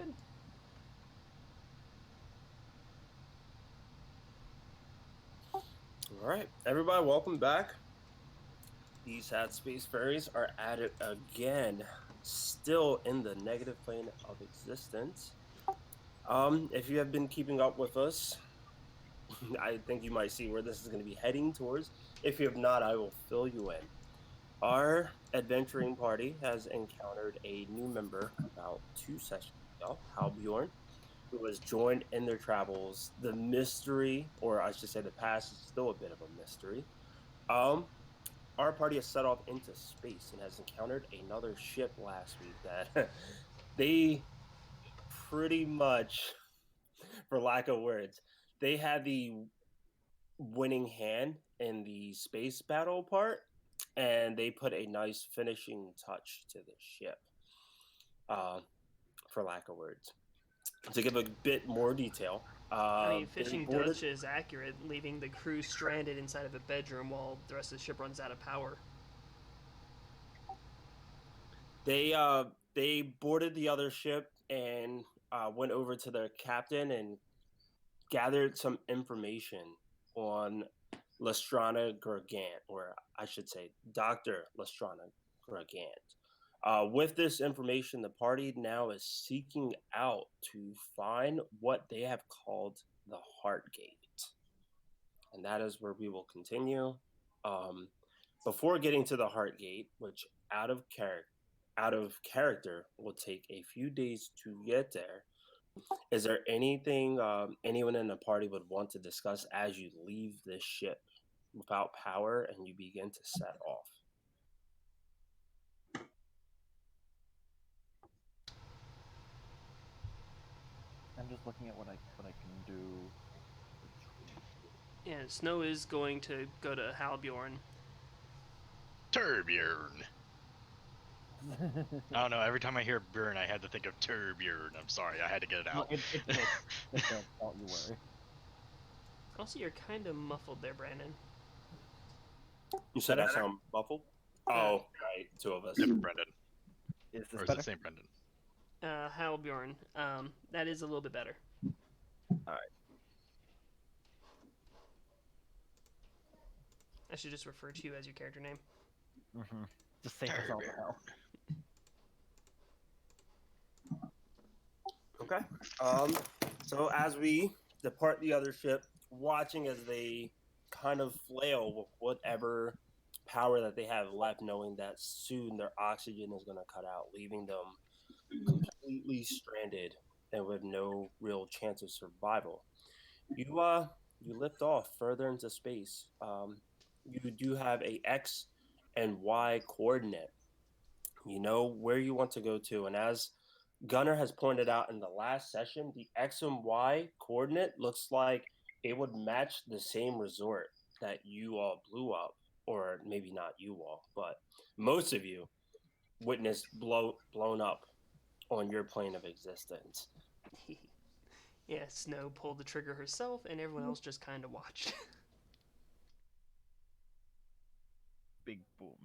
good. All right, everybody, welcome back. These sad space fairies are at it again, still in the negative plane of existence. If you have been keeping up with us, I think you might see where this is going to be heading towards. If you have not, I will fill you in. Our adventuring party has encountered a new member about 2 sessions ago, Halbjorn, who has joined in their travels. The mystery, or I should say, the past is still a bit of a mystery. Um, our party has set off into space and has encountered another ship last week that they pretty much, for lack of words, they had the winning hand in the space battle part, and they put a nice finishing touch to the ship, uh, for lack of words. To give a bit more detail, I mean, they fishing boarded. Dutch is accurate, leaving the crew stranded inside of a bedroom while the rest of the ship runs out of power. They boarded the other ship and went over to their captain and gathered some information on Lestrana Gregant, or I should say, Dr. Lestrana Gregant. With this information, the party now is seeking out to find what they have called the Heart Gate. And that is where we will continue. Um, Before getting to the Heart Gate, which out of character will take a few days to get there, is there anything anyone in the party would want to discuss as you leave this ship without power and you begin to set off? I'm just looking at what I can do. And Snow is going to go to Halbjorn. Turbjorn. I don't know. Every time I hear Bjorn, I had to think of Turbjorn. I'm sorry, I had to get it No, out. don't you worry. Also, you're kind of muffled there, Brandon. You said I sound muffled? Oh, right, two of us. Different Brendan. Is this Or is better? it same Brendan? Halbjorn. That is a little bit better. All right. I should just refer to you as your character name. Mm-hmm. Just save us all the hell. Okay. So as we depart the other ship, watching as they kind of flail with whatever power that they have left, knowing that soon their oxygen is going to cut out, leaving them completely stranded and with no real chance of survival. You lift off further into space. You do have a X and Y coordinate. You know where you want to go to, and as Gunnar has pointed out in the last session, the X and Y coordinate looks like it would match the same resort that you all blew up, or maybe not you all, but most of you witnessed blown up on your plane of existence. Yeah, Snow pulled the trigger herself, and everyone else just kind of watched. Big boom.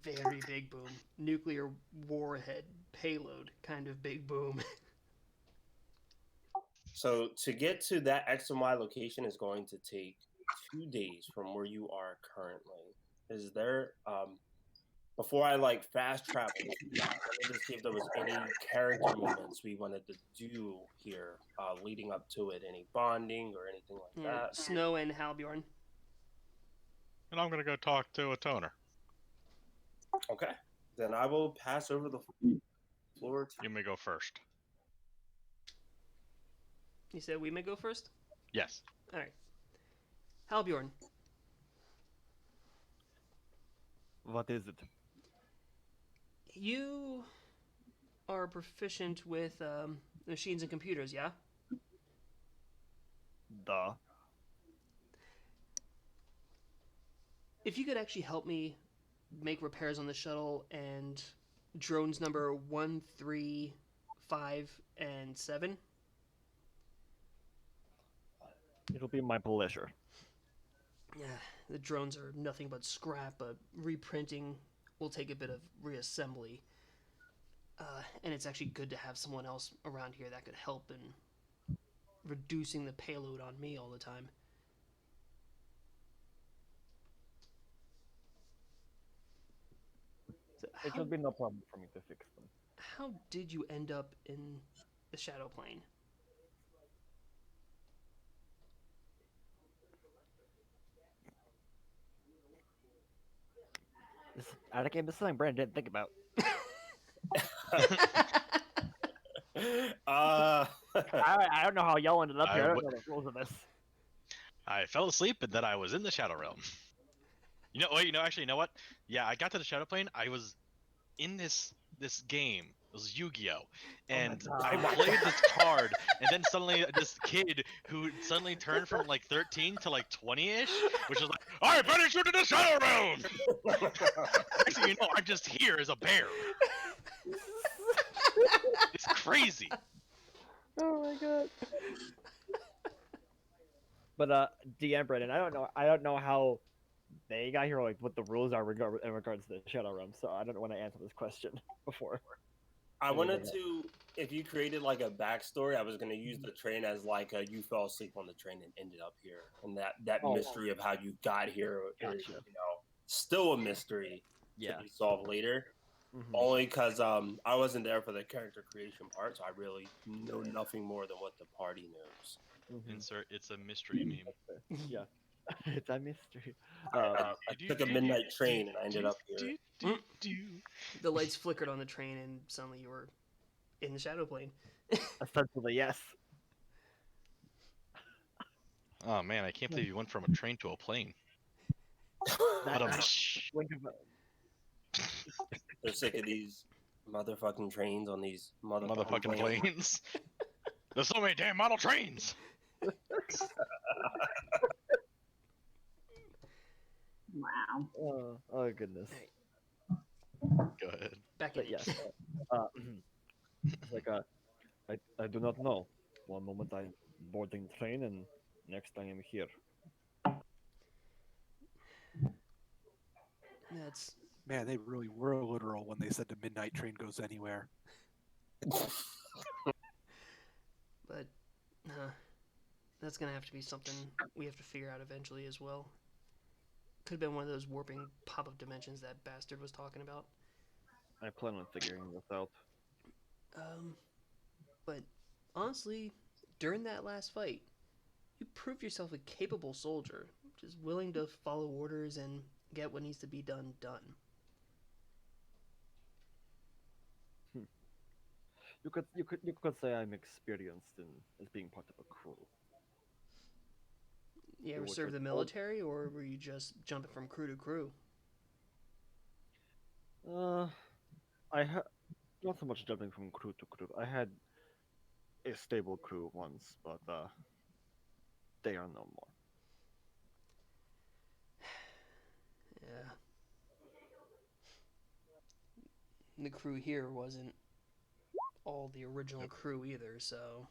Very big boom. Nuclear warhead payload kind of big boom. So to get to that X and Y location is going to take 2 days from where you are currently. Is there before I fast travel, I wanted to see if there was any character moments we wanted to do here leading up to it, any bonding or anything like that. Snow and Halbjorn. And I'm gonna go talk to a toner. Okay, then I will pass over the floor to You may go first. You said we may go first? Yes. Alright. Halbjorn, What is it? you are proficient with machines and computers, yeah? Duh. If you could actually help me make repairs on the shuttle and drones number 1, 3, 5, and 7. It'll be my pleasure. Yeah, the drones are nothing but scrap, but reprinting will take a bit of reassembly. and it's actually good to have someone else around here that could help in reducing the payload on me all the time. So It should be no problem for me to fix them. how did you end up in the shadow plane? Out of game, this is something Brandon didn't think about. uh, I don't know how y'all ended up I here. I don't w- know the rules of this. I fell asleep and then I was in the Shadow Realm. Actually, you know what? Yeah, I got to the Shadow Plane. I was in this game. It was Yu-Gi-Oh, and I God. played this card, and then suddenly this kid who suddenly turned from like 13 to like 20-ish, which was like, I banished you to the Shadow Realm. Actually, I'm just here as a bear. It's crazy. Oh my god. But DM Brandon, I don't know how they got here, like what the rules are in regards to the Shadow Realm. So I don't want to answer this question before. I anything wanted else. to, if you created like a backstory, I was going to use the train as like you fell asleep on the train and ended up here, and that Oh. mystery of how you got here is, Gotcha. still a mystery to Yeah. be solved later. Mhm. Only because I wasn't there for the character creation part, so I really know nothing more than what the party knows. Mhm. Insert it's a mystery meme. Yeah. It's a mystery. I took a midnight train and I ended up here. The lights flickered on the train, and suddenly you were in the shadow plane. Essentially, yes. Oh man, I can't believe you went from a train to a plane. That, But blink of They're sick of these motherfucking trains on these motherfucking motherfucking planes. planes. There's so many damn model trains. Wow. oh goodness. Go ahead. Back in But yes. it. It's like I do not know. One moment I'm boarding the train, and next I am here. That's Man, they really were literal when they said the midnight train goes anywhere. but that's gonna have to be something we have to figure out eventually as well. Could have been one of those warping pop-up dimensions that bastard was talking about. I plan on figuring this out. But honestly, during that last fight, you proved yourself a capable soldier, just willing to follow orders and get what needs to be done. You could say I'm experienced in as being part of a crew. You ever Which served is the military, or were you just jumping from crew to crew? Uh, I had not so much jumping from crew to crew. I had a stable crew once, but they are no more. Yeah. The crew here wasn't all the original crew either, so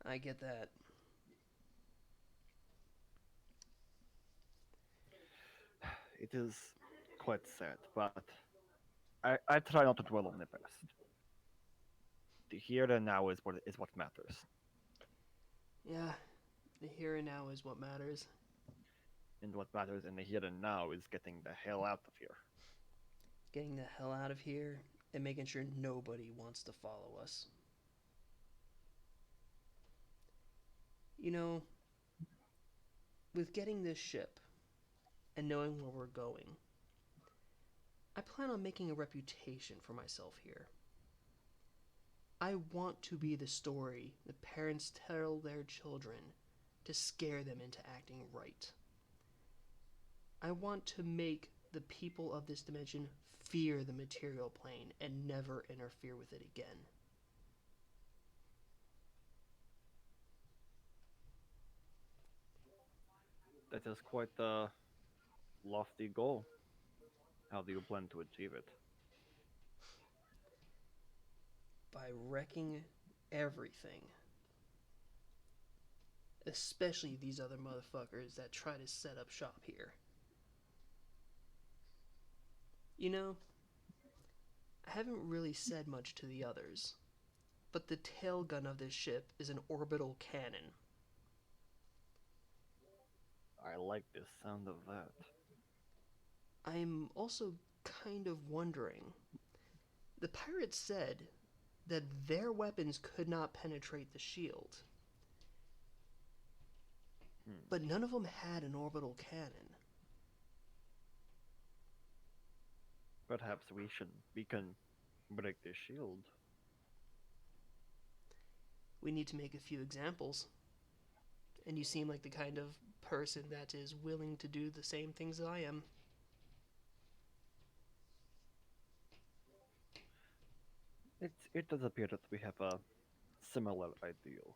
I get that. It is quite sad, but I try not to dwell on the past. The here and now is what matters. Yeah, the here and now is what matters. And what matters in the here and now is getting the hell out of here. Getting the hell out of here and making sure nobody wants to follow us. You know, with getting this ship and knowing where we're going, I plan on making a reputation for myself here. I want to be the story the parents tell their children to scare them into acting right. I want to make the people of this dimension fear the material plane and never interfere with it again. That is quite a lofty goal. How do you plan to achieve it? By wrecking everything. Especially these other motherfuckers that try to set up shop here. You know, I haven't really said much to the others, but the tail gun of this ship is an orbital cannon. I like the sound of that. I'm also kind of wondering. The pirates said that their weapons could not penetrate the shield, Hmm. but none of them had an orbital cannon. Perhaps we can break the shield. We need to make a few examples, and you seem like the kind of person that is willing to do the same things that I am. It does appear that we have similar ideals.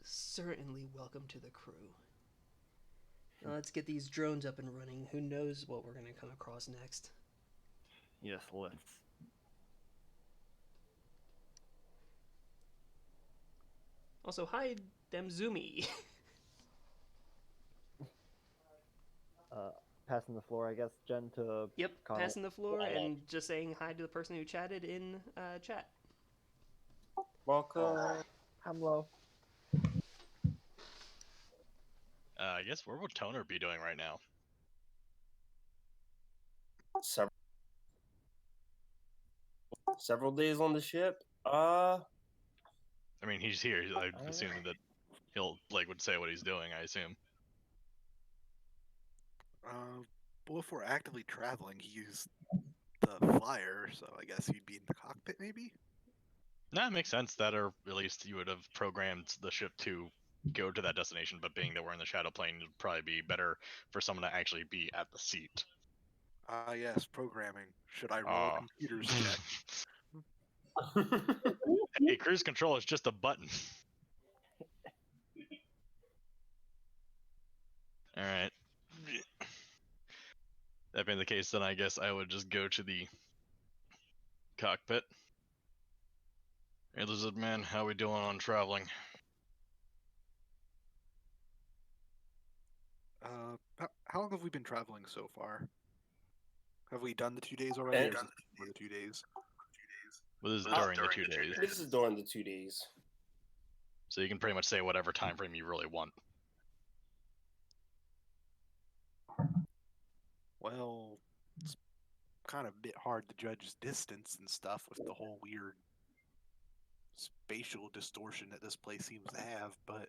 Certainly welcome to the crew. Now let's get these drones up and running. Who knows what we're going to come across next? Yes, let's. Also, hi, Demzumi. Uh, Passing the floor, I guess, Jen to Yep, Connell. passing the floor and just saying hi to the person who chatted in chat. Welcome. Hello. I guess where would Toner be doing right now? Several days on the ship. I mean, he's here. I'm don't assuming know. that he'll would say what he's doing. I assume. Well, if we're actively traveling, he used the flyer, so I guess he'd be in the cockpit, maybe. Nah, it makes sense that, or at least you would have programmed the ship to go to that destination. But being that we're in the shadow plane, it'd probably be better for someone to actually be at the seat. Ah, yes, programming. Should I roll a computers check? Hey, cruise control is just a button. All right. That being the case, then I guess I would just go to the cockpit. Hey, Lizard Man, how we doing on traveling? How long have we been traveling so far? Have we done the 2 days already, or is this for the 2 days? Well, this is during the 2 days, This is during the 2 days. so you can pretty much say whatever time frame you really want. Well, it's kind of a bit hard to judge distance and stuff with the whole weird spatial distortion that this place seems to have, but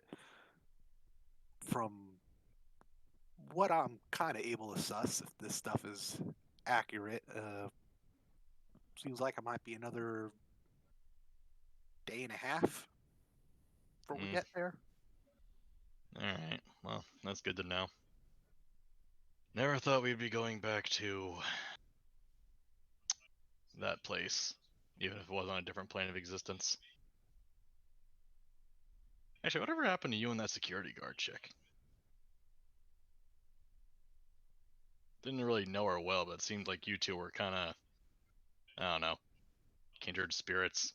from what I'm kind of able to suss, if this stuff is accurate, seems like it might be another day and a half before we Mm. get there. All right. Well, that's good to know. Never thought we'd be going back to that place, even if it was on a different plane of existence. Actually, whatever happened to you and that security guard chick? Didn't really know her well, but it seemed like you two were kind of, I don't know, kindred spirits.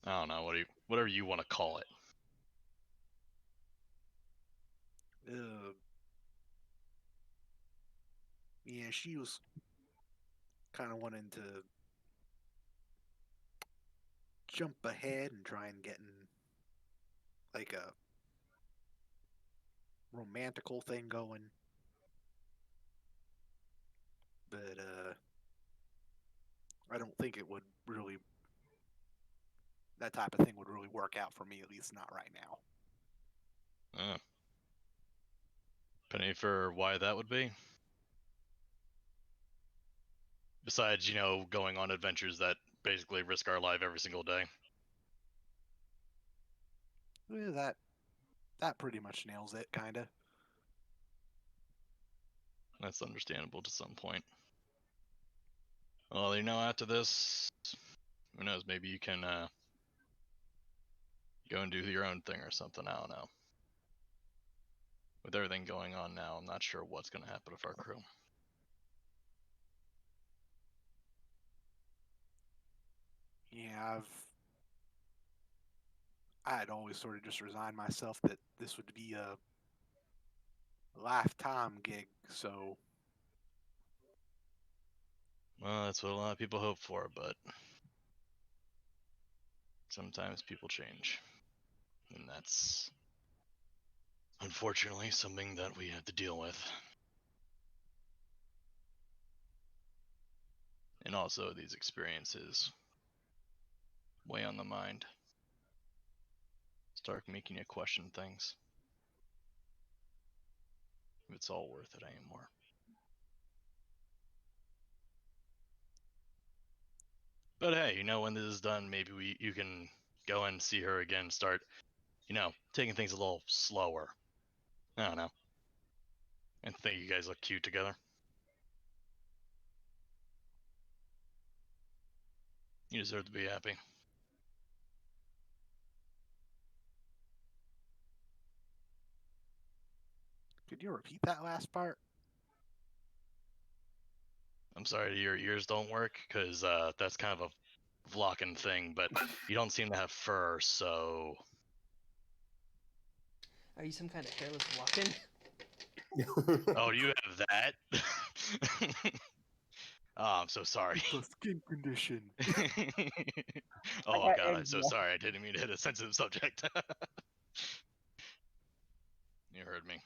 I don't know, whatever you want to call it. Uh, yeah, she was kind of wanting to jump ahead and try and get in like a romantical thing going. But I don't think it would really that type of thing would really work out for me, at least not right now. Penny for why that would be? Besides, going on adventures that basically risk our life every single day. That pretty much nails it, kind of. That's understandable to some point. Well, after this, who knows? Maybe you can go and do your own thing or something. I don't know. With everything going on now, I'm not sure what's going to happen with our crew. Yeah, I had always sort of just resigned myself that this would be a lifetime gig, so Well, that's what a lot of people hope for, but sometimes people change. And that's unfortunately something that we have to deal with. And also, these experiences weigh on the mind, start making you question things. If it's all worth it anymore. But hey, when this is done, maybe you can go and see her again, start, taking things a little slower. I don't know. And think you guys look cute together. You deserve to be happy. Could you repeat that last part? I'm sorry your ears don't work, because that's kind of a Vlocken thing, but you don't seem to have fur, so... Are you some kind of hairless walk-in? Oh, do you have that? Oh, I'm so sorry. It's a skin condition. Oh got god, I'm so eczema. sorry. I didn't mean to hit a sensitive subject. You heard me.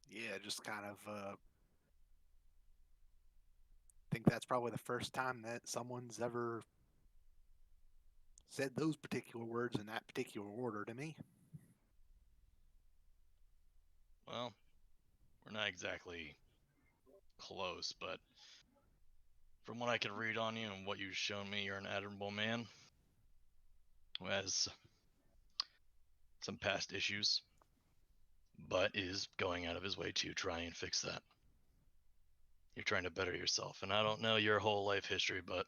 Yeah, just kind of think that's probably the first time that someone's ever said those particular words in that particular order to me. Well, we're not exactly close, but from what I can read on you and what you've shown me, you're an admirable man who has some past issues, but is going out of his way to try and fix that. You're trying to better yourself, and I don't know your whole life history, but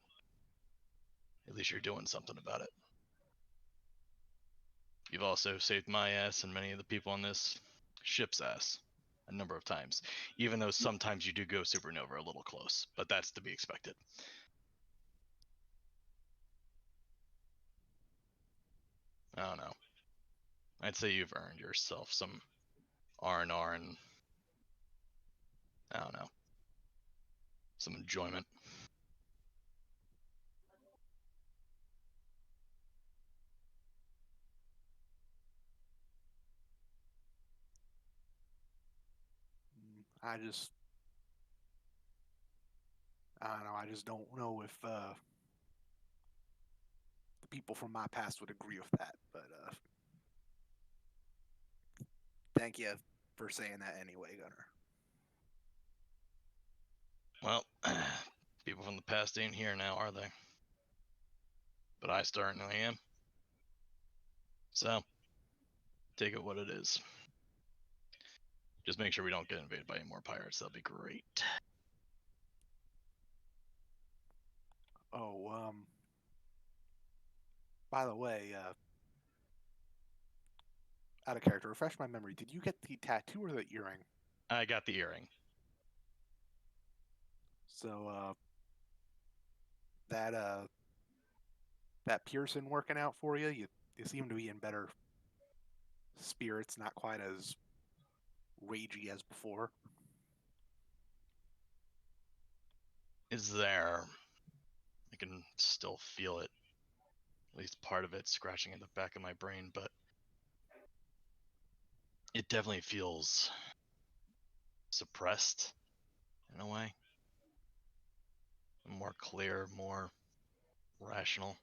at least you're doing something about it. You've also saved my ass and many of the people on this ship's ass a number of times, even though sometimes you do go supernova a little close, but that's to be expected. I don't know. I'd say you've earned yourself some R&R and I don't know, some enjoyment. I just, I don't know. I just don't know if the people from my past would agree with that. But thank you for saying that anyway, Gunner. Well, people from the past ain't here now, are they? But I certainly am. So, take it what it is. Just make sure we don't get invaded by any more pirates. That'll be great. Oh, by the way, out of character, refresh my memory. Did you get the tattoo or the earring? I got the earring. So, that that Pearson working out for you? You seem to be in better spirits, not quite as ragey as before. Is there. I can still feel it. At least part of it scratching in the back of my brain, but it definitely feels suppressed in a way. More clear, more rational.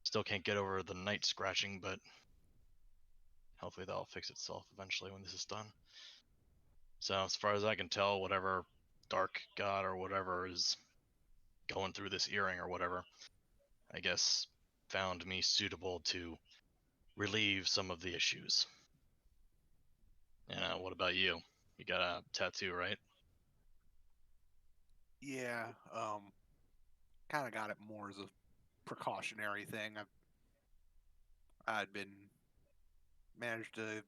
Still can't get over the night scratching, but hopefully that'll fix itself eventually when this is done. So, as far as I can tell, whatever dark god or whatever is going through this earring or whatever, I guess found me suitable to relieve some of the issues. What about you? You got a tattoo, right? Yeah, kind of got it more as a precautionary thing. I'd been managed to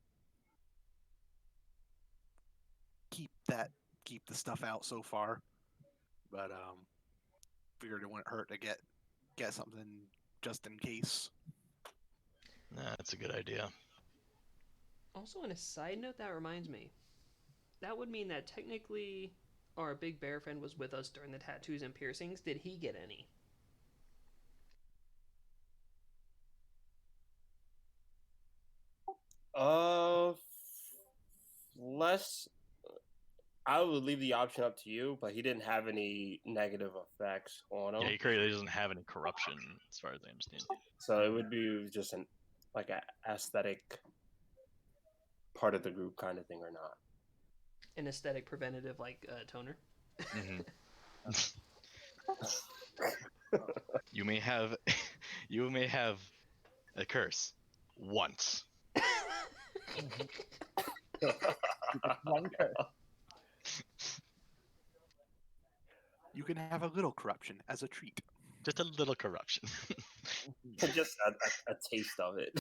keep the stuff out so far, but figured it wouldn't hurt to get something just in case. Nah, that's a good idea. Also, on a side note, that reminds me. That would mean that technically our big bear friend was with us during the tattoos and piercings. Did he get any? Uh, less. I would leave the option up to you, but he didn't have any negative effects on Yeah, him, he clearly doesn't have any corruption, as far as I understand. so it would be just an like a aesthetic part of the group kind of thing or not. An aesthetic preventative like toner? Mm-hmm. You may have, you may have a curse once. One curse. You can have a little corruption as a treat. Just a little corruption. Just a taste of it.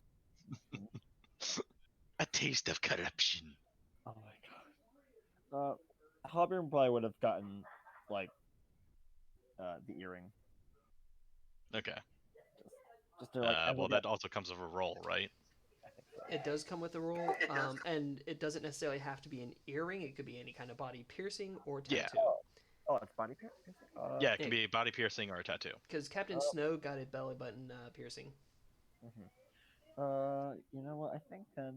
A taste of corruption. Oh my god. Hobbier probably would have gotten like the earring. Okay. Just to like. Well, that also comes with a roll, right? I think so. It does come with a roll, and it doesn't necessarily have to be an earring. It could be any kind of body piercing or tattoo. Yeah. Oh, it's body piercing. Yeah, it can be a body piercing or a tattoo. Because Captain Snow got a belly button piercing. You know what? I think then.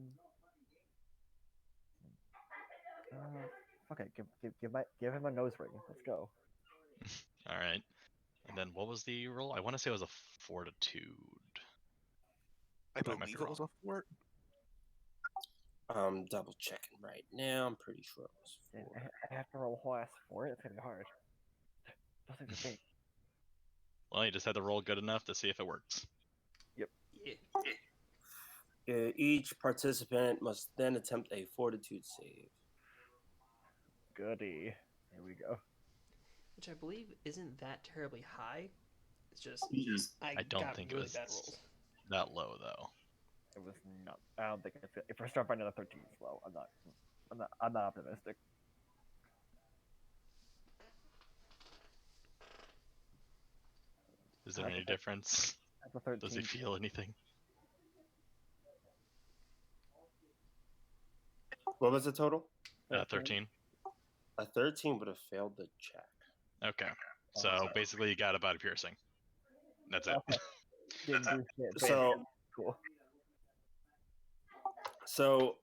Okay, give him a nose ring. Let's go. All right. And then what was the roll? I want to say it was a fortitude. I But I might be believe it was a fort. Double checking right now. I'm pretty sure it was And four. I have to roll class for it. It's gonna be hard. Doesn't the thing. Well, you just had to roll good enough to see if it works. Yeah. Each participant must then attempt a fortitude save. Goody. Here we go. Which I believe isn't that terribly high. It's just I don't got think really it was bad rolls. that low though. It was not. I don't think if I start by another 13 as well, I'm not optimistic. Is there I any think difference? That's a 13. Does he feel anything? What was the total? 13. A 13 would have failed the check. Okay. So basically, you got a body piercing. That's it. Okay. Didn't do shit, but So, cool. so,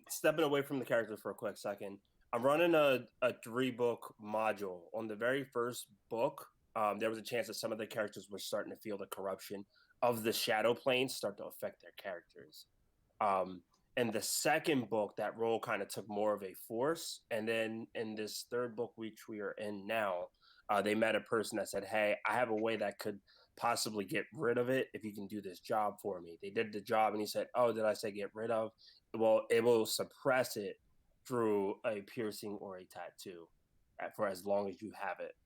stepping away from the character for a quick second, I'm running a 3-book module. On the very first book, there was a chance that some of the characters were starting to feel the corruption of the shadow planes start to affect their characters. In the second book, that role kind of took more of a force. And then in this third book, which we are in now, they met a person that said, "Hey, I have a way that could possibly get rid of it if you can do this job for me." They did the job, and he said, "Oh, did I say get rid of?" Well, it will suppress it through a piercing or a tattoo for as long as you have it.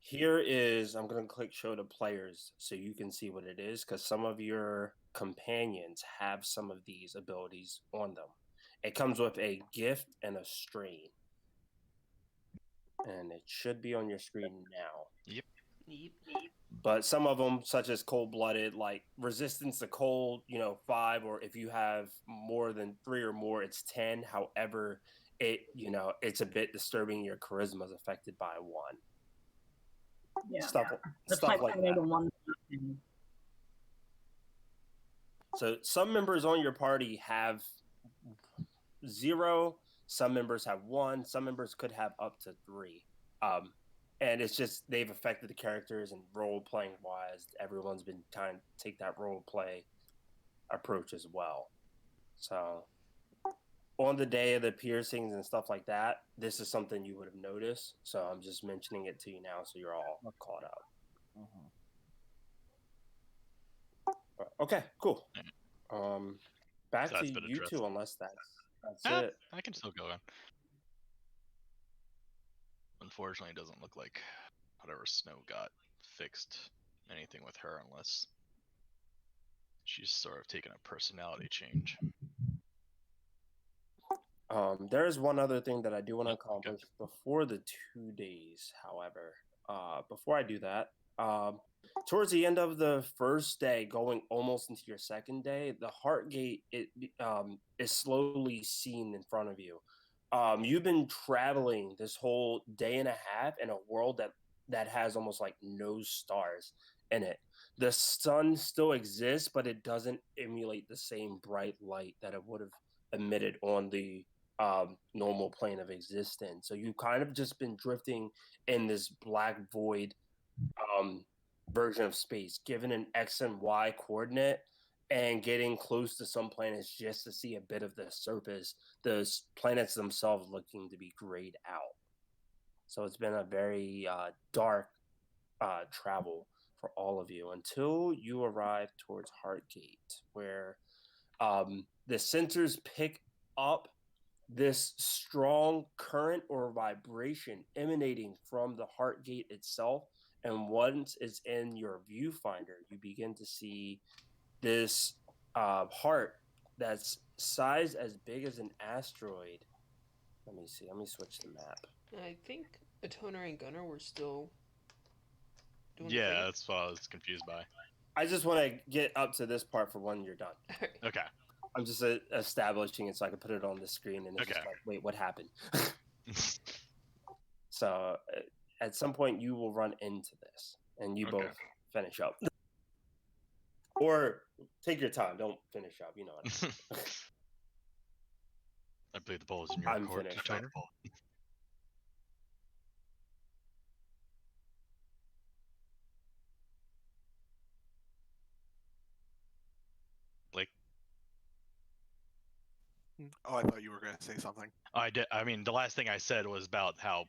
Here is, I'm going to click show to players so you can see what it is, because some of your companions have some of these abilities on them. It comes with a gift and a strain. And it should be on your screen now. Yep. But some of them, such as cold-blooded, like resistance to cold, 5, or if you have more than 3 or more, it's 10. However, it's a bit disturbing. Your charisma is affected by 1. Yeah. Stuff That's like only that. the one. So some members on your party have 0. Some members have 1. Some members could have up to 3. And it's just they've affected the characters, and role playing wise, everyone's been trying to take that role play approach as well. So on the day of the piercings and stuff like that, this is something you would have noticed. So I'm just mentioning it to you now, so you're all caught up. Okay, cool. Back So that's to been you addressed. two, unless that's it. I can still go on. Unfortunately, it doesn't look like whatever Snow got fixed anything with her unless she's sort of taken a personality change. There is one other thing that I do want to Yep, okay. accomplish before the 2 days. However, before I do that, Towards the end of the first day, going almost into your second day, the heart gate is slowly seen in front of you. You've been traveling this whole day and a half in a world that has almost like no stars in it. The sun still exists, but it doesn't emulate the same bright light that it would have emitted on the normal plane of existence. So you've kind of just been drifting in this black void um, version of space, given an X and Y coordinate, and getting close to some planets just to see a bit of the surface, the planets themselves looking to be grayed out. So it's been a very dark travel for all of you until you arrive towards Heartgate, where the sensors pick up this strong current or vibration emanating from the heart gate itself. And once it's in your viewfinder, you begin to see this heart that's sized as big as an asteroid. Let me see. Let me switch the map. I think Atoner and Gunner were still doing the Yeah, thing. that's what I was confused by. I just want to get up to this part for when you're done. Okay. I'm just establishing it so I can put it on the screen and it's just Okay. like, wait, what happened? So at some point you will run into this and you Okay. both finish up. Or take your time. Don't finish up. You know what I mean. I believe the ball is in your I'm court, finished. Toner. Blake. Oh, I thought you were going to say something. I did. I mean, the last thing I said was about how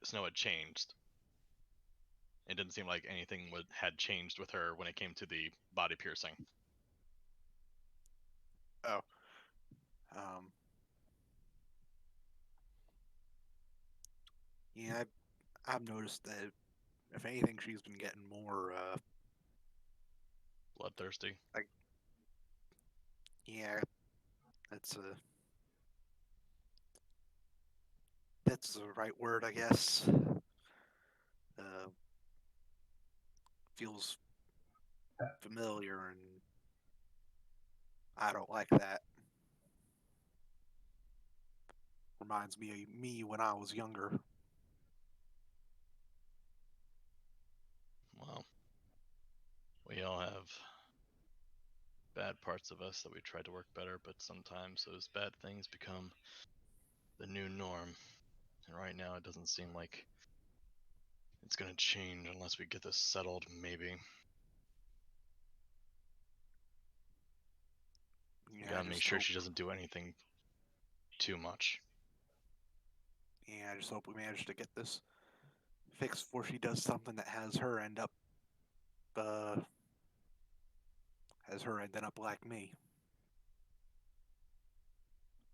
Snow had changed. It didn't seem like anything had changed with her when it came to the body piercing. Oh. Um. Yeah, I've noticed that if anything, she's been getting more. Bloodthirsty. Yeah, that's a. That's the right word, I guess. Feels familiar, and I don't like that. Reminds me of me when I was younger. Well, we all have bad parts of us that we try to work better, but sometimes those bad things become the new norm. And right now, it doesn't seem like it's gonna change unless we get this settled, maybe. Yeah, Gotta I make just sure hope. she doesn't do anything too much. Yeah, I just hope we manage to get this fixed before she does something that has her end up. Has her ending up like me.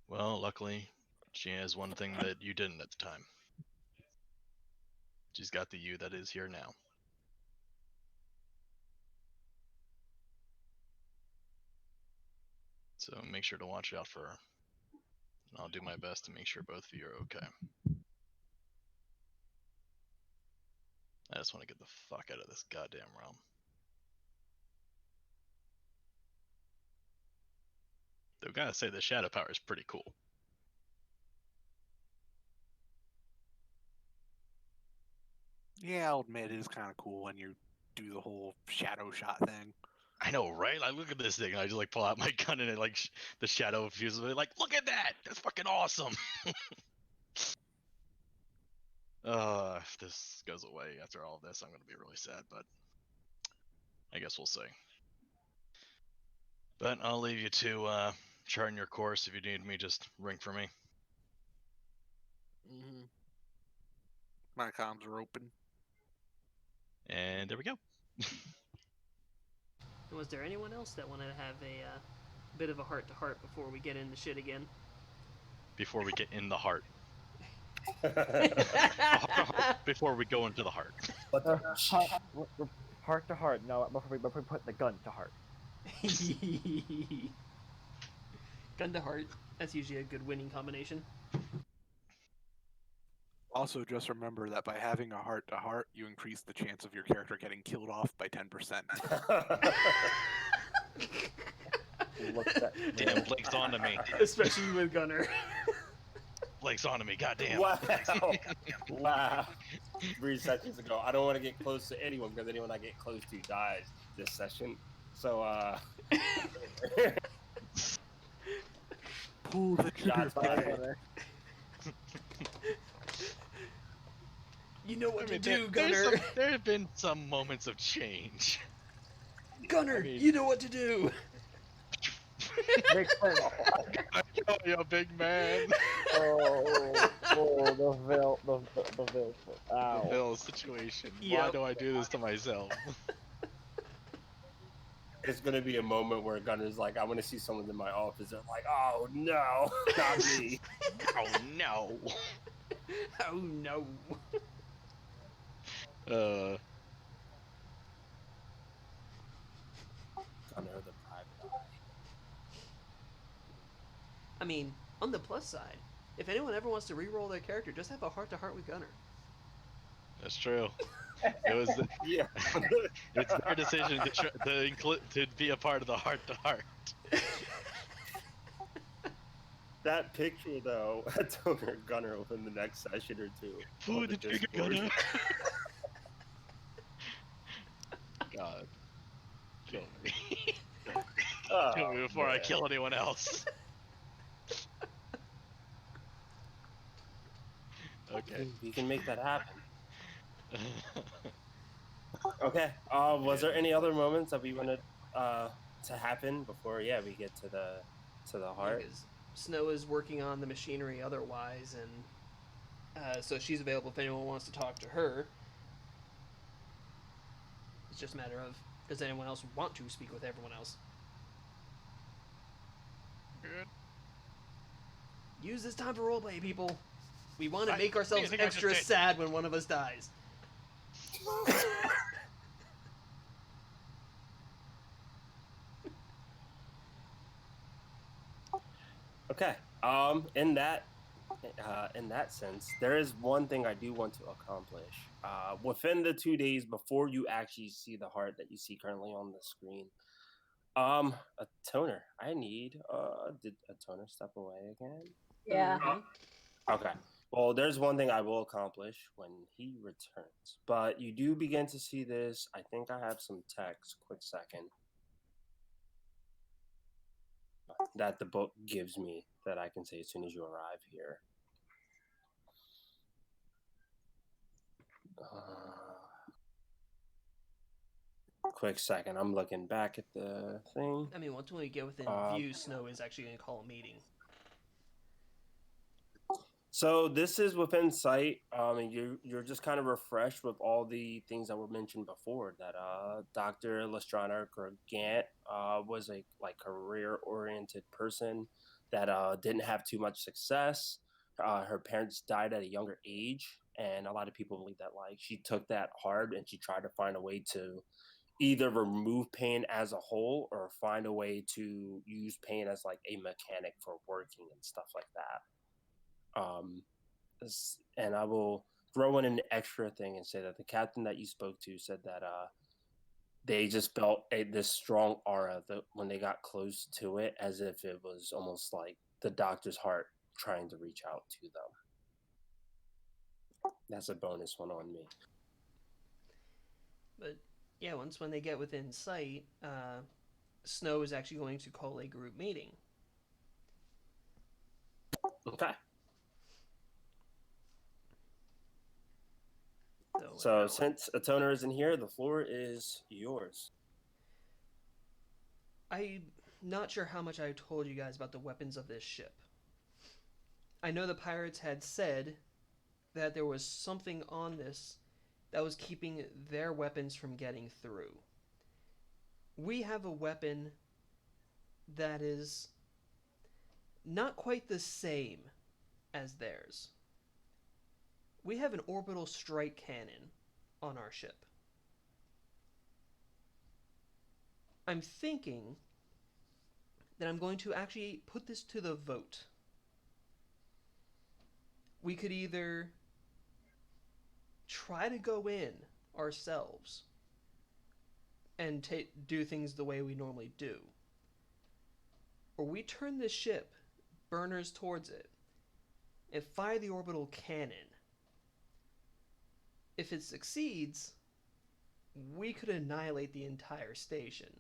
Well, luckily, she has one thing that you didn't at the time. She's got the you that is here now. So make sure to watch out for her. And I'll do my best to make sure both of you are okay. I just want to get the fuck out of this goddamn realm. Though, gotta say, the shadow power is pretty cool. Yeah, I'll admit it is kind of cool when you do the whole shadow shot thing. I know, right? Like, look at this thing. I just like pull out my gun and it like the shadow fuses with it. Like, look at that! That's fucking awesome. If this goes away after all of this, I'm gonna be really sad. But I guess we'll see. But I'll leave you to charting your course. If you need me, just ring for me. Mm-hmm. My comms are open. And there we go. Was there anyone else that wanted to have a bit of a heart to heart before we get into shit again? Before we get in the heart. Before we go into the heart. Heart to heart. No, before we put the gun to heart. Gun to heart. That's usually a good winning combination. Also, just remember that by having a heart-to-heart, you increase the chance of your character getting killed off by 10%. Look that. Damn, Blake's onto me. Especially with Gunner. Blake's onto me. Goddamn. Wow. Wow. 3 sessions ago. I don't want to get close to anyone because anyone I get close to dies this session. So, Pull the trigger. shots fired. You know what I mean, to do, there's Gunner. there have been some moments of change. Gunner, I mean- you know what to do. Makes sense. Oh, you big man. The Vil. The Ow. Bill situation. Why Yep. do I do this to myself? It's going to be a moment where Gunner's like, I want to see someone in my office. They're like, oh, no, not me. Oh no. Oh no. Gunner, the private eye. I mean, on the plus side, if anyone ever wants to re-roll their character, just have a heart-to-heart with Gunner. That's true. It was. Yeah. It's their decision to be a part of the heart to heart. That picture, though, I told her Gunner within the next session or two. Pull on the trigger, Discord. Gunner. God. Kill me. Oh, Kill me before I man. kill anyone else. Okay. We can make that happen. Okay. Was there any other moments that we wanted to happen before? We get to the heart. Because Snow is working on the machinery otherwise, and so she's available if anyone wants to talk to her. It's just a matter of, does anyone else want to speak with everyone else? Good. Use this time for roleplay, people. We want to I make ourselves think I just extra did. sad when one of us dies. Okay. In that sense, there is one thing I do want to accomplish. Within the 2 days before you actually see the heart that you see currently on the screen, a toner. I need. Did a toner step away again? Yeah. Mhm. Okay. Well, there's one thing I will accomplish when he returns. But you do begin to see this. I think I have some text. Quick second. That the book gives me that I can say as soon as you arrive here. Quick second. I'm looking back at the thing. I mean, once we get within view, Snow is actually going to call a meeting. So this is within sight, and you're just kind of refreshed with all the things that were mentioned before. That Dr. Lestrana Gant was a career-oriented person that didn't have too much success. Her parents died at a younger age, and a lot of people believe that she took that hard and she tried to find a way to either remove pain as a whole or find a way to use pain as a mechanic for working and stuff like that. And I will throw in an extra thing and say that the captain that you spoke to said that they just felt this strong aura that when they got close to it, as if it was almost like the doctor's heart trying to reach out to them. That's a bonus one on me. But yeah, when they get within sight, Snow is actually going to call a group meeting. Okay. So Since a toner isn't here, the floor is yours. I'm not sure how much I told you guys about the weapons of this ship. I know the pirates had said that there was something on this that was keeping their weapons from getting through. We have a weapon that is not quite the same as theirs. We have an orbital strike cannon on our ship. I'm thinking that I'm going to actually put this to the vote. We could either try to go in ourselves and do things the way we normally do, or we turn this ship burners towards it and fire the orbital cannon. If it succeeds, we could annihilate the entire station.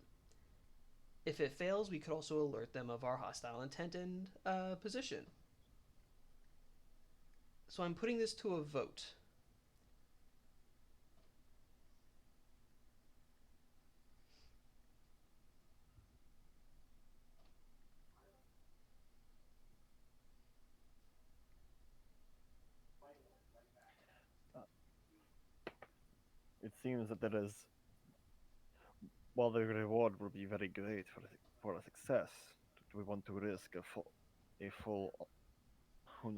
If it fails, we could also alert them of our hostile intent and position. So I'm putting this to a vote. Uh, it seems that there is, while the reward will be very great for a success, do we want to risk a full, who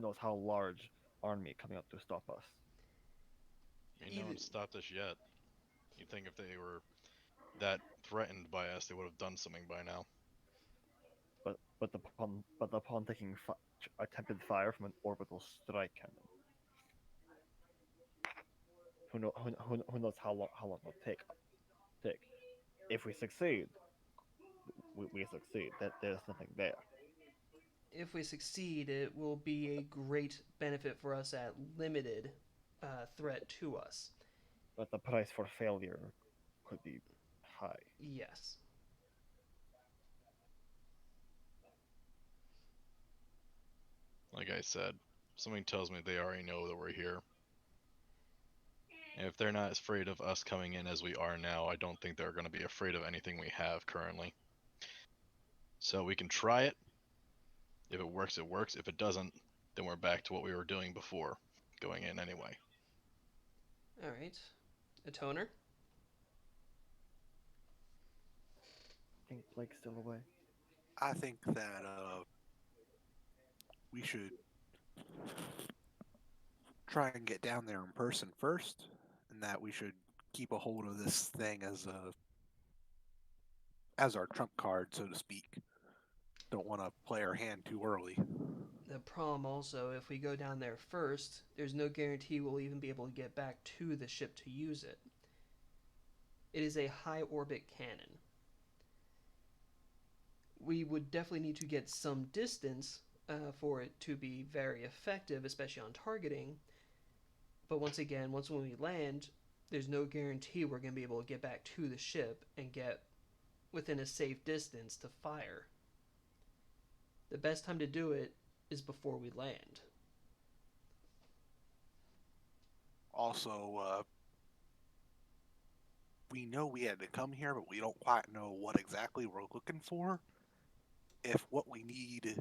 knows how large army coming up to stop us? I mean, no Either, one stopped us yet. You'd think if they were that threatened by us, they would have done something by now. But upon taking attempted fire from an orbital strike cannon, who knows how long it'll take. If we succeed, we succeed. That there's nothing there. if we succeed, it will be a great benefit for us at limited threat to us. But the price for failure could be high. Yes. Like I said, something tells me they already know that we're here. And if they're not as afraid of us coming in as we are now, I don't think they're going to be afraid of anything we have currently. So we can try it. If it works, it works. If it doesn't, then we're back to what we were doing before, going in anyway. All right. A toner. I think Blake's still away. I think that we should try and get down there in person first, and that we should keep a hold of this thing as our trump card, so to speak. Don't want to play our hand too early. The problem also, if we go down there first, there's no guarantee we'll even be able to get back to the ship to use it. It is a high orbit cannon. We would definitely need to get some distance for it to be very effective, especially on targeting. But once again, once when we land, there's no guarantee we're going to be able to get back to the ship and get within a safe distance to fire. The best time to do it is before we land. Also, we know we had to come here, but we don't quite know what exactly we're looking for. If what we need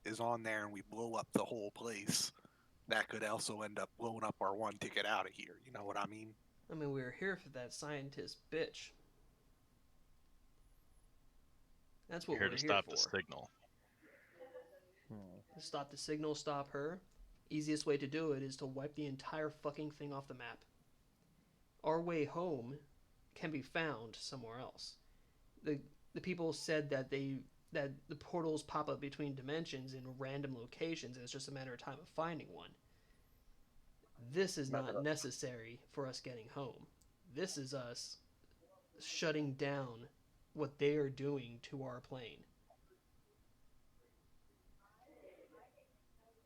is on there and we blow up the whole place, that could also end up blowing up our one ticket out of here. You know what I mean? I mean, we were here for that scientist bitch. That's We're what here we're to here stop the for. signal. Stop the signal, stop her. Easiest way to do it is to wipe the entire fucking thing off the map. Our way home can be found somewhere else. The the people said that the portals pop up between dimensions in random locations and it's just a matter of time of finding one. This is Matter not of necessary for us getting home. This is us shutting down what they are doing to our plane.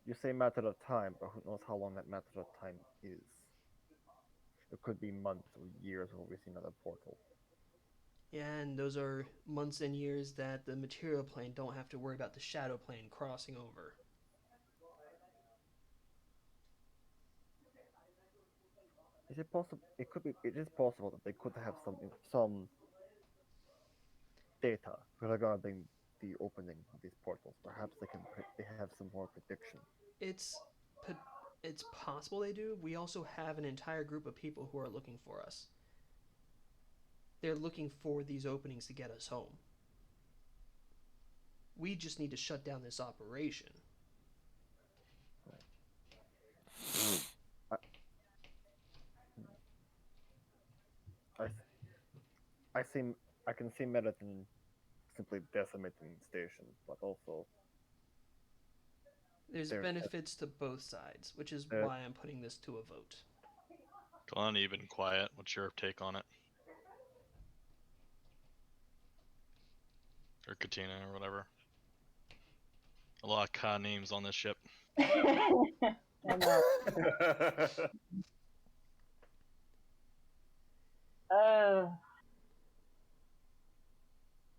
You say matter of time, but who knows how long that matter of time is? It could be months or years before we see another portal. Yeah, and those are months and years that the material plane don't have to worry about the shadow plane crossing over. Is it possible? It could be. It is possible that they could have some data regarding the opening of these portals. Perhaps they have some more prediction. It's it's possible they do. We also have an entire group of people who are looking for us. They're looking for these openings to get us home. We just need to shut down this operation. I, I, I see. I can see merit in simply decimating stations, but also There's There- benefits to both sides, which is why I'm putting this to a vote. Glenn, you've been quiet. What's your take on it? Or Katina, or whatever. A lot of Ka names on this ship. I know. Uh,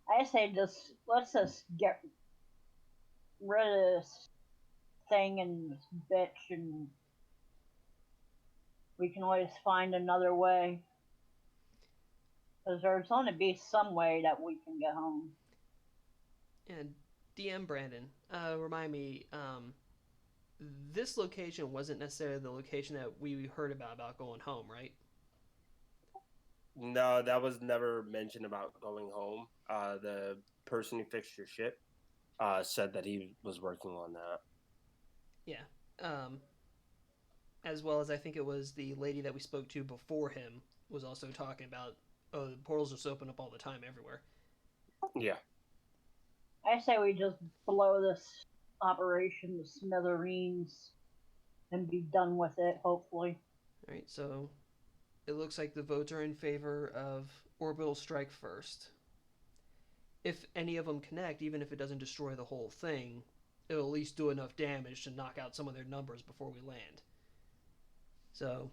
I say let's just get rid of this thing and this bitch, and we can always find another way. Because there's going to be some way that we can get home. And DM Brandon, remind me, this location wasn't necessarily the location that we heard about going home, right? No, that was never mentioned about going home. The person who fixed your ship said that he was working on that. Yeah. As well as I think it was the lady that we spoke to before him was also talking about, oh, the portals just open up all the time everywhere. Yeah. I say we just blow this operation to smithereens and be done with it, hopefully. All right, so it looks like the votes are in favor of orbital strike first. If any of them connect, even if it doesn't destroy the whole thing, it'll at least do enough damage to knock out some of their numbers before we land. So,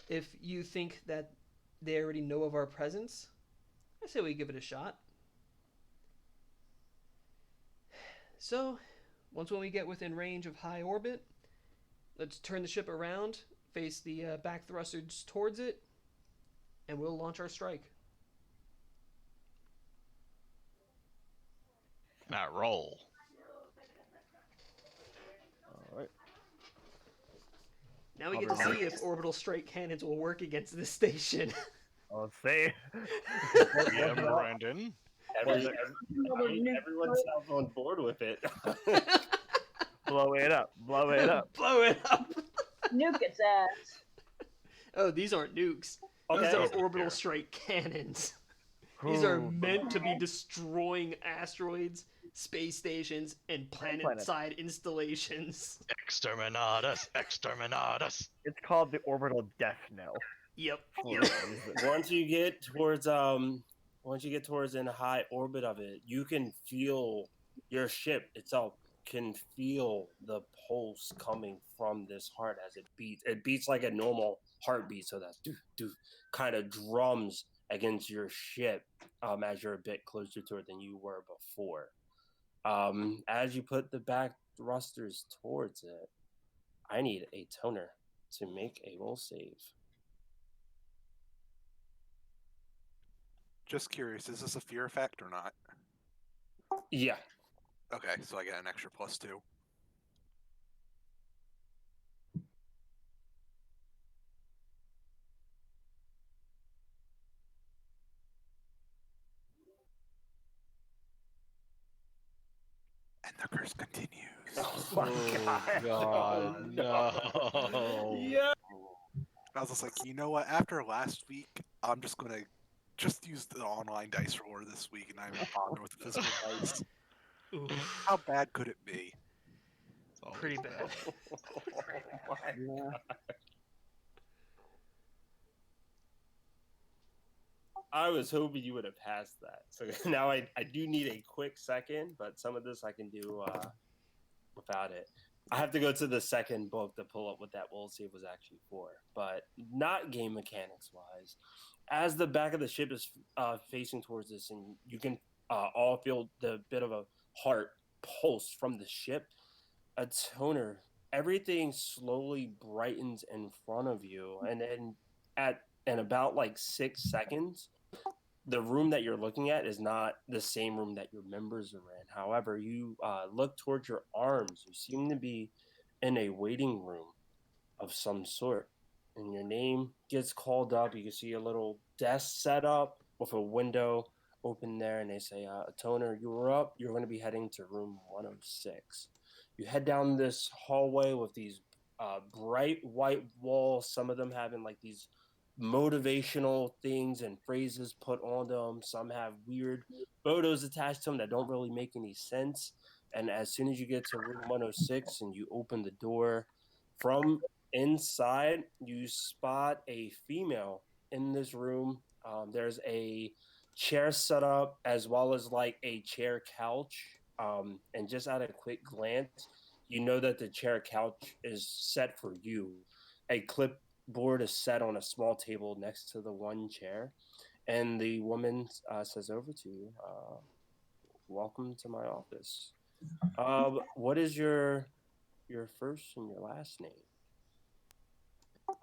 if you think that they already know of our presence, I say we give it a shot. So, once when we get within range of high orbit, let's turn the ship around, face the back thrusters towards it, and we'll launch our strike. Matt, roll. All right. Now we get to see if orbital strike cannons will work against this station. Let's see. Yeah, Brandon. Everyone sounds on board with it. Blow it up. Blow it up. Blow it up. Nuke its ass. Oh, these aren't nukes. Okay. These are Those are orbital fair. strike cannons. These are Ooh, meant to be destroying asteroids, space stations, and planet-side installations. Exterminatus, exterminatus. It's called the orbital death knell. Yep. for a reason. Once you get towards in a high orbit of it, you can feel your ship itself can feel the pulse coming from this heart as it beats. It beats like a normal heartbeat, so that's do do kind of drums against your ship as you're a bit closer to it than you were before. As you put the back thrusters towards it, I need a toner to make a will save. Just curious, is this a fear effect or not? Yeah. Okay, so I get an extra +2. And the curse continues. Oh my God, no. Yeah. I was just like, you know what? After last week, I'm just gonna just use the online dice roller this week, and I'm bother with the physical dice. Oof. How bad could it be? It's always Pretty bad. Oh my God. I was hoping you would have passed that. So now I do need a quick second, but some of this I can do without it. I have to go to the second book to pull up what that will save was actually for, but not game mechanics wise. As the back of the ship is facing towards this, and you can all feel the bit of a heart pulse from the ship, a toner, everything slowly brightens in front of you, and then in about like 6 seconds, the room that you're looking at is not the same room that your members are in. However, you look towards your arms. You seem to be in a waiting room of some sort. And your name gets called up. You can see a little desk set up with a window open there. And they say, Toner, you were up. You're going to be heading to room 106. You head down this hallway with these bright white walls, some of them having like these motivational things and phrases put on them. Some have weird photos attached to them that don't really make any sense. And as soon as you get to room 106 and you open the door, from inside, you spot a female in this room. There's a chair set up as well as like a chair couch. And just at a quick glance, you know that the chair couch is set for you. A clipboard is set on a small table next to the one chair. And the woman says over to you, welcome to my office. What is your first and your last name?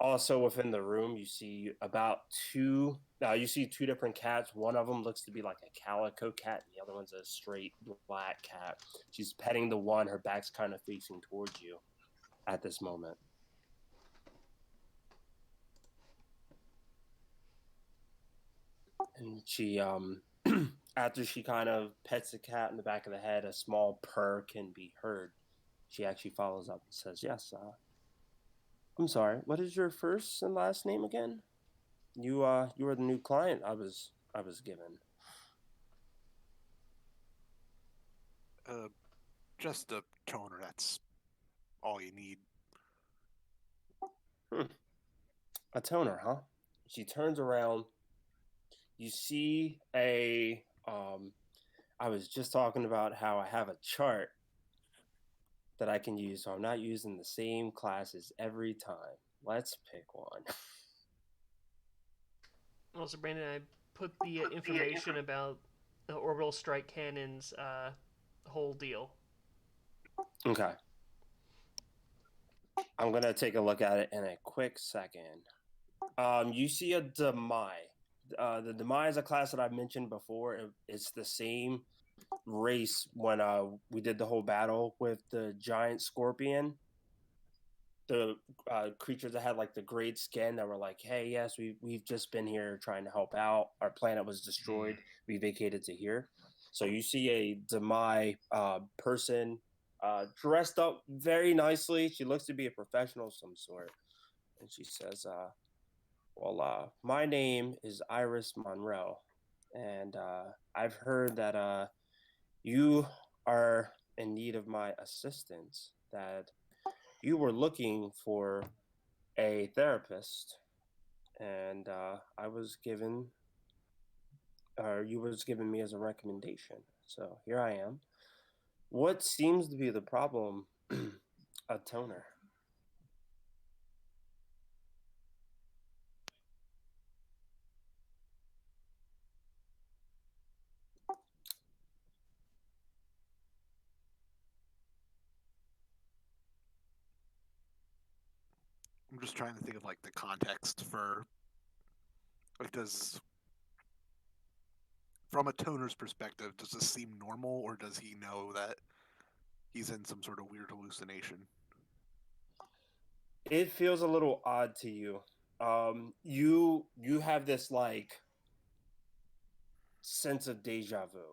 Also within the room, you see about two. You see two different cats. One of them looks to be like a calico cat, and the other one's a straight black cat. She's petting the one. Her back's kind of facing towards you at this moment, and she after she kind of pets the cat in the back of the head, a small purr can be heard. She actually follows up and says, "Yes, I'm sorry. What is your first and last name again? You were the new client I was given." Uh, just a toner. That's all you need. Hmm. A toner, huh? She turns around. You see a I was just talking about how I have a chart that I can use, so I'm not using the same classes every time. Let's pick one. Also, Brandon, I put the information about the orbital strike cannon's whole deal. Okay. I'm gonna take a look at it in a quick second. You see a Demai. The Demai is a class that I mentioned before. It's the same race when we did the whole battle with the giant scorpion. The creatures that had like the great skin that were like, "Hey, yes, we've just been here trying to help out. Our planet was destroyed. We vacated to here." So you see a Demai person dressed up very nicely. She looks to be a professional of some sort, and she says, "Well, my name is Iris Monroe, and I've heard that you are in need of my assistance. That you were looking for a therapist, and I was given, or you was given me as a recommendation. So here I am. What seems to be the problem, a toner?" I'm just trying to think of like the context for like does from a toner's perspective, does this seem normal or does he know that he's in some sort of weird hallucination? It feels a little odd to you. You have this like sense of deja vu.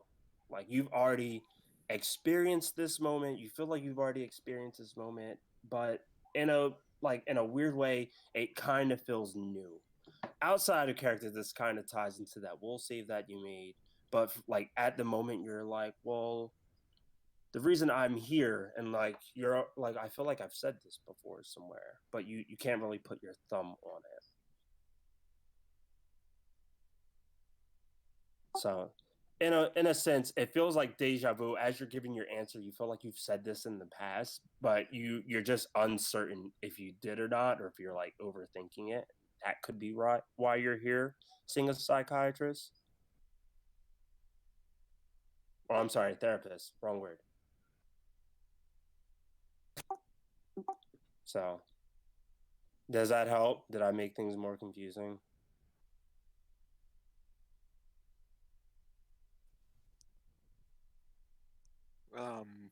Like you've already experienced this moment. You feel like you've already experienced this moment, but in a in a weird way, it kind of feels new. Outside of character, this kind of ties into that. We'll save that you made, but like at the moment, you're like, well, the reason I'm here, and like you're like, I feel like I've said this before somewhere, but you can't really put your thumb on it. So, in a sense, it feels like deja vu. As you're giving your answer, you feel like you've said this in the past, but you're just uncertain if you did or not, or if you're like overthinking it. That could be right why you're here, seeing a psychiatrist. Oh, I'm sorry, therapist. Wrong word. So, does that help? Did I make things more confusing? Um,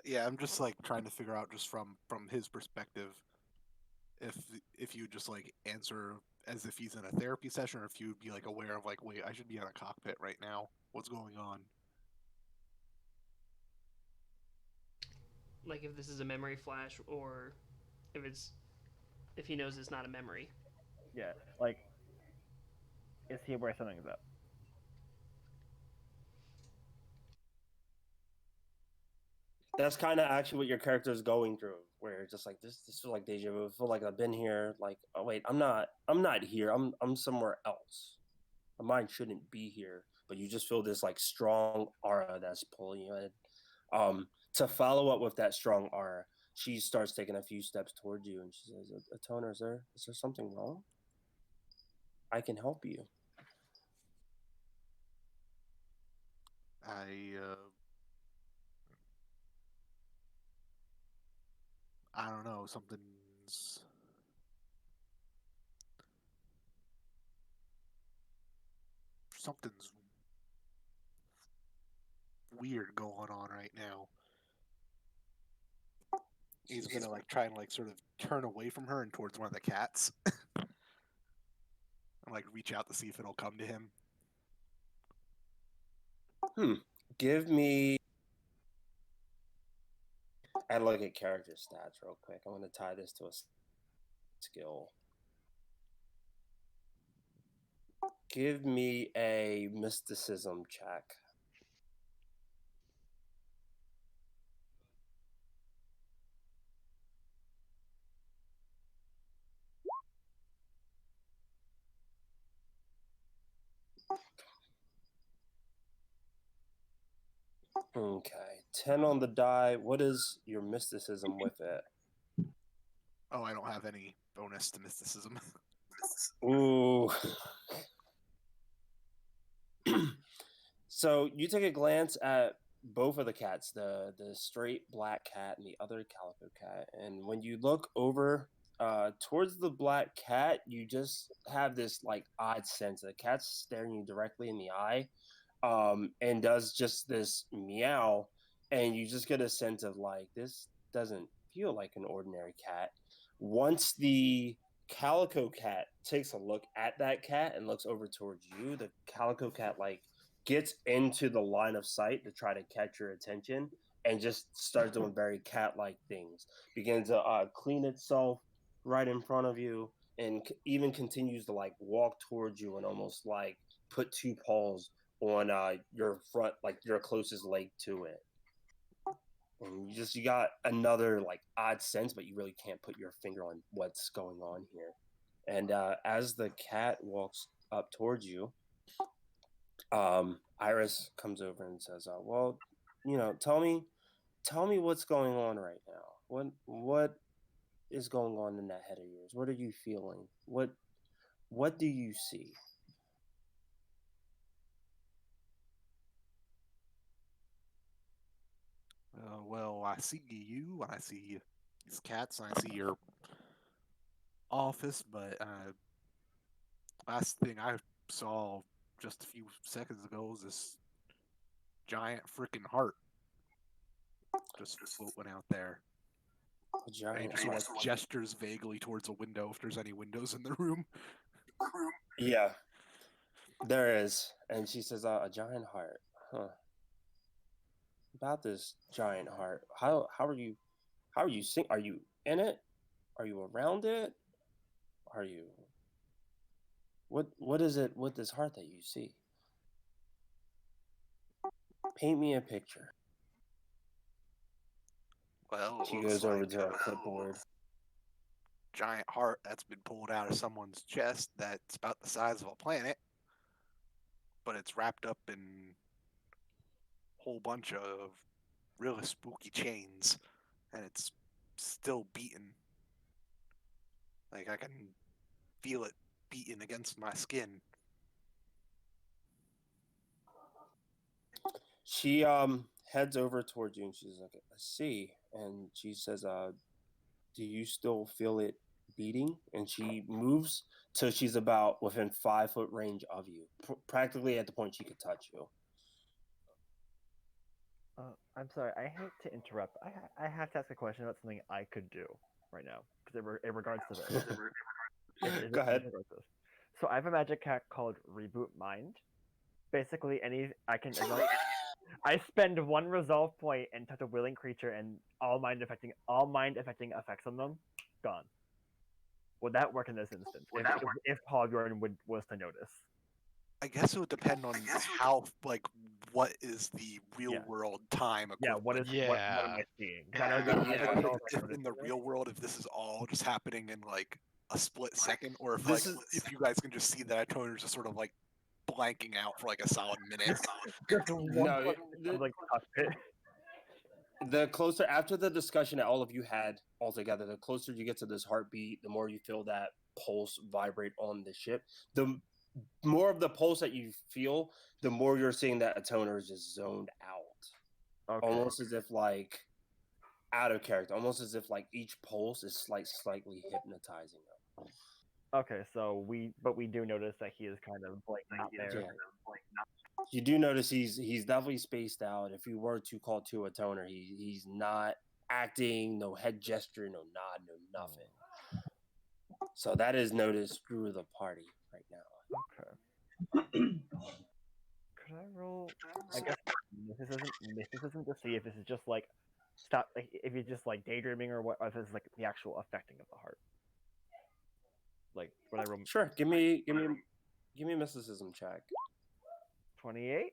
yeah, I'm just like trying to figure out just from his perspective if if you just like answer as if he's in a therapy session or if you'd be like aware of like, wait, I should be in a cockpit right now. What's going on? Like if this is a memory flash, or if it's if he knows it's not a memory. Yeah, like, is he aware something's up? That's kind of actually what your character is going through, where it's just like this feels like deja vu. I feel like I've been here. Like, oh wait, I'm not here. I'm somewhere else. My mind shouldn't be here, but you just feel this like strong aura that's pulling you in. To follow up with that strong aura, she starts taking a few steps towards you, and she says, "Atona, is there something wrong? I can help you." I I don't know. Something's weird going on right now. He's gonna like try and like sort of turn away from her and towards one of the cats and like reach out to see if it'll come to him. Give me. I look at character stats real quick. I'm gonna tie this to a skill. Give me a mysticism check. Okay, 10 on the die. What is your mysticism with it? Oh, I don't have any bonus to mysticism. Ooh. So you take a glance at both of the cats, the straight black cat and the other calico cat, and when you look over towards the black cat, you just have this like odd sense. The cat's staring you directly in the eye, and does just this meow, and you just get a sense of like this doesn't feel like an ordinary cat. Once the calico cat takes a look at that cat and looks over towards you, the calico cat like gets into the line of sight to try to catch your attention and just starts doing very cat-like things. Begins to clean itself right in front of you, and even continues to like walk towards you and almost like put two paws on your front, like your closest leg to it. And you got another like odd sense, but you really can't put your finger on what's going on here. And as the cat walks up towards you, Iris comes over and says, "Well, tell me what's going on right now. What is going on in that head of yours? What are you feeling? What do you see?" Well, I see you, and I see these cats, and I see your office, but last thing I saw just a few seconds ago was this giant freaking heart just floating out there. A And he giant just sort of heart. like gestures vaguely towards a window if there's any windows in the room. Yeah, there is. And she says, "A giant heart, huh? About this giant heart. How are you seeing? Are you in it? Are you around it? Are you what is it with this heart that you see? Paint me a picture." Well, it She looks goes over like to a a clipboard. giant heart that's been pulled out of someone's chest that's about the size of a planet, but it's wrapped up in a whole bunch of really spooky chains, and it's still beating. Like I can feel it beating against my skin. She heads over towards you and she's like, "I see." And she says, "Do you still feel it beating?" And she moves till she's about within 5 foot range of you, practically at the point she could touch you. I'm sorry, I hate to interrupt. I have to ask a question about something I could do right now because in regards to this. Go ahead. Regards to this. So I have a magic cat called Reboot Mind. Basically, I spend one resolve point and touch a willing creature, and all mind affecting effects on them gone. Would that work in this instance? If Paul Jordan was to notice. I guess it would depend on how like what is the real Yeah. world time Yeah, equivalent. what is what am Yeah. I seeing? 'Cause I know Yeah, that yeah. I know If in the real world, if this is all just happening in like a split second, or if This like is- if you guys can just see that Toner's just sort of like blanking out for like a solid minute. just one No, of like cockpit. the closer after the discussion that all of you had all together, the closer you get to this heartbeat, the more you feel that pulse vibrate on the ship. The more of the pulse that you feel, the more you're seeing that a toner is just zoned out, Okay. almost as if like out of character, almost as if like each pulse is slightly hypnotizing them. Okay, so we do notice that he is kind of like not there. Yeah. You do notice he's definitely spaced out. If you were to call to a toner, he's not acting, no head gesture, no nod, no nothing. So that is noticed through the party right now. Okay. Could I roll? I guess mysticism to see if this is just like stop, like, if you're just like daydreaming or what, or if it's like the actual affecting of the heart. Like when I roll Sure, give me a mysticism check. 28.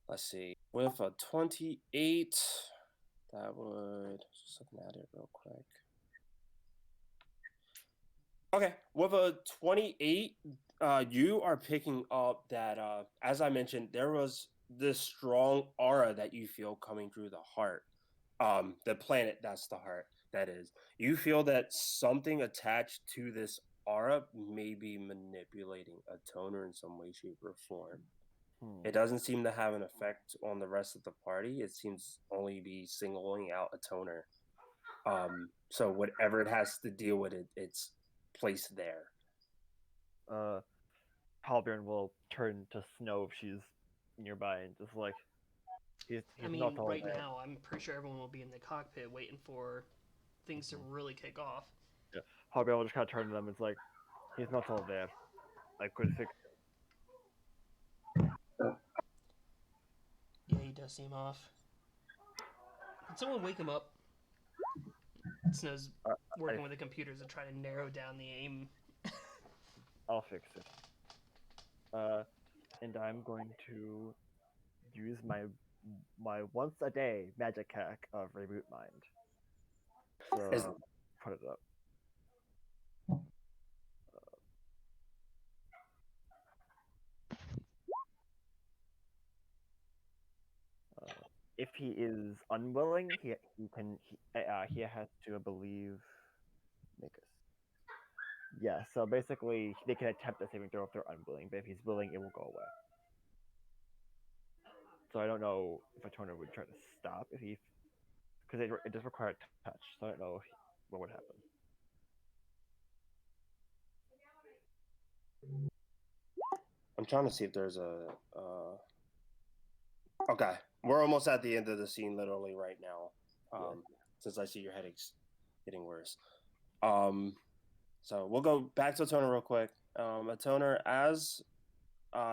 Let's see. With a 28, that would just looking at it real quick. Okay, with a 28, you are picking up that, as I mentioned, there was this strong aura that you feel coming through the heart. The planet, that's the heart, that is. You feel that something attached to this aura may be manipulating a toner in some way, shape, or form. It doesn't seem to have an effect on the rest of the party. It seems only be singling out a toner. So whatever it has to deal with, it's placed there. Halbjorn will turn to Snow if she's nearby and just like he's I not mean, all right there. now, I'm pretty sure everyone will be in the cockpit waiting for things to really kick off. Halbjorn will just kind of turn to them. It's like he's not all there. I could fix. Yeah, he does seem off. Can someone wake him up? Snow's working with the computers to try to narrow down the aim. I'll fix it. And I'm going to use my once a day magic hack of Reboot Mind. So Is- put it up. If he is unwilling, he has to, I believe, make us. Yeah, so basically they can attempt a saving throw if they're unwilling, but if he's willing, it will go away. So I don't know if a toner would try to stop if he, because it does require touch. So I don't know what would happen. I'm trying to see if there's a. Okay, we're almost at the end of the scene, literally right now. Since I see your headaches getting worse. So we'll go back to Atona real quick. Atona, as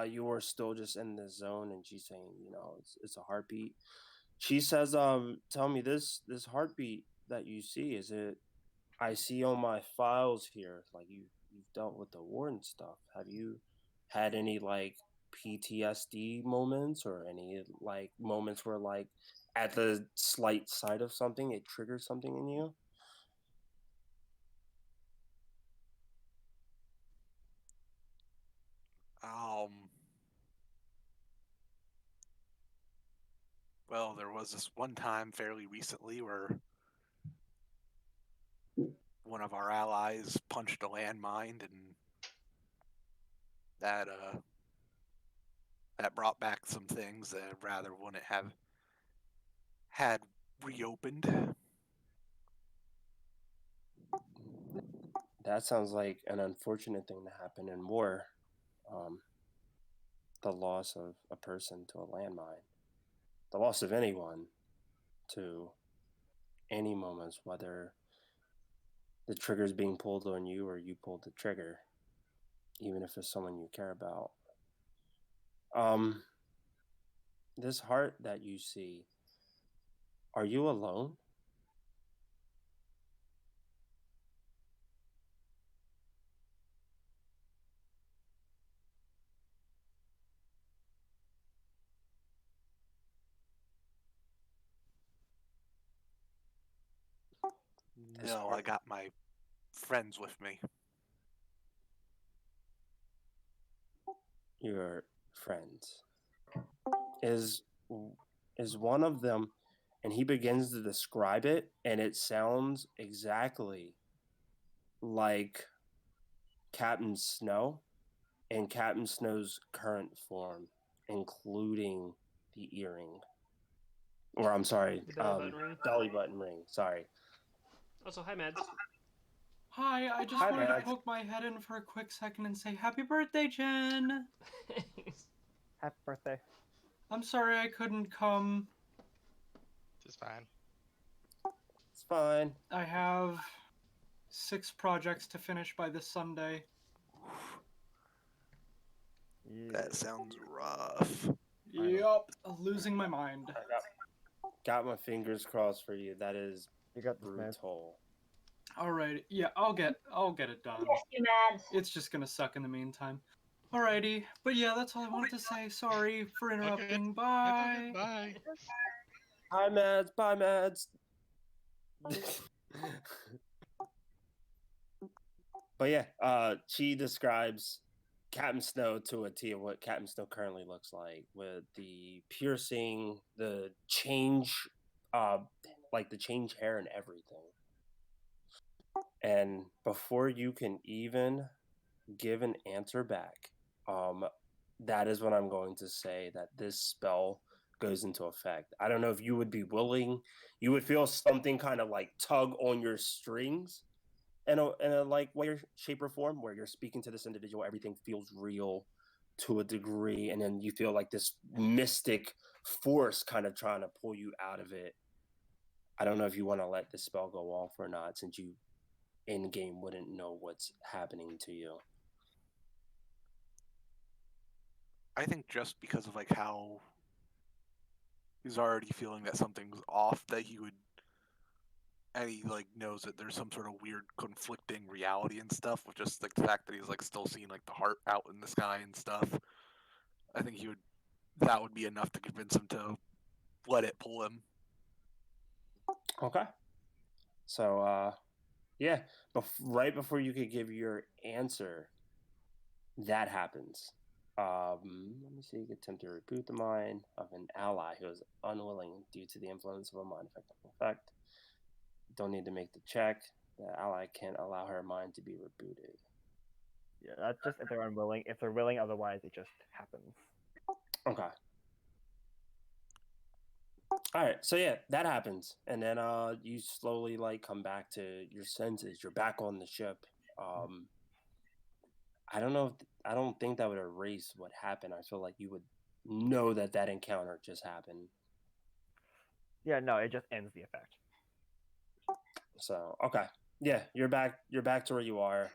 you were still just in the zone, and she's saying, it's a heartbeat. She says, tell me this heartbeat that you see, is it? I see on my files here, like you've dealt with the war and stuff. Have you had any like PTSD moments or any like moments where like at the slight sight of something it triggers something in you? Well, there was this one time fairly recently where one of our allies punched a landmine, and that brought back some things that I rather wouldn't have had reopened. That sounds like an unfortunate thing to happen in war. Um, the loss of a person to a landmine, the loss of anyone to any moments, whether the trigger's being pulled on you or you pulled the trigger, even if it's someone you care about. Um, this heart that you see, are you alone? No, I got my friends with me. Your friends. Is one of them, and he begins to describe it, and it sounds exactly like Captain Snow and Captain Snow's current form, including the earring. Or I'm sorry, The belly button ring. belly button ring. Sorry. Also, hi, Mads. Hi, I just Hi, wanted Mads. to poke my head in for a quick second and say happy birthday, Jen! Happy birthday. I'm sorry I couldn't come. It's fine. It's fine. I have 6 projects to finish by this Sunday. Yeah. That sounds rough. I know. Yup, losing my mind. I got my fingers crossed for you. That is You got this, man. brutal. Alright, yeah, I'll get it done. Yes, you Mads. It's just gonna suck in the meantime. Alrighty, but yeah, that's all I wanted to say. Sorry for interrupting. Bye. Bye. Hi, Mads. Bye, Mads. But yeah, she describes Captain Snow to a T of what Captain Snow currently looks like, with the piercing, the change, like the change hair and everything. And before you can even give an answer back, that is when I'm going to say that this spell goes into effect. I don't know if you would be willing, you would feel something kind of like tug on your strings in a like way, shape, or form, where you're speaking to this individual, everything feels real to a degree, and then you feel like this mystic force kind of trying to pull you out of it. I don't know if you want to let this spell go off or not, since you in game wouldn't know what's happening to you. I think just because of like how he's already feeling that something's off, that he would, and he like knows that there's some sort of weird conflicting reality and stuff, with just like the fact that he's like still seeing like the heart out in the sky and stuff. I think that would be enough to convince him to let it pull him. Okay. So, yeah, right before you could give your answer, that happens. Let me see. You could attempt to reboot the mind of an ally who is unwilling due to the influence of a mind affecting effect. Don't need to make the check. The ally can't allow her mind to be rebooted. Yeah, that's just if they're unwilling. If they're willing, otherwise it just happens. Okay. All right. So yeah, that happens, and then you slowly like come back to your senses. You're back on the ship. I don't know. I don't think that would erase what happened. I feel like you would know that that encounter just happened. Yeah, no, it just ends the effect. So okay, yeah, you're back. You're back to where you are.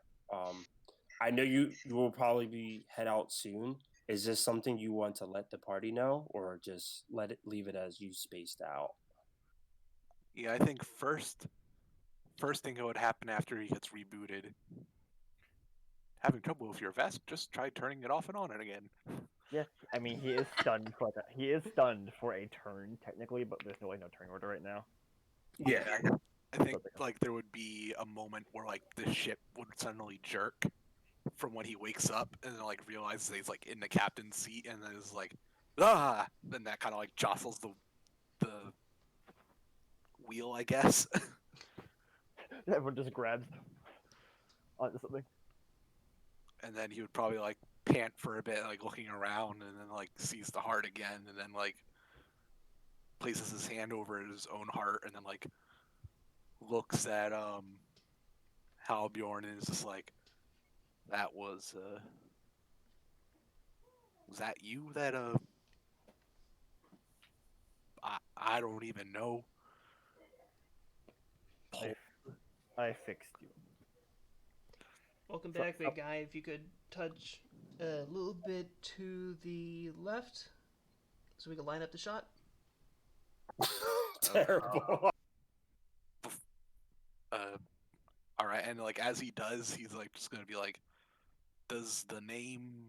I know you will probably be head out soon. Is this something you want to let the party know, or just leave it as you spaced out? Yeah, I think first thing that would happen after he gets rebooted. Having trouble with your vest? Just try turning it off and on again. Yeah, I mean he is stunned for that. He is stunned for a turn technically, but there's no turn order right now. Yeah. I think like there would be a moment where like the ship would suddenly jerk from when he wakes up and then like realizes that he's like in the captain's seat and then is like then that kind of like jostles the wheel, I guess. Everyone just grabs onto something. And then he would probably like pant for a bit, like looking around, and then like sees the heart again, and then like places his hand over his own heart, and then like looks at Halbjorn and is just like, that was that you that I don't even know. I fixed you. Welcome So- back, big guy. If you could touch a little bit to the left, so we can line up the shot. Terrible. All right, and like as he does, he's like just gonna be like, does the name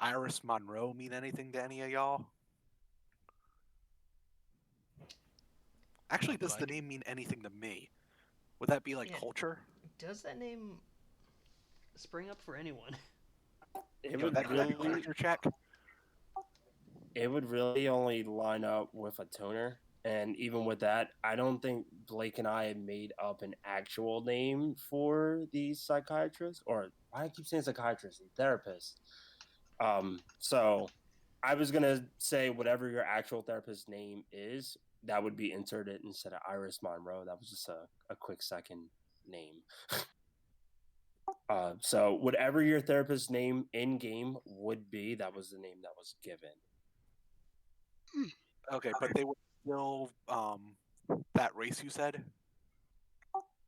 Iris Monroe mean anything to any of y'all? Actually, But does the name mean anything to me? Would that be like Yeah. culture? Does that name spring up for anyone? It Yeah, would would that be like a really, culture check? it would really only line up with a toner. And even with that, I don't think Blake and I had made up an actual name for these psychiatrists, or why I keep saying psychiatrists and therapists. So I was gonna say whatever your actual therapist's name is, that would be inserted instead of Iris Monroe. That was just a quick second name. So whatever your therapist's name in game would be, that was the name that was given. Okay, but they were still that race you said?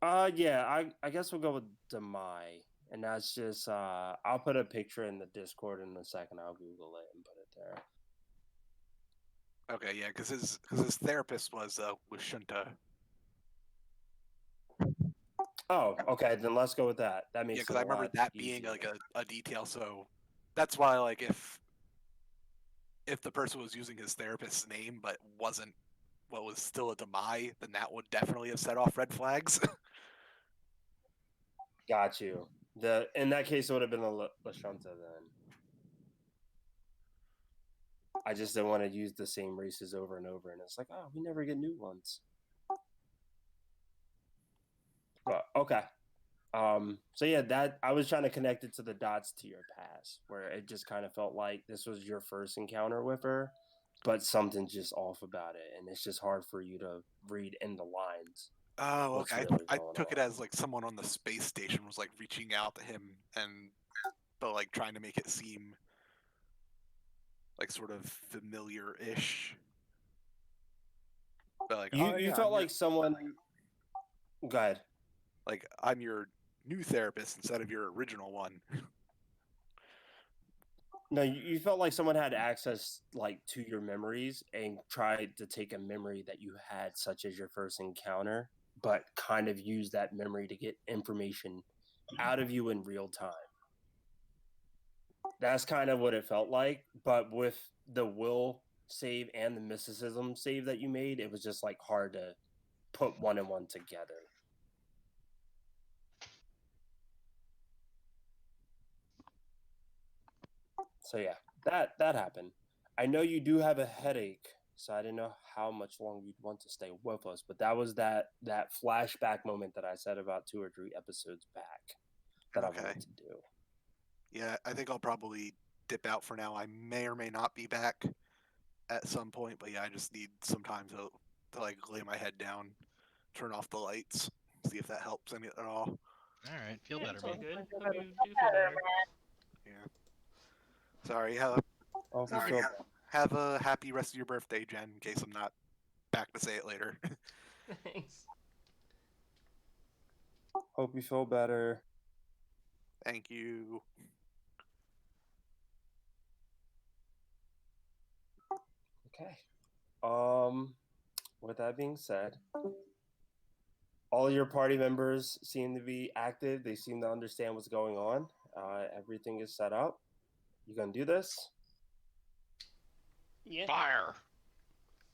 Yeah, I guess we'll go with Demai. And that's just I'll put a picture in the Discord in a second. I'll Google it and put it there. Okay, yeah, because his therapist was Shunta. Oh, okay, then let's go with that. That Yeah, makes because it I a remember lot that being easier. like a detail, so that's why like if the person was using his therapist's name but wasn't what was still a Demai, then that would definitely have set off red flags. Got you. In that case, it would have been a Lashunta then. I just didn't want to use the same races over and over, and it's like, oh, we never get new ones. But okay. So yeah, that I was trying to connect it to the dots to your past, where it just kind of felt like this was your first encounter with her, but something's just off about it, and it's just hard for you to read in the lines Oh, what's okay. really I going took it on. as like someone on the space station was like reaching out to him and but like trying to make it seem like sort of familiar-ish. But like, You oh you yeah, felt like someone. Go ahead. I'm your new therapist instead of your original one. No, you felt like someone had access like to your memories and tried to take a memory that you had, such as your first encounter, but kind of use that memory to get information out of you in real time. That's kind of what it felt like, but with the will save and the mysticism save that you made, it was just like hard to put one and one together. So yeah, that happened. I know you do have a headache, so I didn't know how much longer you'd want to stay with us, but that was that flashback moment that I said about 2 or 3 episodes back that I Okay. wanted to do. Yeah, I think I'll probably dip out for now. I may or may not be back at some point, but yeah, I just need some time to like lay my head down, turn off the lights, see if that helps any at all. All right, feel Yeah, better, it's all man. good. Hope you do feel better. Yeah. Sorry. Oh, if you Sorry. feel Have a happy rest of your birthday, Jen. In case I'm not back to say it later. Thanks. hope you feel better. Thank you. Okay. With that being said, all your party members seem to be active. They seem to understand what's going on. Everything is set up. You gonna do this? Yeah. Fire.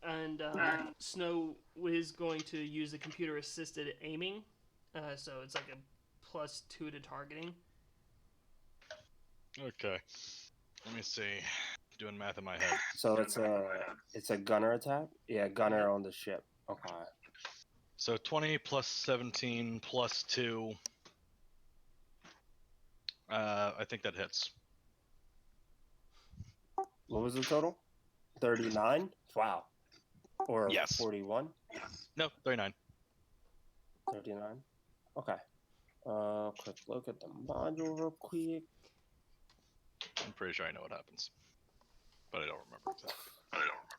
And Snow is going to use the computer assisted aiming, so it's like a +2 to targeting. Okay. Let me see. Doing math in my head. So it's a gunner attack. Yeah, gunner on the ship. Okay. So 20 plus 17 plus 2. I think that hits. What was the total? 39? Wow. Or Yes. 41? No, 39. 39. Okay. Quick look at the module real quick. I'm pretty sure I know what happens, but I don't remember exactly.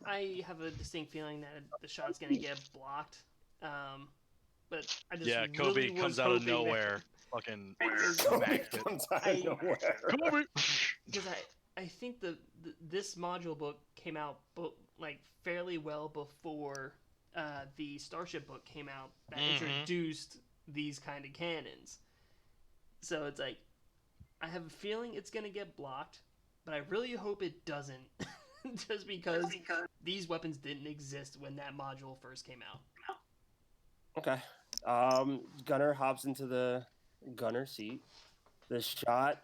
I have a distinct feeling that the shot's gonna get blocked. But I just Yeah, really Kobe was comes out of hoping nowhere, fucking Because smacked it. Comes out I- of nowhere. Kobe. because I think this module book came out like fairly well before the Starship book came out that introduced these kind of cannons. So it's like I have a feeling it's gonna get blocked, but I really hope it doesn't, just because these weapons didn't exist when that module first came out. Okay. Gunner hops into the gunner seat. The shot,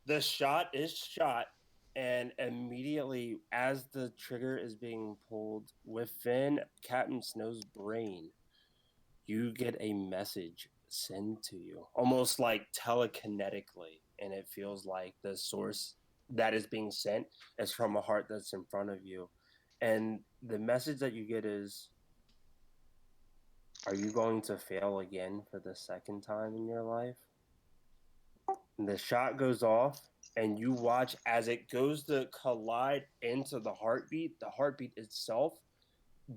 the shot is shot, and immediately as the trigger is being pulled within Captain Snow's brain, you get a message sent to you, almost like telekinetically, and it feels like the source that is being sent is from a heart that's in front of you, and the message that you get is, are you going to fail again for the second time in your life? And the shot goes off, and you watch as it goes to collide into the heartbeat itself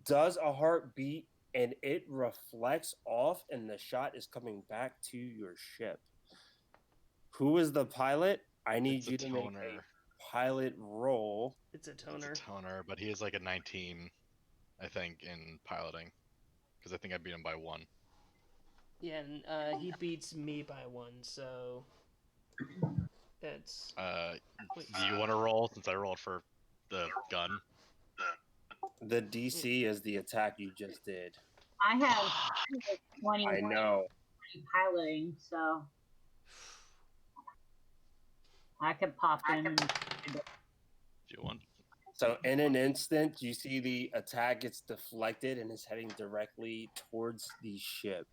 does a heartbeat, and it reflects off, and the shot is coming back to your ship. Who is the pilot? I need It's a you to make a toner. pilot roll. It's a It's toner. a toner, but he is like a 19, I think, in piloting. Because I think I beat him by 1. Yeah, and he beats me by 1, so it's. Wait. Do you want to roll since I rolled for the gun? The DC is the attack you just did. I have 20 I know. piloting, so I could pop in. And... If you want. So in an instant, you see the attack gets deflected and is heading directly towards the ship.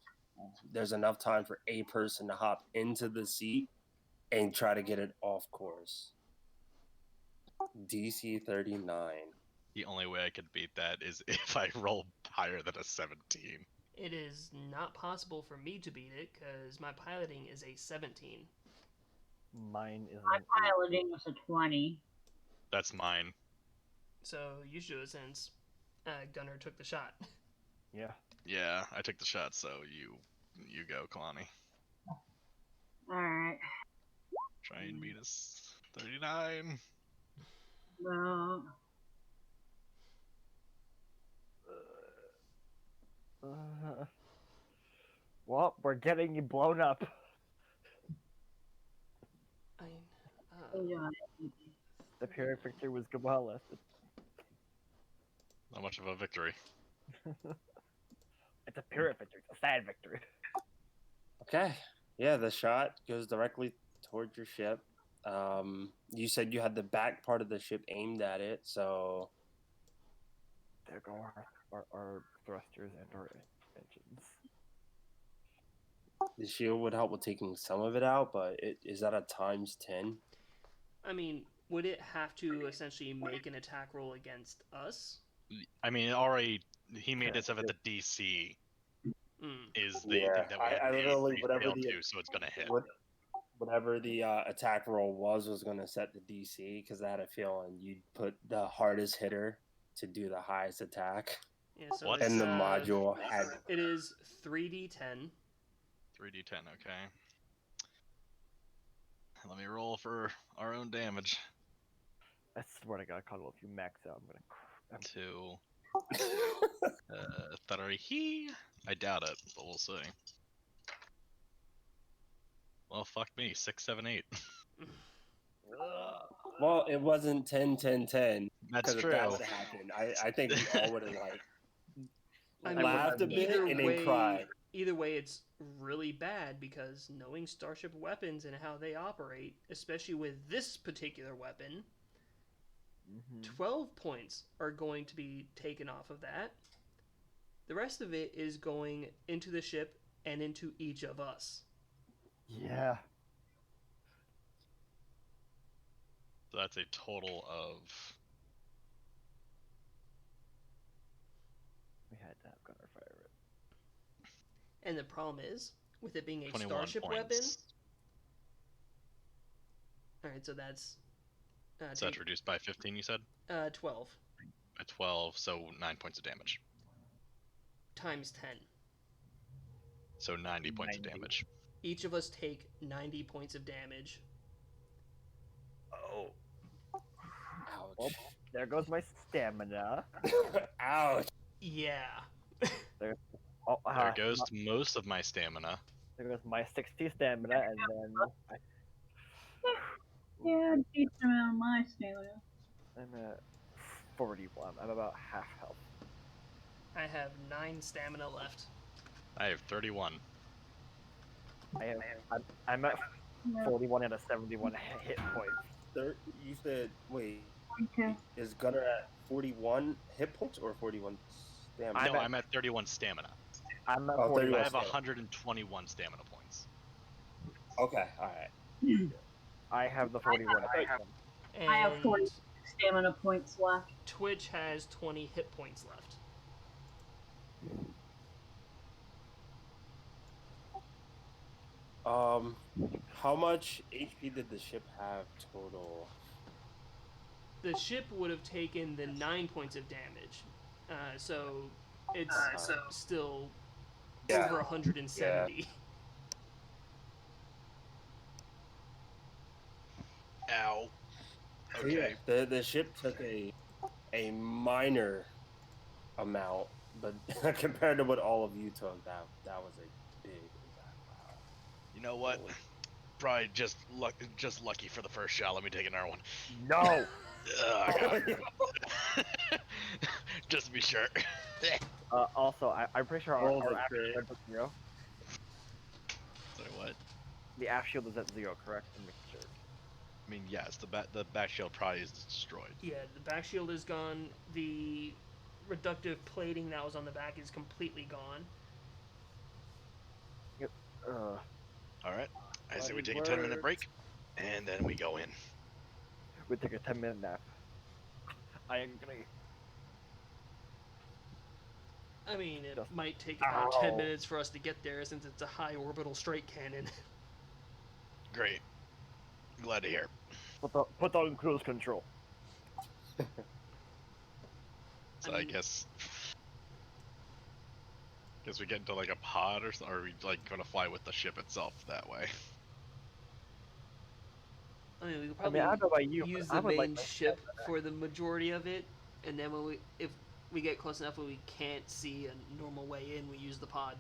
There's enough time for a person to hop into the seat and try to get it off course. DC 39. The only way I could beat that is if I roll higher than a 17. It is not possible for me to beat it because my piloting is a 17. Mine is My an piloting was a 20. That's mine. So you should, since Gunner took the shot. Yeah. Yeah, I took the shot, so you go, Kalani. Alright. Try and beat us. 39. Well, Well, we're getting you blown up. I, yeah. The Pyrrhic victory was good well listed. Not much of a victory. It's a Pyrrhic victory. It's a sad victory. Okay. Yeah, the shot goes directly towards your ship. You said you had the back part of the ship aimed at it, so There go our thrusters and our engines. the shield would help with taking some of it out, but is that a times 10? I mean, would it have to essentially make an attack roll against us? I mean, he made it so that the DC is the Yeah, thing that we had I literally failed to, so it's gonna hit. Whatever the attack roll was going to set the DC, because I had a feeling you'd put the hardest hitter to do the highest attack. Yeah, so What? it's, And the module had it is 3d10. 3d10, okay. Let me roll for our own damage. I swear to God, Cuddle, if you max out, I'm gonna. 2. 3. I doubt it, but we'll see. Well, fuck me. 6, 7, 8. well, it wasn't 10, 10, 10. That's Because true. if that would have happened, I think we all would have I mean, laughed a bit either and way, then cried. Either way, it's really bad because knowing Starship weapons and how they operate, especially with this particular weapon, 12 points are going to be taken off of that. The rest of it is going into the ship and into each of us. Yeah. So that's a total of. We had to have Gunner fire it. And the problem is, with it being a 21 Starship points. weapon. Alright, so that's. So that's reduced by 15, you said? 12. By 12, so 9 points of damage. Times 10. So 90 points of damage. Each of us take 90 points of damage. Oh. Ouch. Well, there goes my stamina. Ouch. Yeah. There goes most of my stamina. There goes my 60 stamina, and then Yeah, decent amount of my stamina. I'm at 41. I'm about half health. I have 9 stamina left. I have 31. I'm at Yeah. 41 out of 71 hit points. You said, wait, Okay. is Gunner at 41 hit points or 41 stamina? No, I'm at- I'm at 31 stamina. I'm at Oh, 41. 31 I have stamina. 121 stamina points. Okay, all right. I have the 41. I have And 40 stamina points left. Twitch has 20 hit points left. How much HP did the ship have total? The ship would have taken the 9 points of damage. So it's still Yeah. over 170. Ow. So, yeah, Okay. the ship took a minor amount, but compared to what all of you took, that was a big impact. Wow. You know what? Probably just lucky for the first shot. Let me take another one. No! Ugh, I got him. Just to be sure. Also, I'm pretty sure our Roll the app crit. shield is at 0. Sorry, what? The app shield is at 0, correct? I'm making sure. I mean, yes, the back shield probably is destroyed. Yeah, the back shield is gone. The reductive plating that was on the back is completely gone. All right. I say we Bloody take a 10-minute words. break, and then we go in. We take a 10-minute nap. I agree. I mean, it Just- might take about 10 Ow. minutes for us to get there since it's a high orbital straight cannon. Great. Glad to hear. Put on cruise control. So I I mean- guess we get into like a pod or something, or are we like gonna fly with the ship itself that way? I mean, we could I mean, probably I don't know about you, use but I the would like main my ship for the majority of it, and then if we get close enough where we can't see a normal way in, we use the pod.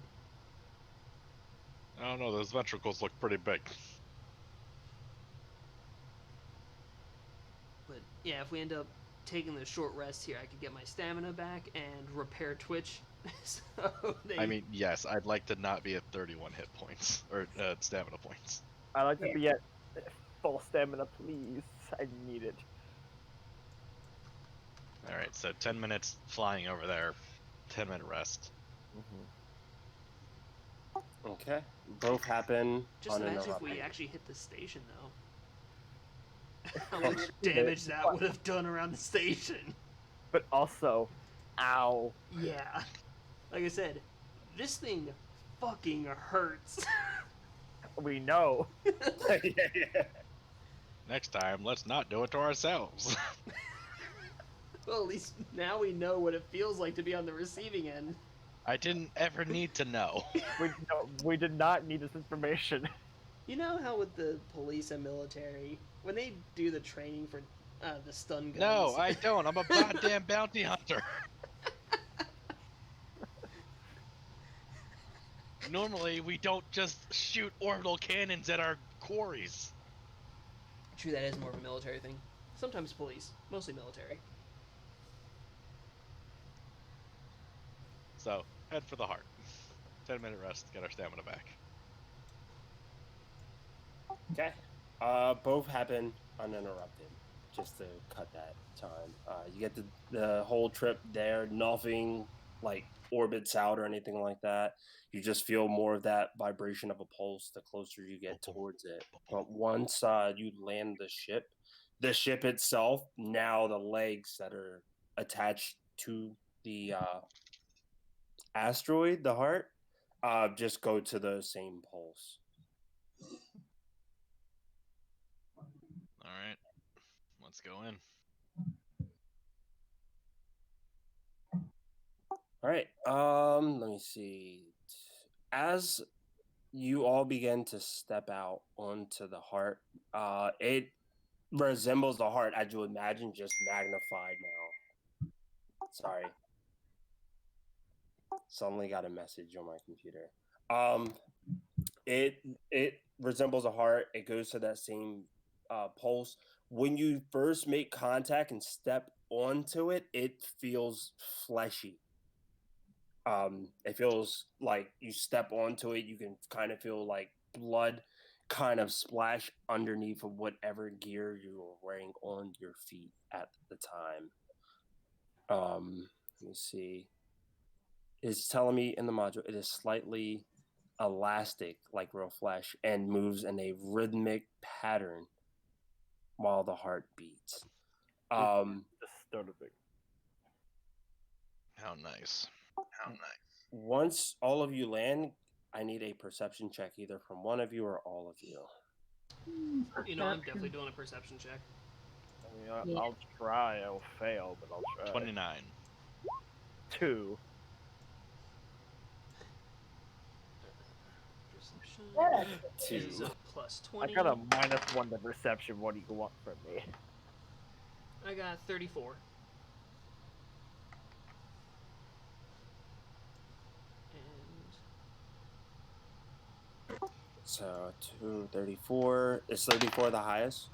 I don't know. Those ventricles look pretty big. But yeah, if we end up taking the short rest here, I could get my stamina back and repair Twitch. So I mean, yes, I'd like to not be at 31 hit points or stamina points. I like to be at full stamina, please. I need it. All right, so 10 minutes flying over there, 10-minute rest. Okay, both happen just imagine if uninterrupted. we actually hit the station, though. How much damage that would have done around the station. But also, ow. Yeah. Like I said, this thing fucking hurts. We know. yeah. Next time, let's not do it to ourselves. Well, at least now we know what it feels like to be on the receiving end. I didn't ever need to know. We did not need this information. You know how with the police and military, when they do the training for the stun guns... No, I don't. I'm a goddamn bounty hunter. Normally, we don't just shoot orbital cannons at our quarries. True, that is more of a military thing. Sometimes police, mostly military. So, head for the heart. 10-minute rest, get our stamina back. Okay. Both happen uninterrupted. Just to cut that time. You get the whole trip there. Nothing like orbits out or anything like that. You just feel more of that vibration of a pulse the closer you get towards it. But once you land the ship itself, now the legs that are attached to the asteroid, the heart, just go to the same pulse. All right, let's go in. All right. Let me see. As you all begin to step out onto the heart, it resembles the heart as you imagine, just magnified now. Sorry. Suddenly got a message on my computer. It resembles a heart. It goes to that same pulse. When you first make contact and step onto it, it feels fleshy. It feels like you step onto it, you can kind of feel like blood kind of splash underneath of whatever gear you were wearing on your feet at the time. Let me see. It's telling me in the module it is slightly elastic like real flesh and moves in a rhythmic pattern while the heart beats. Disturbing. How nice. Once all of you land, I need a perception check either from one of you or all of you. You know, I'm definitely doing a perception check. I mean, Yeah. I'll try. I'll fail, but I'll try. 29. 2. Perception Yeah. is Two. a plus I 20. got a -1 to perception. What do you want from me? I got 34. So 234. Is 34 the highest?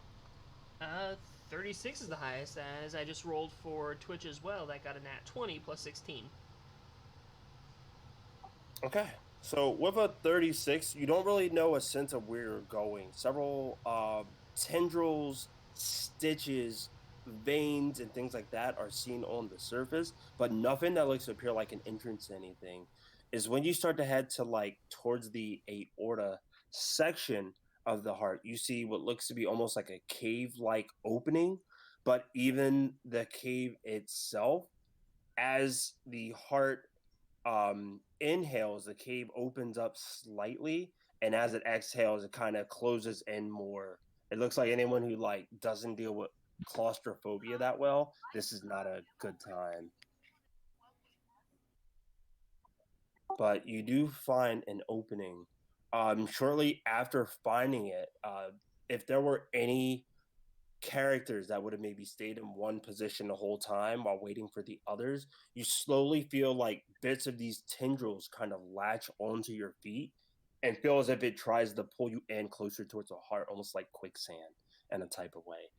And 36 is the highest, as I just rolled for Twitch as well. That got a nat 20 plus 16. Okay. So with a 36, you don't really know a sense of where you're going. Several tendrils, stitches, veins, and things like that are seen on the surface, but nothing that looks to appear like an entrance to anything. Is when you start to head to like towards the aorta section of the heart, you see what looks to be almost like a cave-like opening, but even the cave itself, as the heart inhales, the cave opens up slightly, and as it exhales, it kind of closes in more. It looks like anyone who like doesn't deal with claustrophobia that well, this is not a good time. But you do find an opening. Shortly after finding it, if there were any characters that would have maybe stayed in one position the whole time while waiting for the others, you slowly feel like bits of these tendrils kind of latch onto your feet and feel as if it tries to pull you in closer towards the heart, almost like quicksand in a type of way.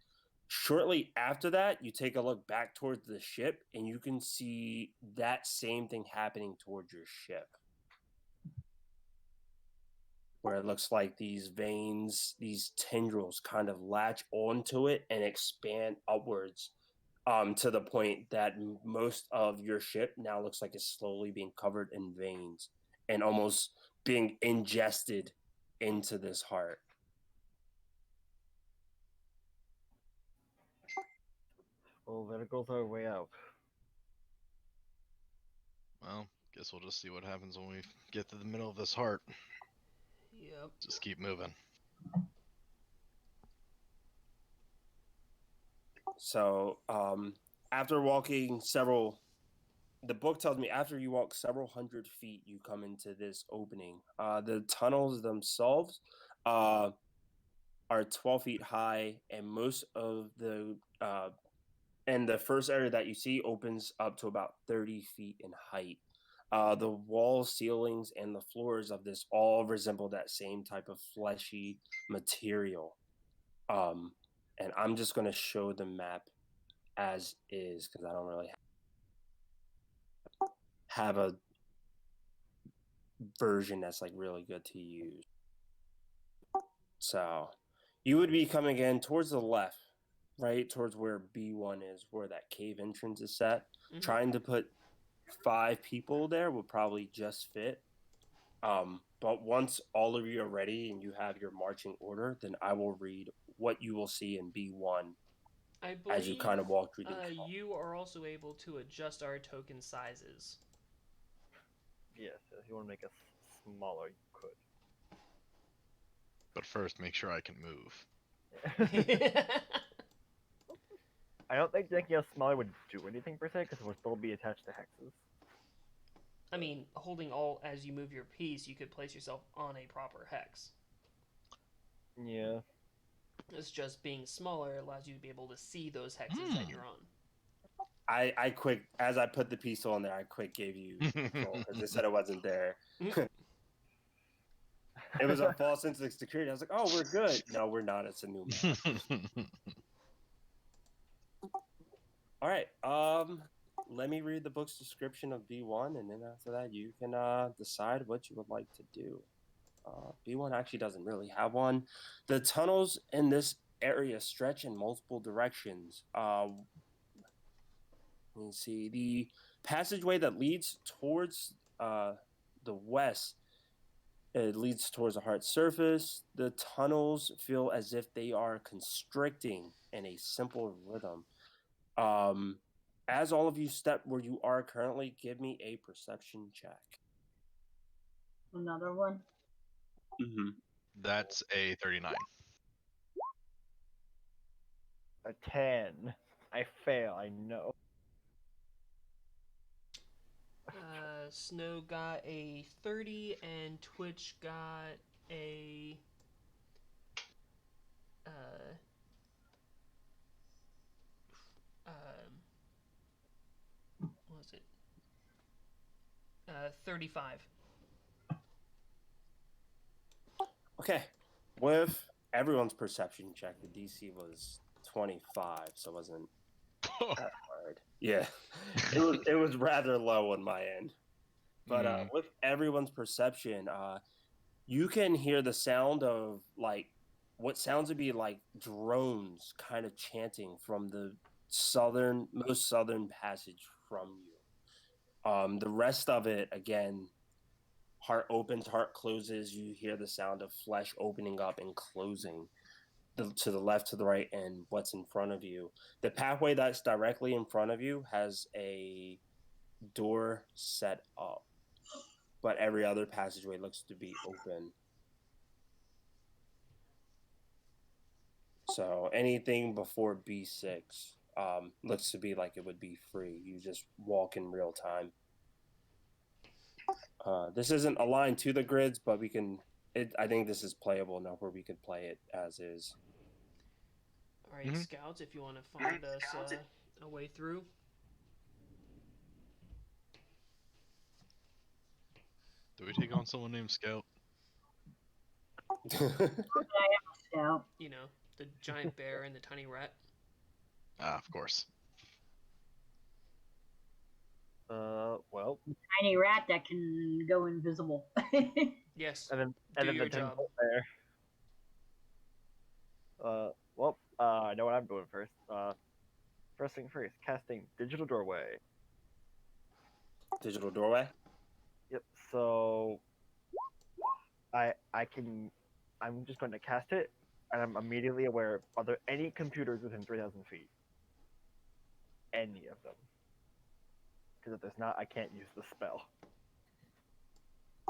Shortly after that, you take a look back towards the ship and you can see that same thing happening towards your ship, where it looks like these veins, these tendrils kind of latch onto it and expand upwards, to the point that most of your ship now looks like it's slowly being covered in veins and almost being ingested into this heart. Well, there goes our way out. Well, guess we'll just see what happens when we get to the middle of this heart. Yep. Just keep moving. So, after walking several, the book tells me after you walk several hundred feet, you come into this opening. The tunnels themselves are 12 feet high, and most of the first area that you see opens up to about 30 feet in height. The walls, ceilings, and the floors of this all resemble that same type of fleshy material. And I'm just going to show the map as is because I don't really have a version that's like really good to use. So you would be coming in towards the left, right towards where B1 is, where that cave entrance is set. Mhm. Trying to put 5 people there would probably just fit. But once all of you are ready and you have your marching order, then I will read what you will see in B1 I believe as you kind of walk through the. you are also able to adjust our token sizes. Yes, if you want to make us smaller, you could. But first, make sure I can move. I don't think making us smaller would do anything per se, because we'll still be attached to hexes. I mean, holding Alt as you move your piece, you could place yourself on a proper hex. Yeah. It's just being smaller allows you to be able to see those hexes that you're on. I quick, as I put the piece on there, I quick gave you control because it said it wasn't there. It was a false sense of security. I was like, oh, we're good. No, we're not. It's a new map. All right. let me read the book's description of B1, and then after that, you can decide what you would like to do. B1 actually doesn't really have one. The tunnels in this area stretch in multiple directions. Let me see. The passageway that leads towards the west, it leads towards the heart's surface. The tunnels feel as if they are constricting in a simple rhythm. Um, as all of you step where you are currently, give me a perception check. Another one. Mm-hmm. That's a 39. A 10. I fail, I know. Snow got a 30, and Twitch got a uh, what was it? 35. Okay. With everyone's perception check, the DC was 25, so it wasn't that hard. Yeah, it was rather low on my end. But with everyone's perception, you can hear the sound of like what sounds to be like drones kind of chanting from the most southern passage from you. The rest of it, again, heart opens, heart closes. You hear the sound of flesh opening up and closing to the left, to the right, and what's in front of you. The pathway that's directly in front of you has a door set up, but every other passageway looks to be open. So anything before B6 looks to be like it would be free. You just walk in real time. This isn't aligned to the grids, but we can. I think this is playable enough where we could play it as is. All right, scouts, if you want to find us a way through. Do we take on someone named Scout? Scout. You know, the giant bear and the tiny rat. Ah, of course. Well, Tiny rat that can go invisible. Yes. and Do then your the job. bear. I know what I'm doing first. First thing first, casting digital doorway. Digital doorway. Yep. So I'm just going to cast it, and I'm immediately aware. Are there any computers within 3,000 feet? Any of them? Because if there's not, I can't use the spell.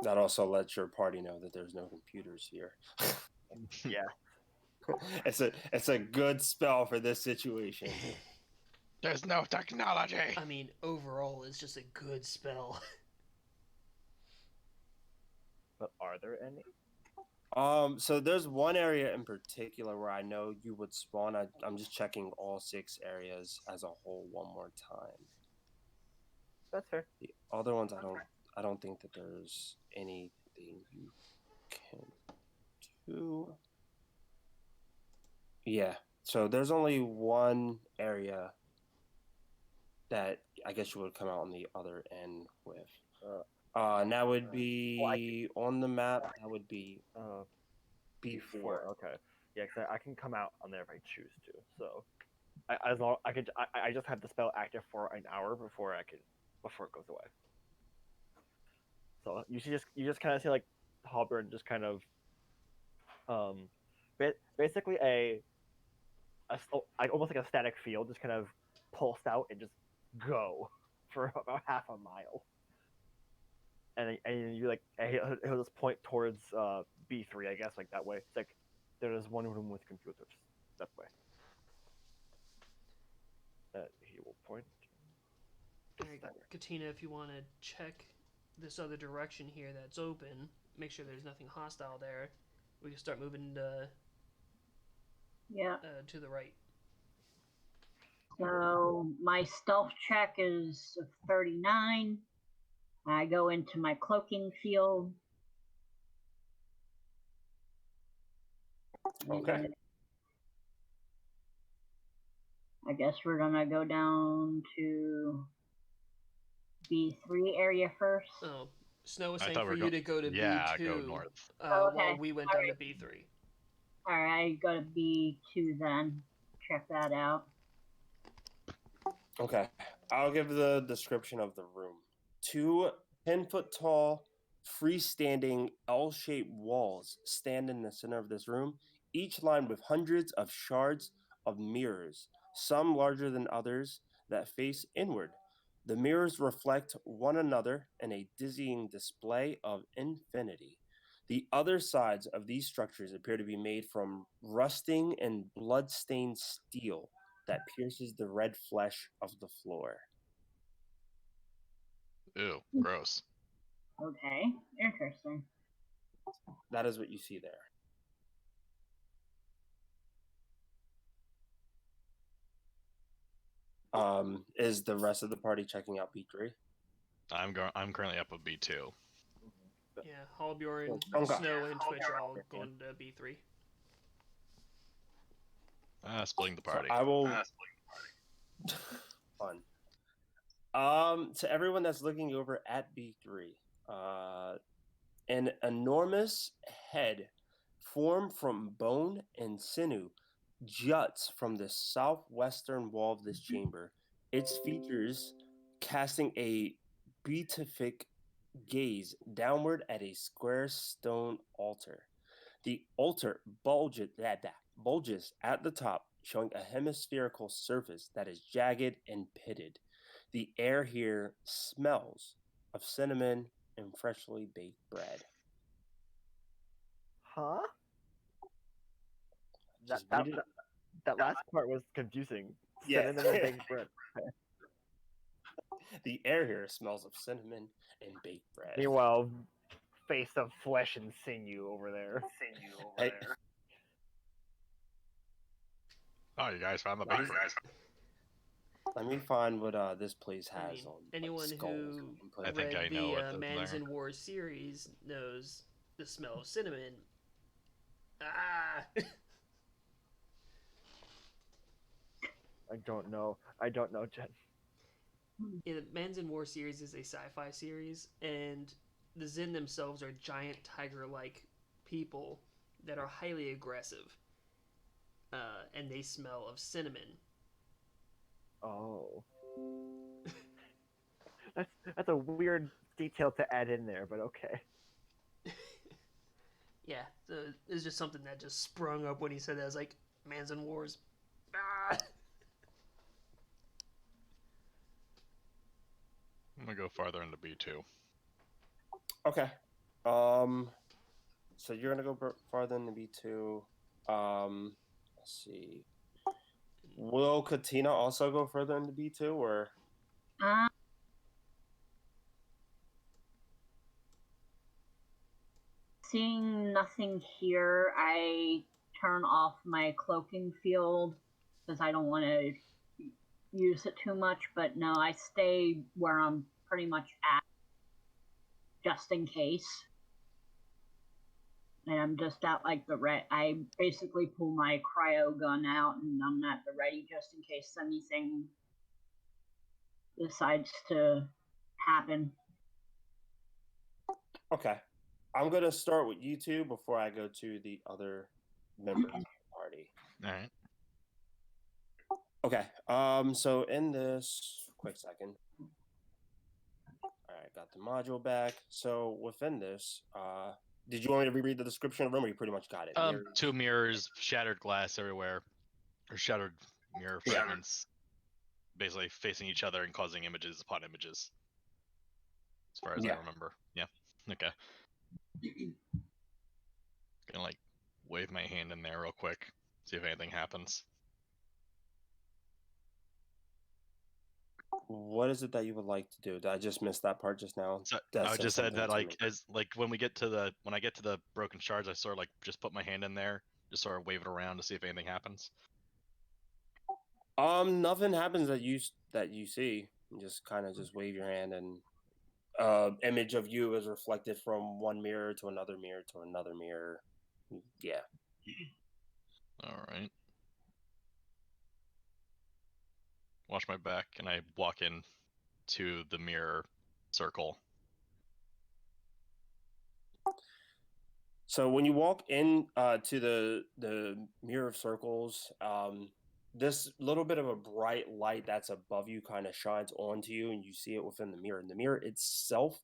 That also lets your party know that there's no computers here. Yeah. It's a good spell for this situation. There's no technology. I mean, overall, it's just a good spell. But are there any? So there's one area in particular where I know you would spawn. I'm just checking all 6 areas as a whole one more time. That's fair. The other ones, I don't think that there's anything you can do. Yeah. So there's only one area that I guess you would come out on the other end with. And that would be on the map. That would be B4. Okay. Yeah, because I can come out on there if I choose to. So, I just have the spell active for an hour before it goes away. So you just kind of see like Halberd just kind of basically almost like a static field just kind of pulse out and just go for about half a mile. And you like he'll just point towards B3, I guess, like that way. It's like there is one room with computers that way. He will point. Alright, Katina, if you want to check this other direction here that's open, make sure there's nothing hostile there. We can start moving Yeah. to the right. So my stealth check is 39. I go into my cloaking field. Okay. And I guess we're gonna go down to B3 area first? Oh, Snow was I saying thought for we were you go- to go to yeah, B2 go north. Oh, while okay. we went down to B3. Alright, go to B2 then. Check that out. Okay, I'll give the description of the room. 2 10-foot tall, freestanding L shaped walls stand in the center of this room, each lined with hundreds of shards of mirrors, some larger than others, that face inward. The mirrors reflect one another in a dizzying display of infinity. The other sides of these structures appear to be made from rusting and blood-stained steel that pierces the red flesh of the floor. Ew, gross. Okay, interesting. That is what you see there. Is the rest of the party checking out B3? I'm currently up with B2. Yeah, Halbjorn, Okay. Snow, and Twitch are all going to B3. Splitting the So party. I will. Fun. To everyone that's looking over at B3, an enormous head formed from bone and sinew juts from the southwestern wall of this chamber, its features casting a beatific gaze downward at a square stone altar. The altar bulges at the top, showing a hemispherical surface that is jagged and pitted. The air here smells of cinnamon and freshly baked bread. Huh? That, Just that, read it. that, that last part was confusing. Yeah. Cinnamon and baked bread. The air here smells of cinnamon and baked bread. Meanwhile, face of flesh and sinew over there. Hey, Oh, you guys found the bakery. let me find what this place I has mean, on anyone skulls who and put I it think read I know the what's in Mans there. and War series knows the smell of cinnamon. Ah! I don't know, Jen. The Mans and War series is a sci-fi series, and the Zin themselves are giant tiger-like people that are highly aggressive, and they smell of cinnamon. Oh. That's a weird detail to add in there, but okay. Yeah, so it's just something that just sprung up when he said that. I was like, Mans and Wars. Ah! I'm gonna go farther into B2. Okay. So you're gonna go farther into B2. Let's see. Will Katina also go further into B2 or? Um, Seeing nothing here, I turn off my cloaking field because I don't want to use it too much. But no, I stay where I'm pretty much at, just in case. And I'm just at like the I basically pull my cryo gun out, and I'm at the ready just in case anything decides to happen. Okay. I'm gonna start with you two before I go to the other members of the party. All right. Okay. So in this quick second. Alright, got the module back. So within this, did you want me to reread the description of the room or you pretty much got it? Mirrors? 2 mirrors, shattered glass everywhere, or shattered mirror Yeah. fragments, basically facing each other and causing images upon images. As far as Yeah. I remember. Yeah. Okay. Gonna like wave my hand in there real quick, see if anything happens. What is it that you would like to do? Did I just miss that part just now? So That I said just said something that to like me. as like when I get to the broken shards, I sort of like just put my hand in there, just sort of wave it around to see if anything happens. Nothing happens that you see. You just kind of just wave your hand and image of you is reflected from one mirror to another mirror to another mirror. Yeah. All right. Watch my back, and I walk in to the mirror circle. So when you walk in to the mirror of circles, this little bit of a bright light that's above you kind of shines onto you, and you see it within the mirror. And the mirror itself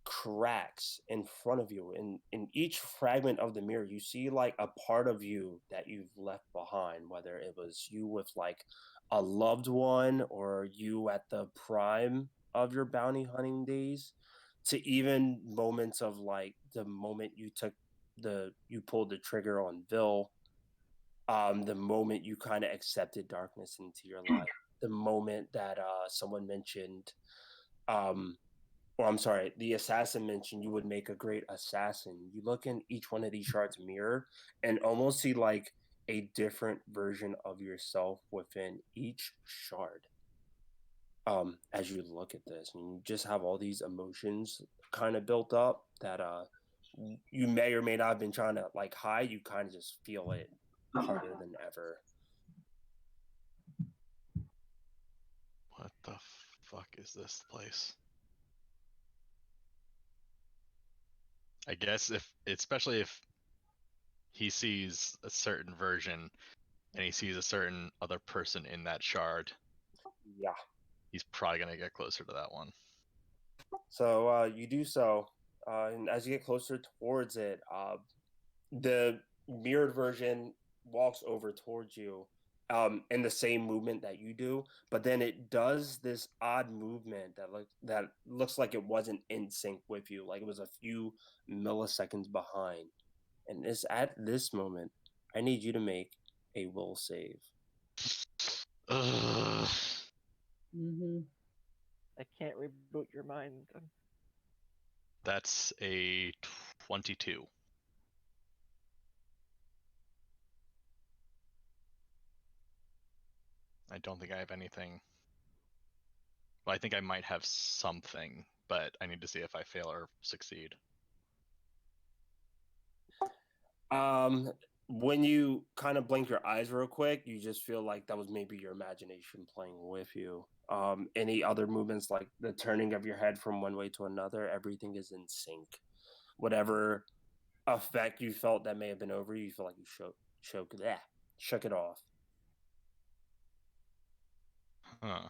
cracks in front of you. And in each fragment of the mirror, you see like a part of you that you've left behind, whether it was you with like a loved one or you at the prime of your bounty hunting days, to even moments of like the moment you pulled the trigger on Bill, the moment you kind of accepted darkness into your life, the moment that someone mentioned or I'm sorry, the assassin mentioned you would make a great assassin. You look in each one of these shards mirror and almost see like a different version of yourself within each shard. As you look at this, and you just have all these emotions kind of built up that you may or may not have been trying to like hide. You kind of just feel it harder than ever. What the fuck is this place? I guess especially if he sees a certain version and he sees a certain other person in that shard, Yeah. he's probably gonna get closer to that one. So you do so, and as you get closer towards it, the mirrored version walks over towards you in the same movement that you do, but then it does this odd movement that looks like it wasn't in sync with you, like it was a few milliseconds behind. And it's at this moment I need you to make a will save. Ugh. Mm-hmm. I can't reboot your mind. That's a 22. I don't think I have anything. Well, I think I might have something, but I need to see if I fail or succeed. When you kind of blink your eyes real quick, you just feel like that was maybe your imagination playing with you. Any other movements like the turning of your head from one way to another, everything is in sync. Whatever effect you felt that may have been over you, you feel like you shook it off. Huh.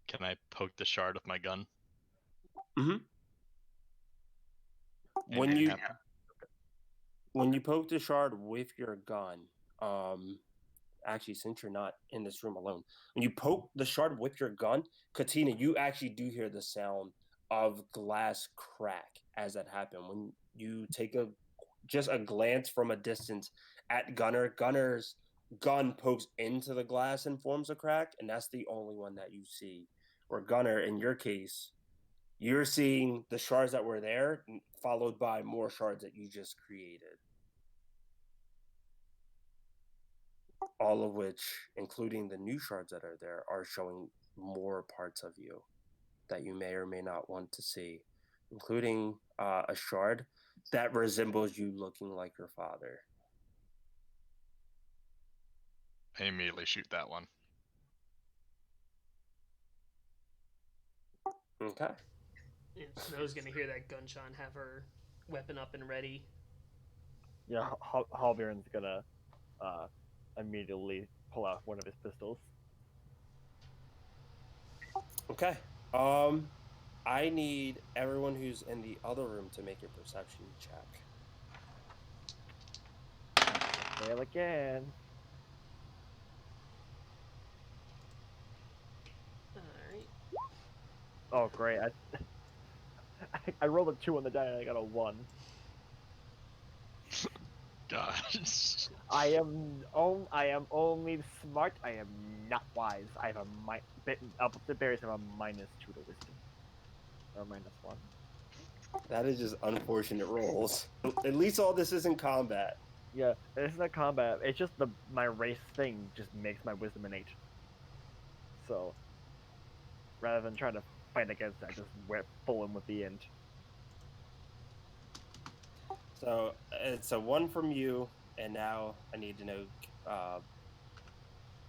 Can I poke the shard with my gun? Mm-hmm. When Anything you happen? when you poke the shard with your gun, actually, since you're not in this room alone, when you poke the shard with your gun, Katina, you actually do hear the sound of glass crack as that happened. When you take just a glance from a distance at Gunner's gun pokes into the glass and forms a crack, and that's the only one that you see. Where Gunner, in your case, you're seeing the shards that were there, followed by more shards that you just created. All of which, including the new shards that are there, are showing more parts of you that you may or may not want to see, including a shard that resembles you looking like your father. I immediately shoot that one. Okay. Yeah, Snow's gonna hear that gunshot and have her weapon up and ready. Yeah, Halbjorn's gonna immediately pull out one of his pistols. Okay. I need everyone who's in the other room to make a perception check. Fail again. Alright. Oh great! I rolled a 2 on the die and I got a 1. Gosh. I am only smart. I am not wise. I have up the berries have a -2 to wisdom, or -1. That is just unfortunate rolls. At least all this isn't combat. Yeah, this is not combat. It's just my race thing just makes my wisdom innate. So rather than trying to fight against it, I just went full in with the end. So it's a 1 from you, and now I need to know,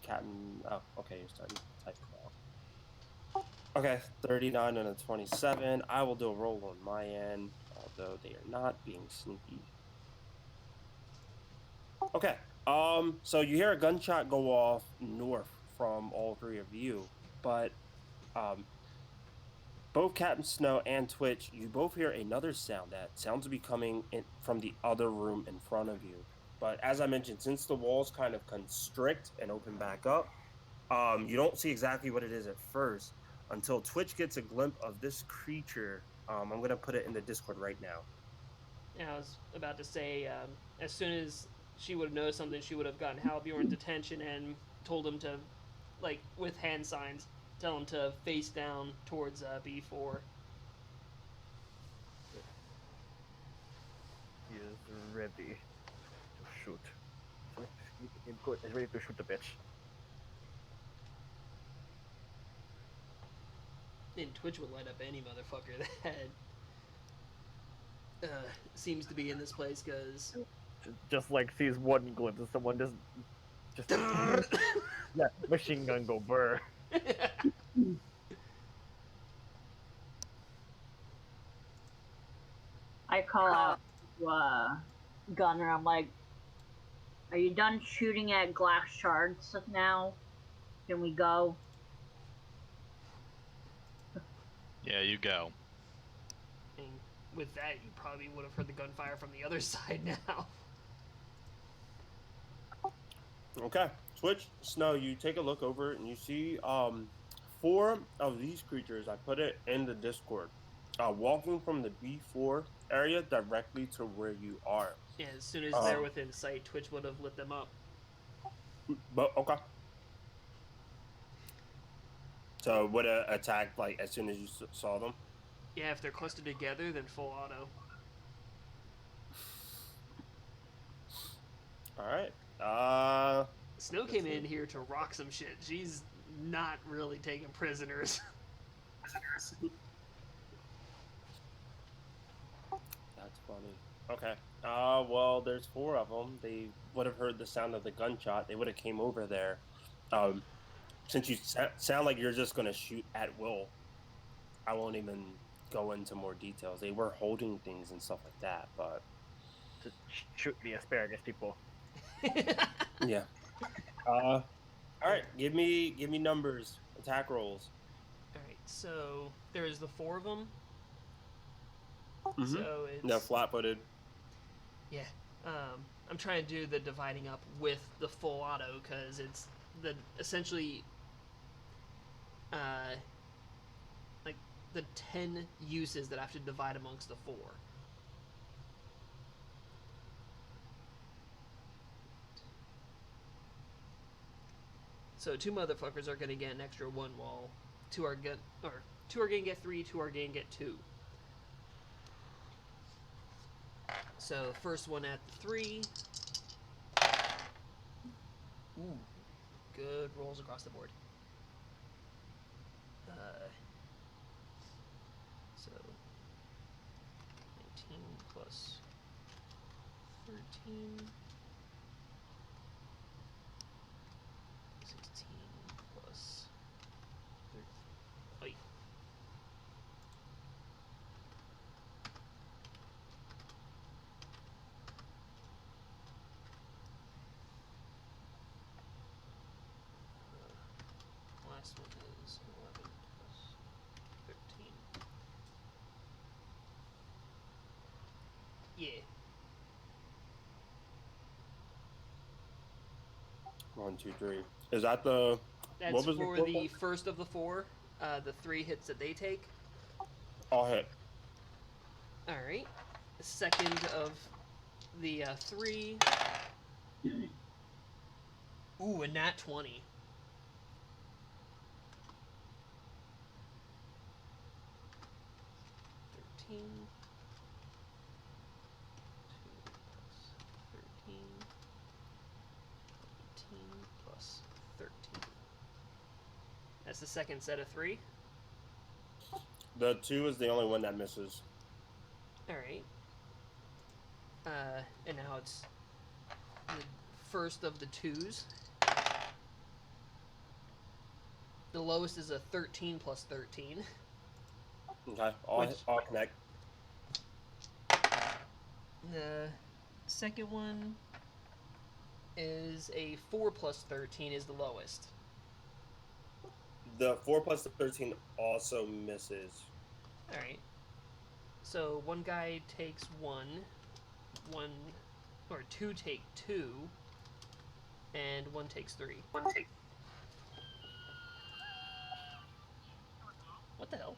Captain. Oh, okay, you're starting to type now. Okay, 39 and a 27. I will do a roll on my end, although they are not being sneaky. Okay. So you hear a gunshot go off north from all three of you, but um, both Captain Snow and Twitch, you both hear another sound that sounds to be coming in from the other room in front of you. But as I mentioned, since the walls kind of constrict and open back up, you don't see exactly what it is at first until Twitch gets a glimpse of this creature. I'm gonna put it in the Discord right now. And I was about to say, as soon as she would have noticed something, she would have gotten Halbjorn's attention and told him to, like, with hand signs, tell him to face down towards B4. He is ready to shoot. So good. He's ready to shoot the bitch. And Twitch would light up any motherfucker that seems to be in this place, because... Just like sees one glimpse of someone just yeah, machine gun go burr. I call out to Gunner. I'm like, "Are you done shooting at glass shards now? Can we go?" Yeah, you go. And with that, you probably would have heard the gunfire from the other side now. Okay, Twitch, Snow, you take a look over and you see 4 of these creatures. I put it in the Discord. Walking from the B4 area directly to where you are. And as soon as they're within sight, Twitch would have lit them up. But okay. So would it attack like as soon as you saw them? Yeah, if they're clustered together, then full auto. All right. Snow came in here to rock some shit. She's not really taking prisoners. That's funny. Okay. Well, there's 4 of them. They would have heard the sound of the gunshot. They would have came over there. Since you sound like you're just gonna shoot at will, I won't even go into more details. They were holding things and stuff like that, but To shoot the asparagus people. yeah. All right. Give me numbers. Attack rolls. Alright, so there's the 4 of them. Mm-hmm. So it's... No, flat-footed. Yeah. I'm trying to do the dividing up with the full auto, because it's the essentially like the 10 uses that I have to divide amongst the 4. So 2 motherfuckers are gonna get an extra 1, while 2 are gonna get 3, 2 are gonna get 2. So first one at 3. Ooh, good rolls across the board. So 19 plus 13, 16 plus 13. Oh, yeah. 11 plus 13. Yeah. 1, 2, 3. Is that the? That's What was for the the first of the 4. The 3 hits that they take. All hit. Alright. The second of the 3. Ooh, a nat 20. Two plus 13, 18 plus 13. That's the second set of 3. The 2 is the only one that misses. Alright. And now it's the first of the 2s. The lowest is a 13 plus 13. Okay, Which- I'll connect. The second one is a 4 plus 13 is the lowest. The 4 plus 13 also misses. Alright. So one guy takes one, or two take 2, and one takes 3. What the hell?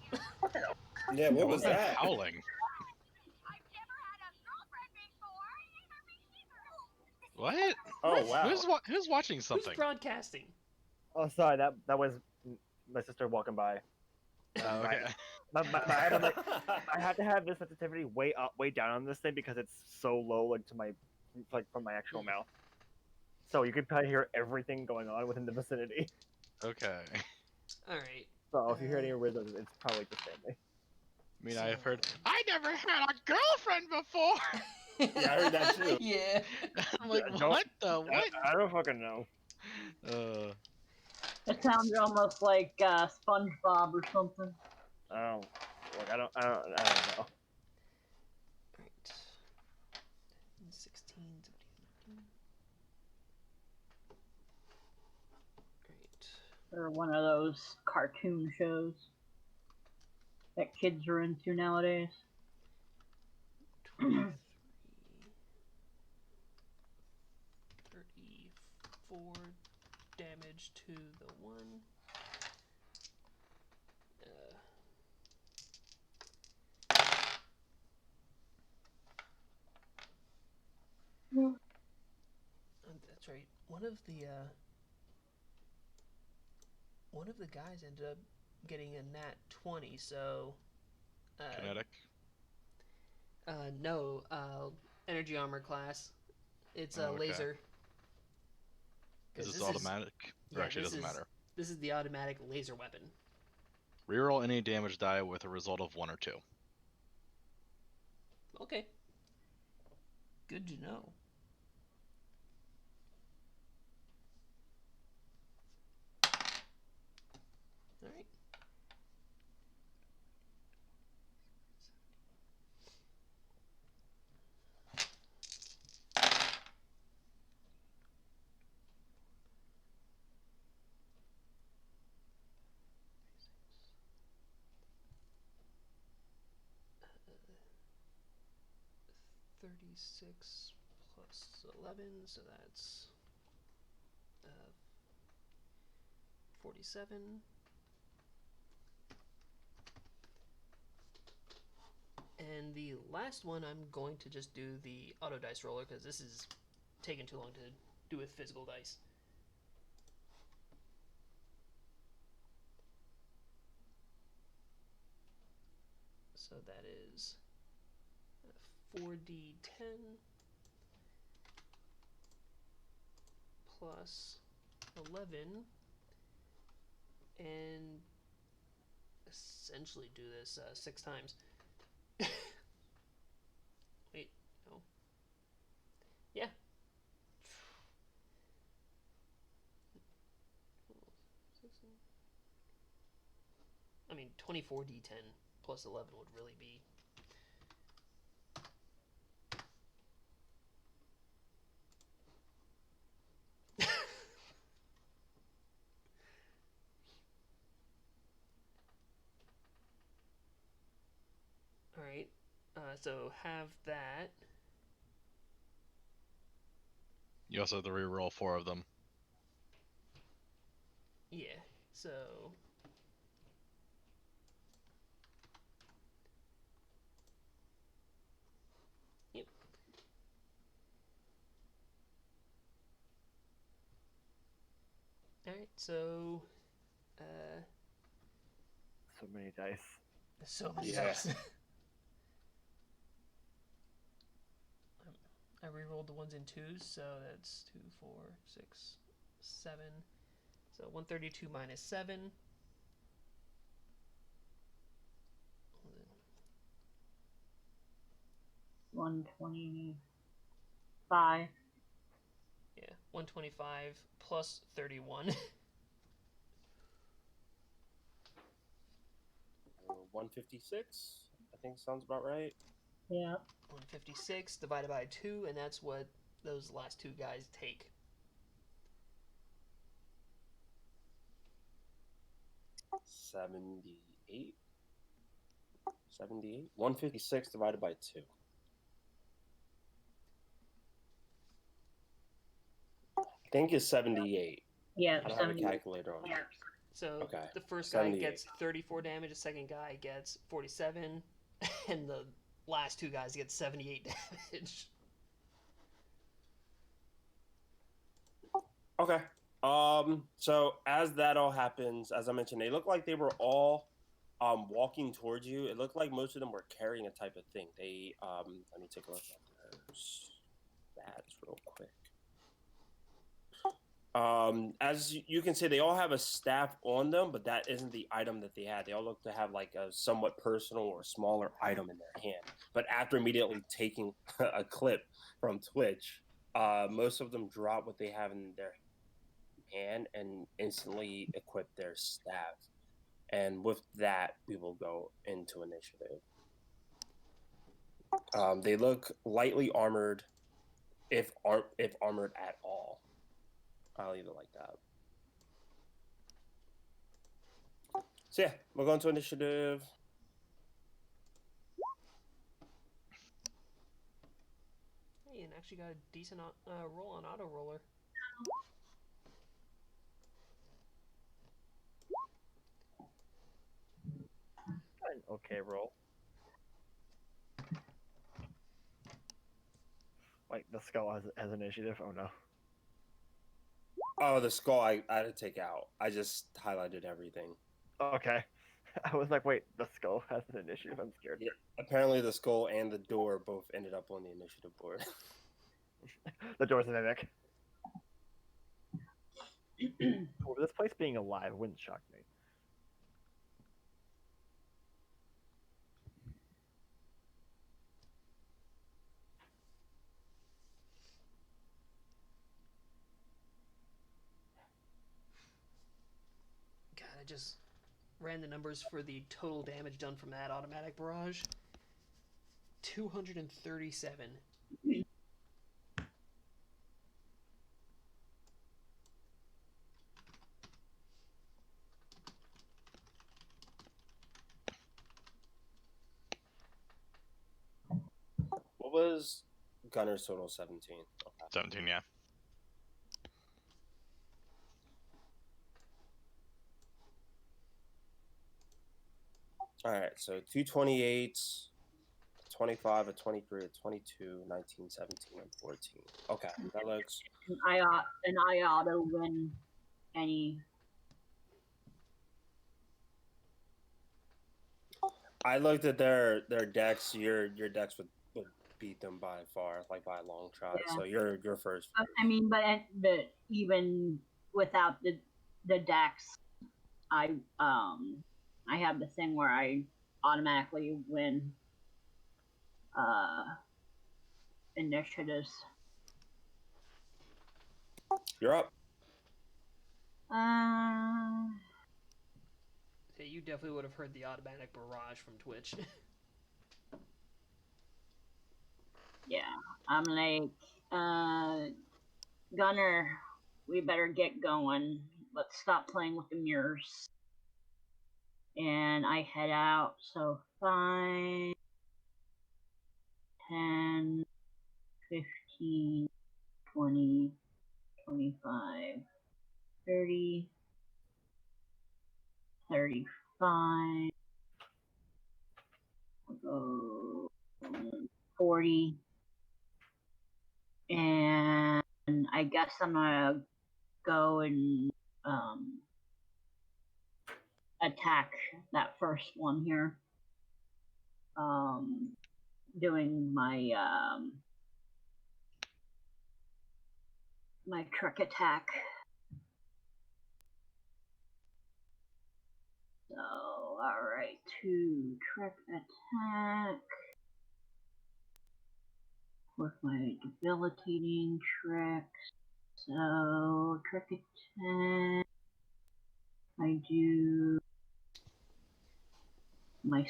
Yeah, what was that? Howling. What? Oh, wow. Who's watching something? Who's broadcasting? Oh, sorry, that was my sister walking by. Oh, okay. I have to have this sensitivity way up, way down on this thing because it's so low, like to my, like from my actual mouth. So you could probably hear everything going on within the vicinity. Okay. Alright. So if you hear any whizzes, it's probably just family. I mean, I've heard. I never had a girlfriend before. Yeah, I heard that too. Yeah. I'm like, Don't- what the what? I don't fucking know. It sounds almost like SpongeBob or something. I don't know. Alright. 16, 17, 18. Or one of those cartoon shows that kids are into nowadays. 23, 34 damage to the one. That's right. One of the guys ended up getting a nat 20, so Kinetic. no, energy armor class. It's a Oh, okay. laser. Is 'Cause this automatic? Or yeah, actually, it this doesn't is- matter. This is the automatic laser weapon. Reroll any damage die with a result of 1 or 2. Okay. Good to know. Alright. Uh, 36 plus 11, so that's 47. And the last one, I'm going to just do the auto dice roller because this is taking too long to do with physical dice. So that is 4d10 plus 11, and essentially do this 6 times. Wait, no. Yeah. I mean, 24d10 plus 11 would really be. Alright, so have that. You also have to reroll 4 of them. Yeah, so. Yep. Alright, so. So many dice. So many Yeah. dice. I rerolled the ones and twos, so that's 2, 4, 6, 7. So 132 minus 7. 125. Yeah, 125 plus 31. 156. I think sounds about right. Yeah. 156 divided by 2, and that's what those last two guys take. $78. 78. 156 divided by 2. I think it's 78. Yeah. I don't have a 70. calculator on. Yeah. So Okay. the first guy 78. gets 34 damage, the second guy gets 47, and the last two guys get 78 damage. Okay. So as that all happens, as I mentioned, they look like they were all walking towards you. It looked like most of them were carrying a type of thing. They let me take a look at their stats real quick. As you can see, they all have a staff on them, but that isn't the item that they had. They all look to have like a somewhat personal or smaller item in their hand. But after immediately taking a clip from Twitch, most of them drop what they have in their hand and instantly equip their staff. And with that, we will go into initiative. They look lightly armored, if armored at all. I'll leave it like that. So yeah, we'll go into initiative. Hey, and actually got a decent roll on auto roller. An okay roll. Like the skull has initiative. Oh no. Oh, the skull I had to take out. I just highlighted everything. Okay. I was like, wait, the skull has an initiative. I'm scared. Yeah, apparently the skull and the door both ended up on the initiative board. The door's a mimic. Well, this place being alive wouldn't shock me. God, I just ran the numbers for the total damage done from that automatic barrage. 237. What was Gunner's total? 17. Okay. 17, yeah. All right, so 228, 25, a 23, a 22, 19, 17, and 14. Okay, that looks. I auto win any. I looked at their decks. Your decks would beat them by far, like by a long shot. Yeah. So you're first. I mean, but even without the dex, I have the thing where I automatically win initiatives. You're up. Hey, you definitely would have heard the automatic barrage from Twitch. Yeah, I'm like, Gunner, we better get going. Let's stop playing with the mirrors. And I head out. So 5, 10, 15, 20, 25, 30, 35, I'll go 40. And I guess I'm gonna go and attack that first one here. Doing my my trick attack. So, alright, 2 trick attack with my debilitating tricks. So, trick attack, I do my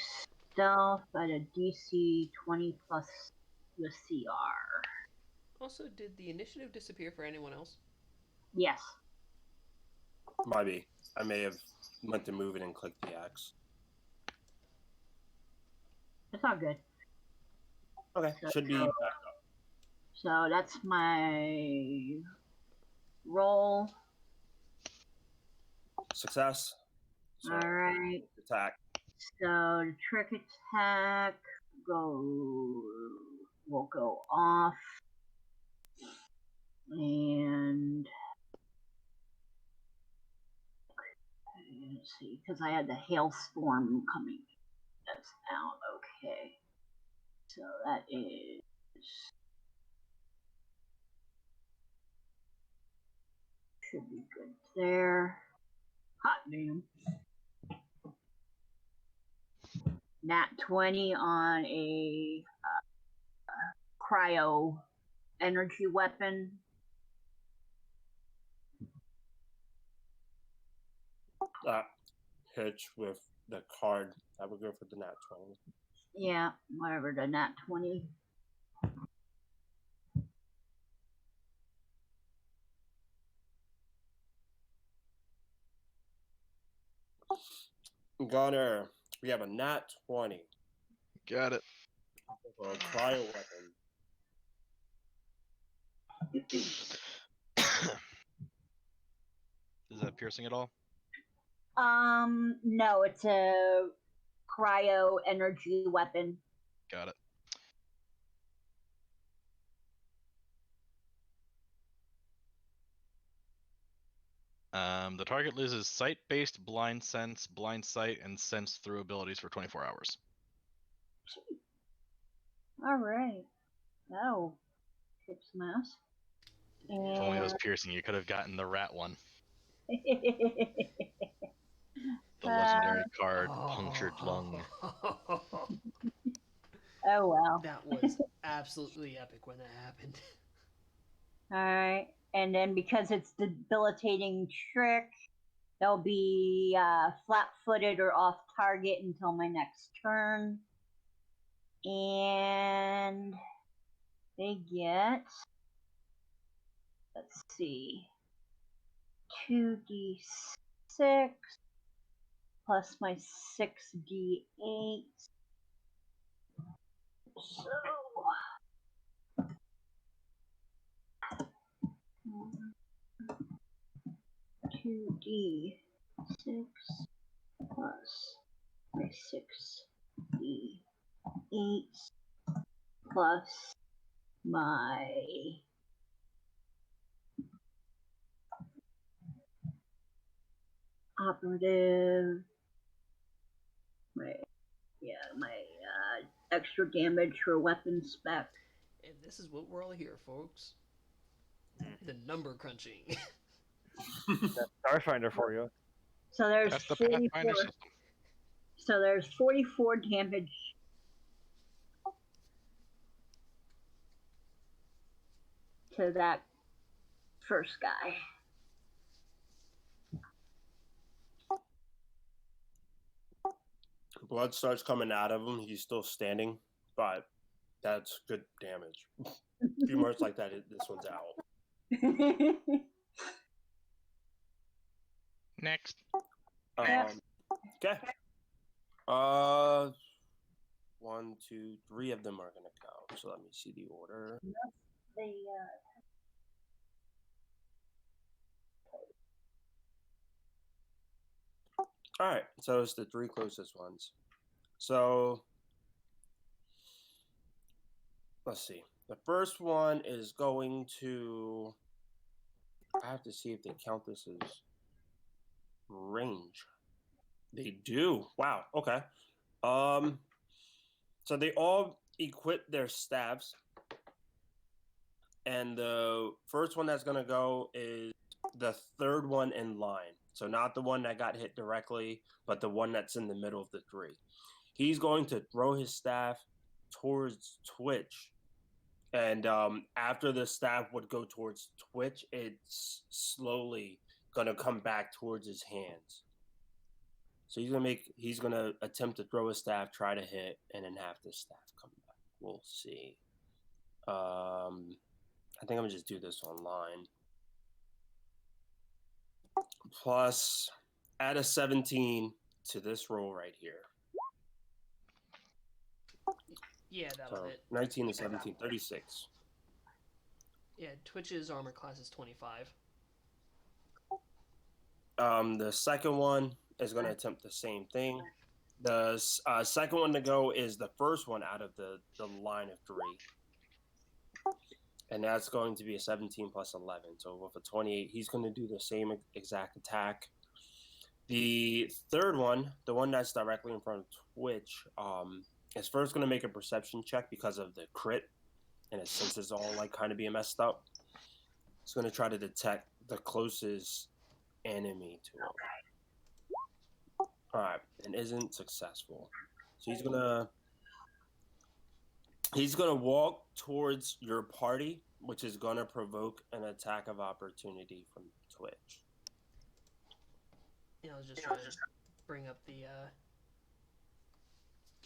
stealth at a DC 20 plus the CR. Also, did the initiative disappear for anyone else? Yes. Might be. I may have went to move it and clicked the X. It's all good. Okay, should be back up. So that's my roll. Success. So, All right. attack. So the trick attack will go off, and let's see, because I had the hailstorm coming. That's out. Okay. So that is should be good there. Hot damn. Nat 20 on a cryo energy weapon. That hitch with the card. I would go for the nat 20. Yeah, whatever, the nat 20. Gunner, we have a nat 20 Got it. for a cryo weapon. Is that piercing at all? No, it's a cryo energy weapon. Got it. The target loses sight-based blind sense, blind sight, and sense through abilities for 24 hours. All right. That'll kick some ass. If only it was piercing, you could have gotten the rat one. The legendary card, Punctured Lung. Oh well. That was absolutely epic when that happened. All right, and then because it's debilitating trick, they'll be flat-footed or off target until my next turn, and they get, let's see, 2d6 plus my 6d8. So 2d6 plus my 6d8 plus my operative, my extra damage for weapon spec. And this is what we're all here, folks. The number crunching. That's Starfinder for you. So there's That's the 44. Pathfinder system. So there's 44 damage to that first guy. Blood starts coming out of him. He's still standing, but that's good damage. A few more like that, this one's out. Next. Okay. 1, 2, 3 of them are gonna go. So let me see the order. All right, so it's the 3 closest ones. So let's see. The first one is going to. I have to see if they count this as range. They do. Wow. Okay. So they all equip their staffs, and the first one that's gonna go is the third one in line. So not the one that got hit directly, but the one that's in the middle of the 3. He's going to throw his staff towards Twitch, and after the staff would go towards Twitch, it's slowly gonna come back towards his hands. So he's gonna attempt to throw a staff, try to hit, and then have the staff come back. We'll see. I think I'm gonna just do this online. Plus, add a 17 to this roll right here. Yeah, that'll So hit. 19 and 17, 36. Yeah, Twitch's armor class is 25. The second one is going to attempt the same thing. The second one to go is the first one out of the line of 3. And that's going to be a 17 plus 11. So with a 28, he's going to do the same exact attack. The third one, the one that's directly in front of Twitch, is first going to make a perception check because of the crit. And his senses all like kind of being messed up. It's going to try to detect the closest enemy to him. All right, and isn't successful. So he's gonna walk towards your party, which is gonna provoke an attack of opportunity from Twitch. I was just trying to bring up the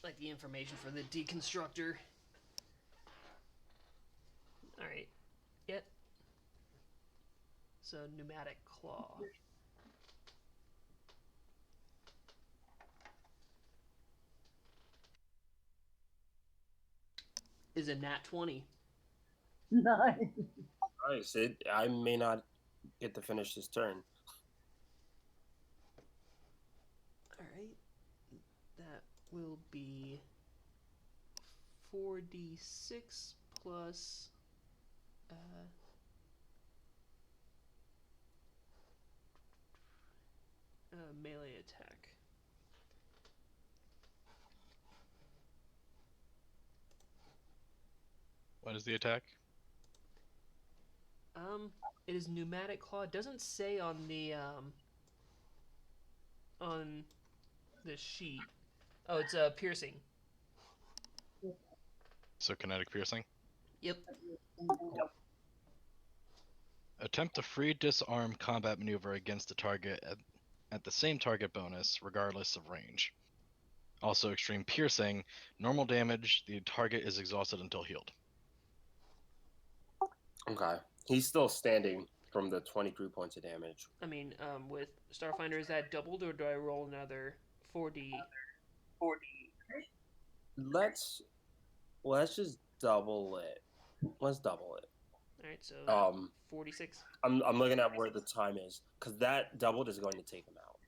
like the information for the deconstructor. All right. Yep. So pneumatic claw. Is a nat 20. Nice. Nice. I may not get to finish this turn. All right. That will be 4d6 plus melee attack. What is the attack? It is pneumatic claw. It doesn't say on the sheet. Oh, it's piercing. So kinetic piercing. Yep. Attempt a free disarm combat maneuver against the target at the same target bonus, regardless of range. Also, extreme piercing. Normal damage. The target is exhausted until healed. Okay. He's still standing from the 23 points of damage. I mean, with Starfinder, is that doubled or do I roll another 4d? Let's just double it. Let's double it. All right, so 46. I'm looking at where the time is because that doubled is going to take him out.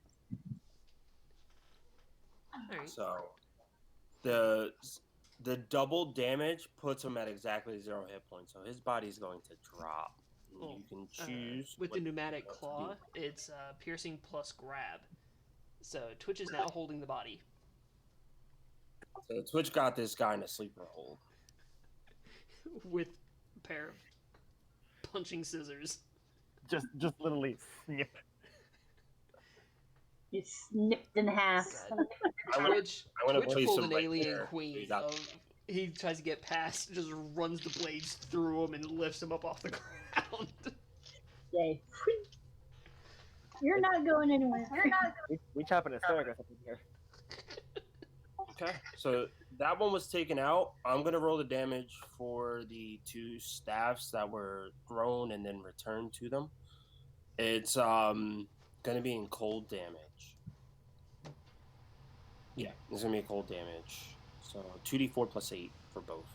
All right. So the double damage puts him at exactly 0 hit points. So his body's going to drop. Well, you can choose with the pneumatic what to claw, do. it's piercing plus grab. So Twitch is now holding the body. So Twitch got this guy in a sleeper hold. With a pair of punching scissors. Just literally snip. It's snipped in half. Twitch place pulled him an right alien there. queen. He's out. He tries to get past, just runs the blades through him and lifts him up off the ground. Yay. You're not going anywhere. We chopping a sword or something here. Okay, so that one was taken out. I'm gonna roll the damage for the 2 staffs that were thrown and then returned to them. It's gonna be in cold damage. Yeah, it's gonna be cold damage. So 2d4 plus 8 for both.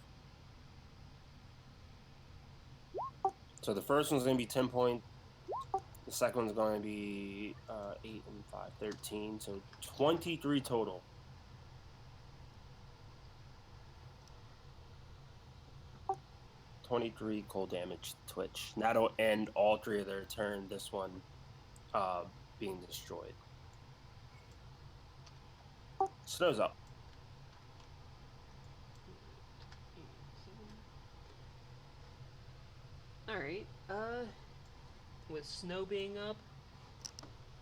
So the first one's gonna be 10 points. The second one's going to be 8 and 5, 13. So 23 total. $23 cold damage to Twitch. That'll end all 3 of their turn. This one being destroyed. Snow's up. Alright, with Snow being up,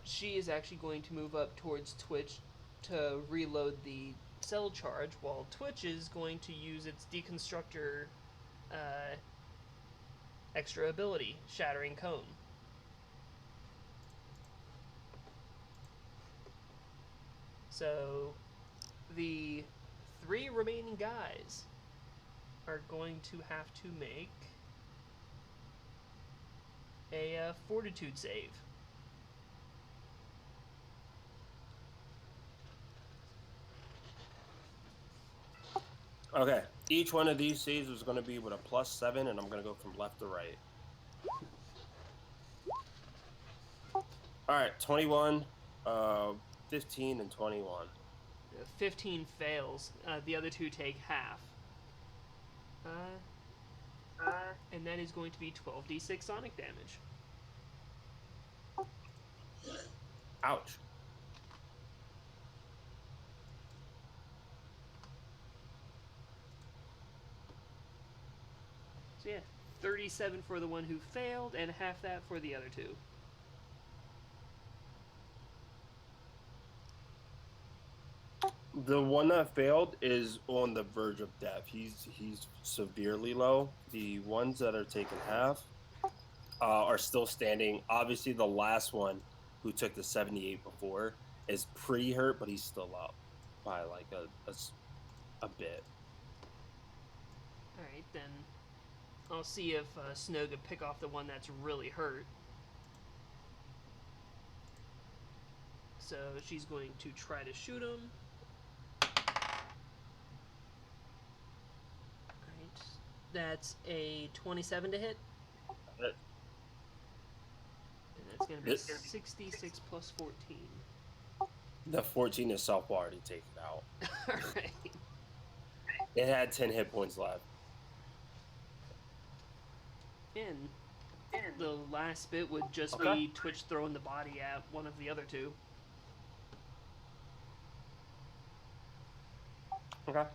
she is actually going to move up towards Twitch to reload the cell charge, while Twitch is going to use its deconstructor extra ability, Shattering Cone. So the 3 remaining guys are going to have to make a fortitude save. Okay. Each one of these saves is going to be with a +7, and I'm going to go from left to right. All right, 21, 15, and 21. 15 fails. The other 2 take half. And that is going to be 12d6 sonic damage. Ouch. So yeah, 37 for the one who failed, and half that for the other 2. The one that failed is on the verge of death. He's severely low. The ones that are taking half are still standing. Obviously, the last one who took the 78 before is pretty hurt, but he's still up by like a bit. Alright, then I'll see if Snow can pick off the one that's really hurt. So she's going to try to shoot him. Alright, that's a 27 to hit. Hit. And that's going to be Hit. 66 plus 14. The 14 itself already taken out. Alright. It had 10 hit points left. And the last bit would just Okay. be Twitch throwing the body at one of the other 2. Okay,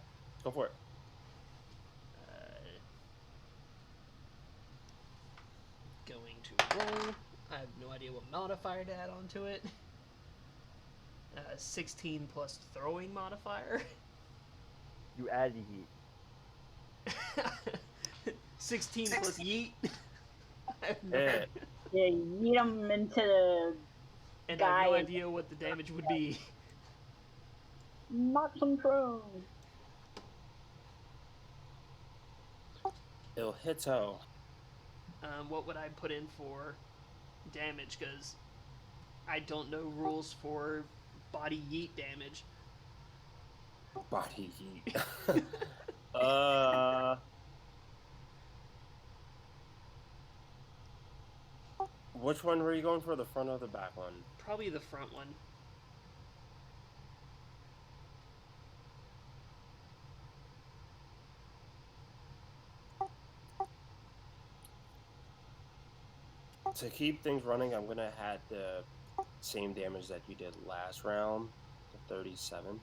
go for it. Going to roll. I have no idea what modifier to add onto it. 16 plus throwing modifier. You add yeet. 16 plus yeet. I have no Yeah. idea. Yeah, yeet them into the And I have no guy. idea what the damage would be. Knock them prone. It'll hit toe. What would I put in for damage? Because I don't know rules for body yeet damage. Body heat. Which one were you going for? The front or the back one? Probably the front one. To keep things running, I'm gonna add the same damage that you did last round, the 37.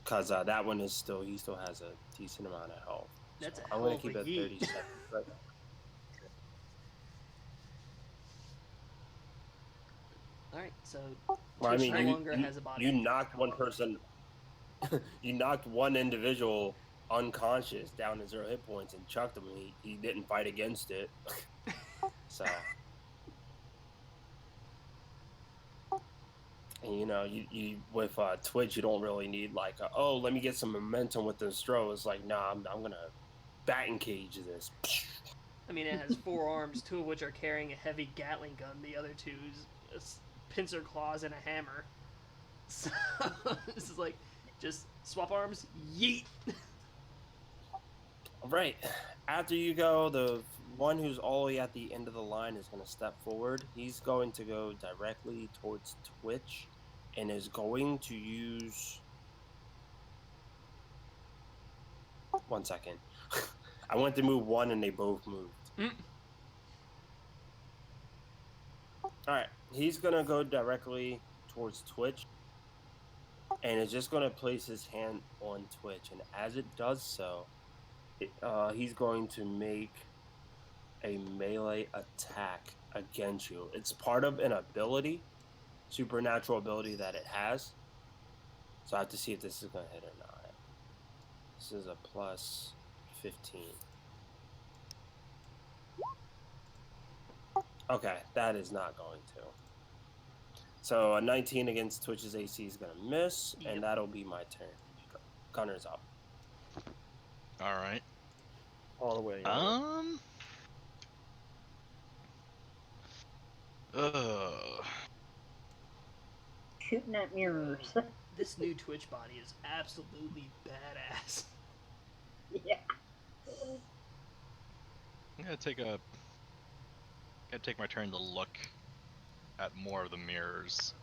Cause that one is still, he still has a decent amount of health. That's So a I'm hell gonna of keep a it at yeet. 37. But Alright, so well, I Twitch mean, no longer has a body. you knocked one person, you knocked one individual unconscious down to 0 hit points and chucked him. He didn't fight against it. So, and you know, you with Twitch, you don't really need like, oh, let me get some momentum with this throw. It's like, nah, I'm gonna batting cage this. I mean, it has 4 arms, 2 of which are carrying a heavy Gatling gun. The other 2's pincer claws and a hammer. So this is like, just swap arms, yeet. All right. After you go, the one who's all the way at the end of the line is going to step forward. He's going to go directly towards Twitch and is going to use... One second. I went to move one and they both moved. All right. He's going to go directly towards Twitch and is just going to place his hand on Twitch. And as it does so, he's going to make a melee attack against you. It's part of an ability, supernatural ability that it has. So I have to see if this is going to hit or not. This is a plus 15. Okay, that is not going to. So a 19 against Twitch's AC is gonna miss, Yep. and that'll be my turn. Gunner's up. All right. All the way. All Uh, Shooting at mirrors. This new Twitch body is absolutely badass. Yeah. I'm gonna take my turn to look at more of the mirrors.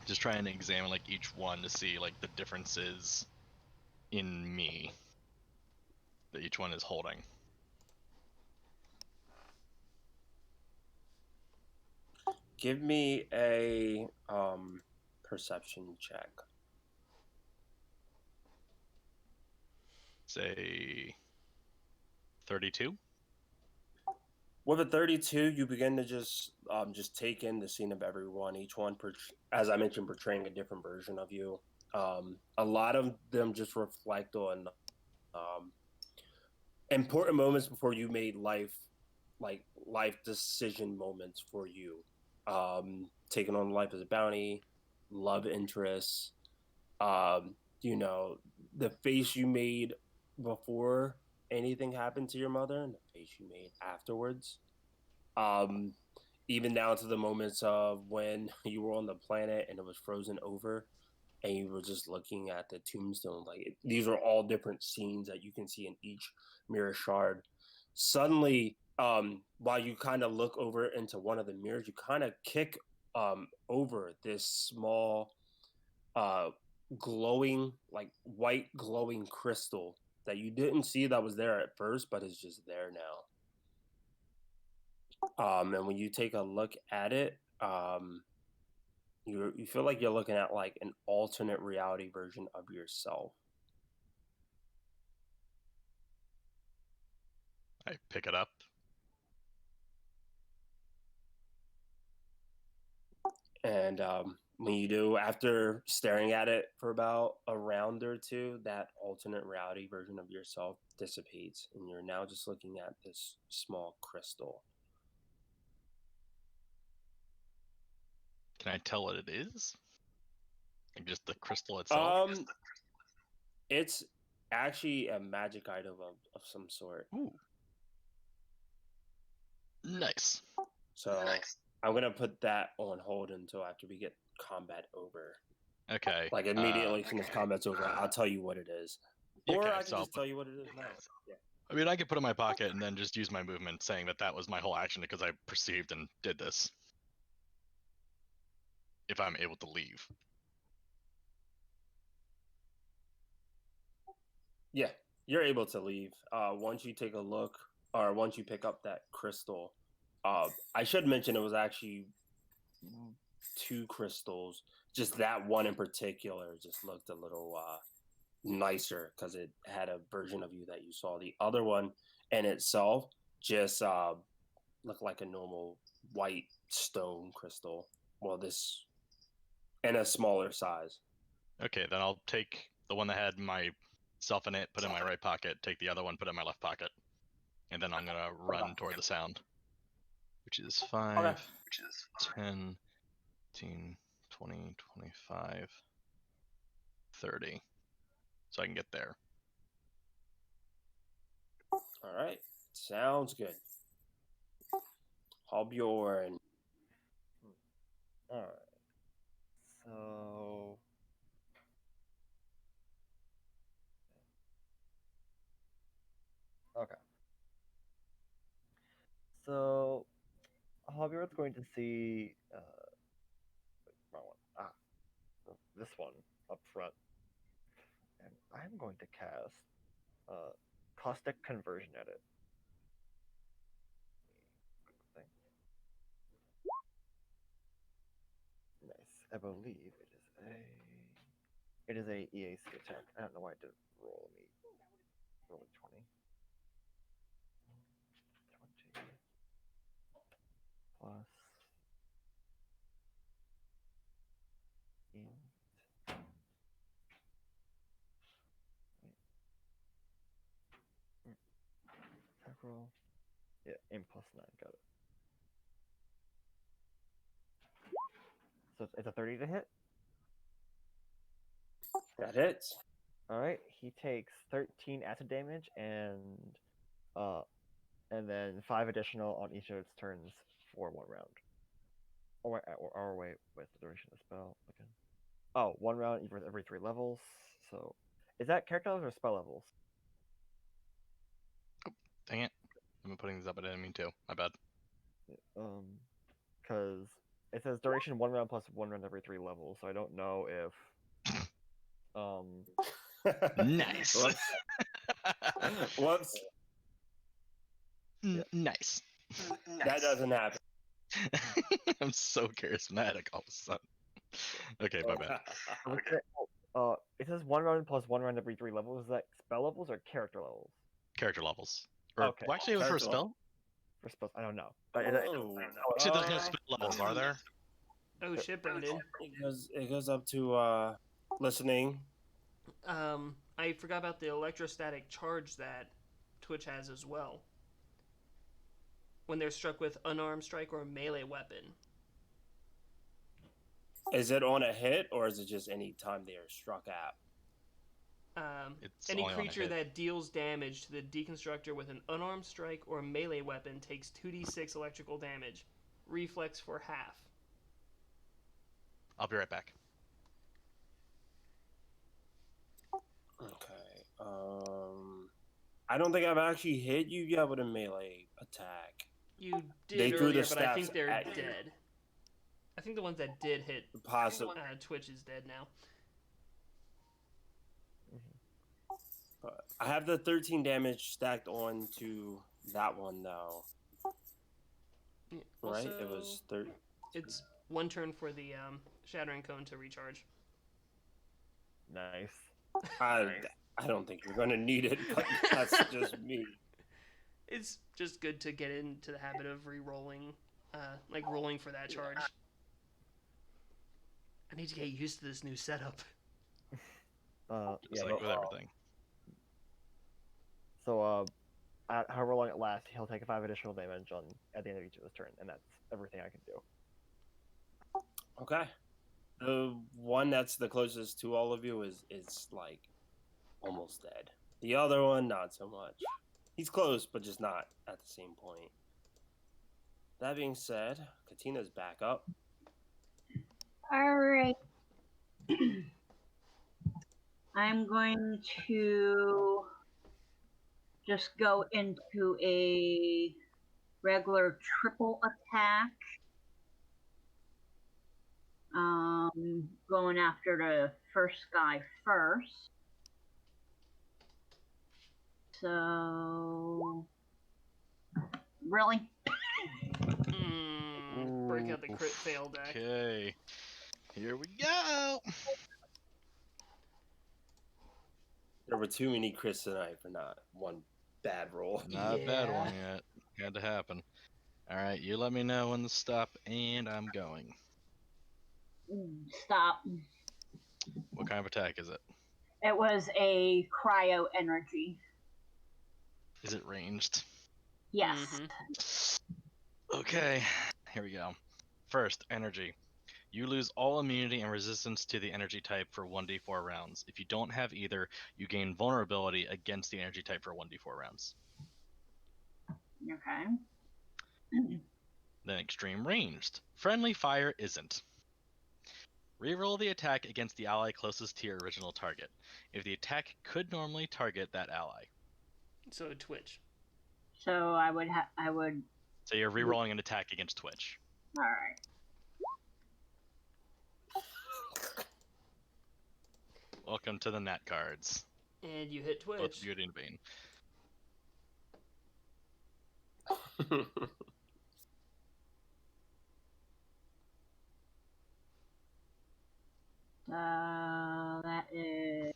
Just trying to examine like each one to see like the differences in me that each one is holding. Give me a perception check. Say 32. With a 32, you begin to just take in the scene of everyone. Each one, as I mentioned, portraying a different version of you. A lot of them just reflect on important moments before you made life decision moments for you. Taking on life as a bounty, love interests, you know, the face you made before anything happened to your mother and the face you made afterwards. Um, Even down to the moments of when you were on the planet and it was frozen over and you were just looking at the tombstone. These are all different scenes that you can see in each mirror shard. Suddenly, while you kind of look over into one of the mirrors, you kind of kick over this small uh, glowing, like white glowing crystal that you didn't see that was there at first, but is just there now. And when you take a look at it, you feel like you're looking at like an alternate reality version of yourself. I pick it up. And when you do, after staring at it for about a round or two, that alternate reality version of yourself dissipates, and you're now just looking at this small crystal. Can I tell what it is? Like just the crystal itself? It's actually a magic item of some sort. Ooh. Nice. So I'm gonna put that on hold until after we get combat over. Okay. Like immediately as soon as combat's over, I'll tell you what it is. Or Okay, I can so just tell you what it is now. Yeah. I mean, I could put it in my pocket and then just use my movement saying that that was my whole action because I perceived and did this. If I'm able to leave. Yeah, you're able to leave. Once you take a look, or once you pick up that crystal, I should mention it was actually two crystals. Just that one in particular just looked a little nicer because it had a version of you that you saw. The other one in itself just looked like a normal white stone crystal. Well, this in a smaller size. Okay, then I'll take the one that had myself in it, put it in my right pocket, take the other one, put it in my left pocket. And then I'm gonna run toward the sound. Which is 5, 10, 15, 20, 25, 30. So I can get there. All right, sounds good. Hobjorn. right. So. Okay. So, Hobbiart's going to see. Wrong one. This one up front. And I'm going to cast Caustic Conversion at it. Nice. I believe it is a EAC attack. I don't know why I didn't roll me. Roll a 20. 20 plus attack roll. Yeah, aim plus 9. Got it. So it's a 30 to hit. That hits. All right. He takes 13 acid damage and then 5 additional on each of its turns for 1 round. Or wait, with the duration of the spell again. Oh, 1 round every 3 levels. So, is that character levels or spell levels? Dang it. I've been putting these up, but I didn't mean to. My bad. Because it says duration 1 round plus 1 round every 3 levels. So I don't know if Nice. Whoops. Whoops. Nice. That doesn't happen. I'm so charismatic all of a sudden. Okay, my bad. It says 1 round plus 1 round every 3 levels. Is that spell levels or character levels? Character levels. Or, Okay. well, actually, for a Character spell? For spells, I don't know. Actually, there's no spell levels, are there? Oh shit, Brandon. It goes up to listening. I forgot about the electrostatic charge that Twitch has as well. When they're struck with unarmed strike or a melee weapon. Is it on a hit or is it just any time they are struck at? It's Any only on a creature hit. that deals damage to the deconstructor with an unarmed strike or melee weapon takes 2d6 electrical damage. Reflex for half. I'll be right back. Okay. I don't think I've actually hit you yet with a melee attack. You did They threw the earlier, but I think staffs they're at you. dead. I think the ones that did hit Possibly. Twitch is dead now. But I have the 13 damage stacked on to that one though. Yeah, Right? also, It was 30. It's 1 turn for the Shattering Cone to recharge. Nice. I don't think you're gonna need it, but that's just me. It's just good to get into the habit of re-rolling, like rolling for that charge. I need to get used to this new setup. Just like with everything. So, at however long it lasts, he'll take 5 additional damage at the end of each of his turn, and that's everything I can do. Okay. The one that's the closest to all of you is like almost dead. The other one, not so much. He's close, but just not at the same point. That being said, Katina's back up. Alright. I'm going to just go into a regular triple attack. Going after the first guy first. So, really? Break out the crit fail deck. Okay. Here we go. There were too many crits tonight for not one bad roll. Not a bad Yeah. one yet. Had to happen. Alright, you let me know when to stop, and I'm going. Stop. What kind of attack is it? It was a cryo energy. Is it ranged? Yes. Mm-hmm. Okay, here we go. First, energy. You lose all immunity and resistance to the energy type for 1d4 rounds. If you don't have either, you gain vulnerability against the energy type for 1d4 rounds. Okay. Then extreme ranged. Friendly fire isn't. Reroll the attack against the ally closest to your original target. If the attack could normally target that ally. So Twitch. So I would So you're rerolling an attack against Twitch. alright. Welcome to the Nat cards. And you hit Both Twitch. Beauty and Bane. That is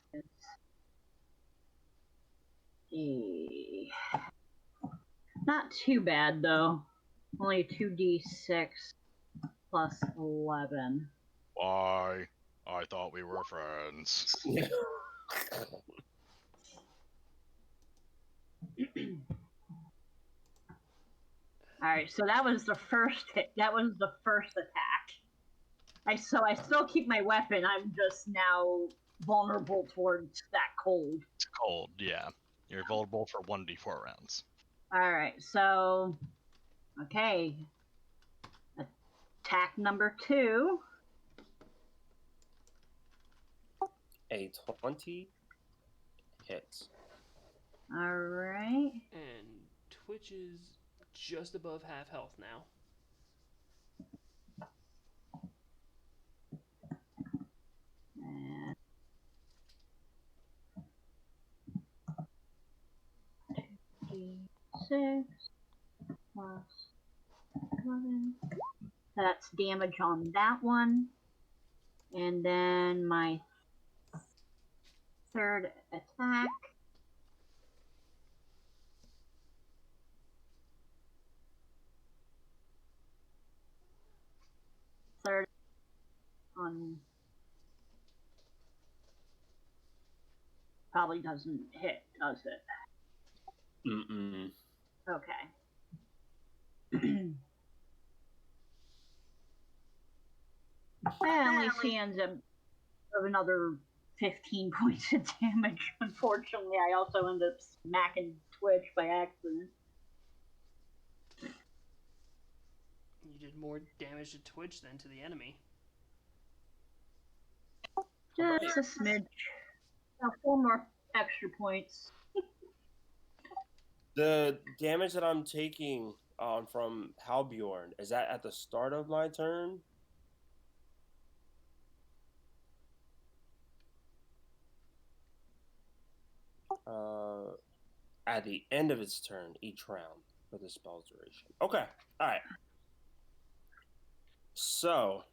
not too bad though. Only 2d6 plus 11. Why? I thought we were friends. Alright, so that was the first hit. That was the first attack. So I still keep my weapon. I'm just now vulnerable towards that cold. It's cold, yeah. You're vulnerable for 1d4 rounds. All right, so okay, attack number 2. A 20 hits. All right. And Twitch is just above half health now. And 6 plus 11. That's damage on that one. And then my third attack. Third on probably doesn't hit, does it? Mm-mm. Okay. At least he ends up with another 15 points of damage. Unfortunately, I also end up smacking Twitch by accident. You did more damage to Twitch than to the enemy. Just a smidge. 4 more extra points. The damage that I'm taking from Halbjorn, is that at the start of my turn? At the end of its turn each round for the spell's duration. Okay, all right. So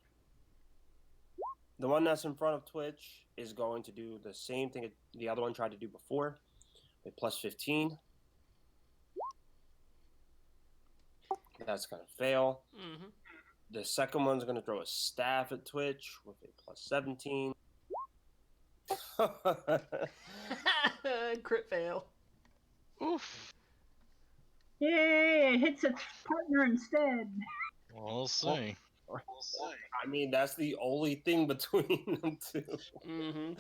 the one that's in front of Twitch is going to do the same thing the other one tried to do before, with plus 15. That's going to fail. Mm-hmm. The second one's going to throw a staff at Twitch with a plus 17. Crit fail. Oof. Yay! It hits its partner instead. We'll see. I mean, that's the only thing between them two. Mm-hmm.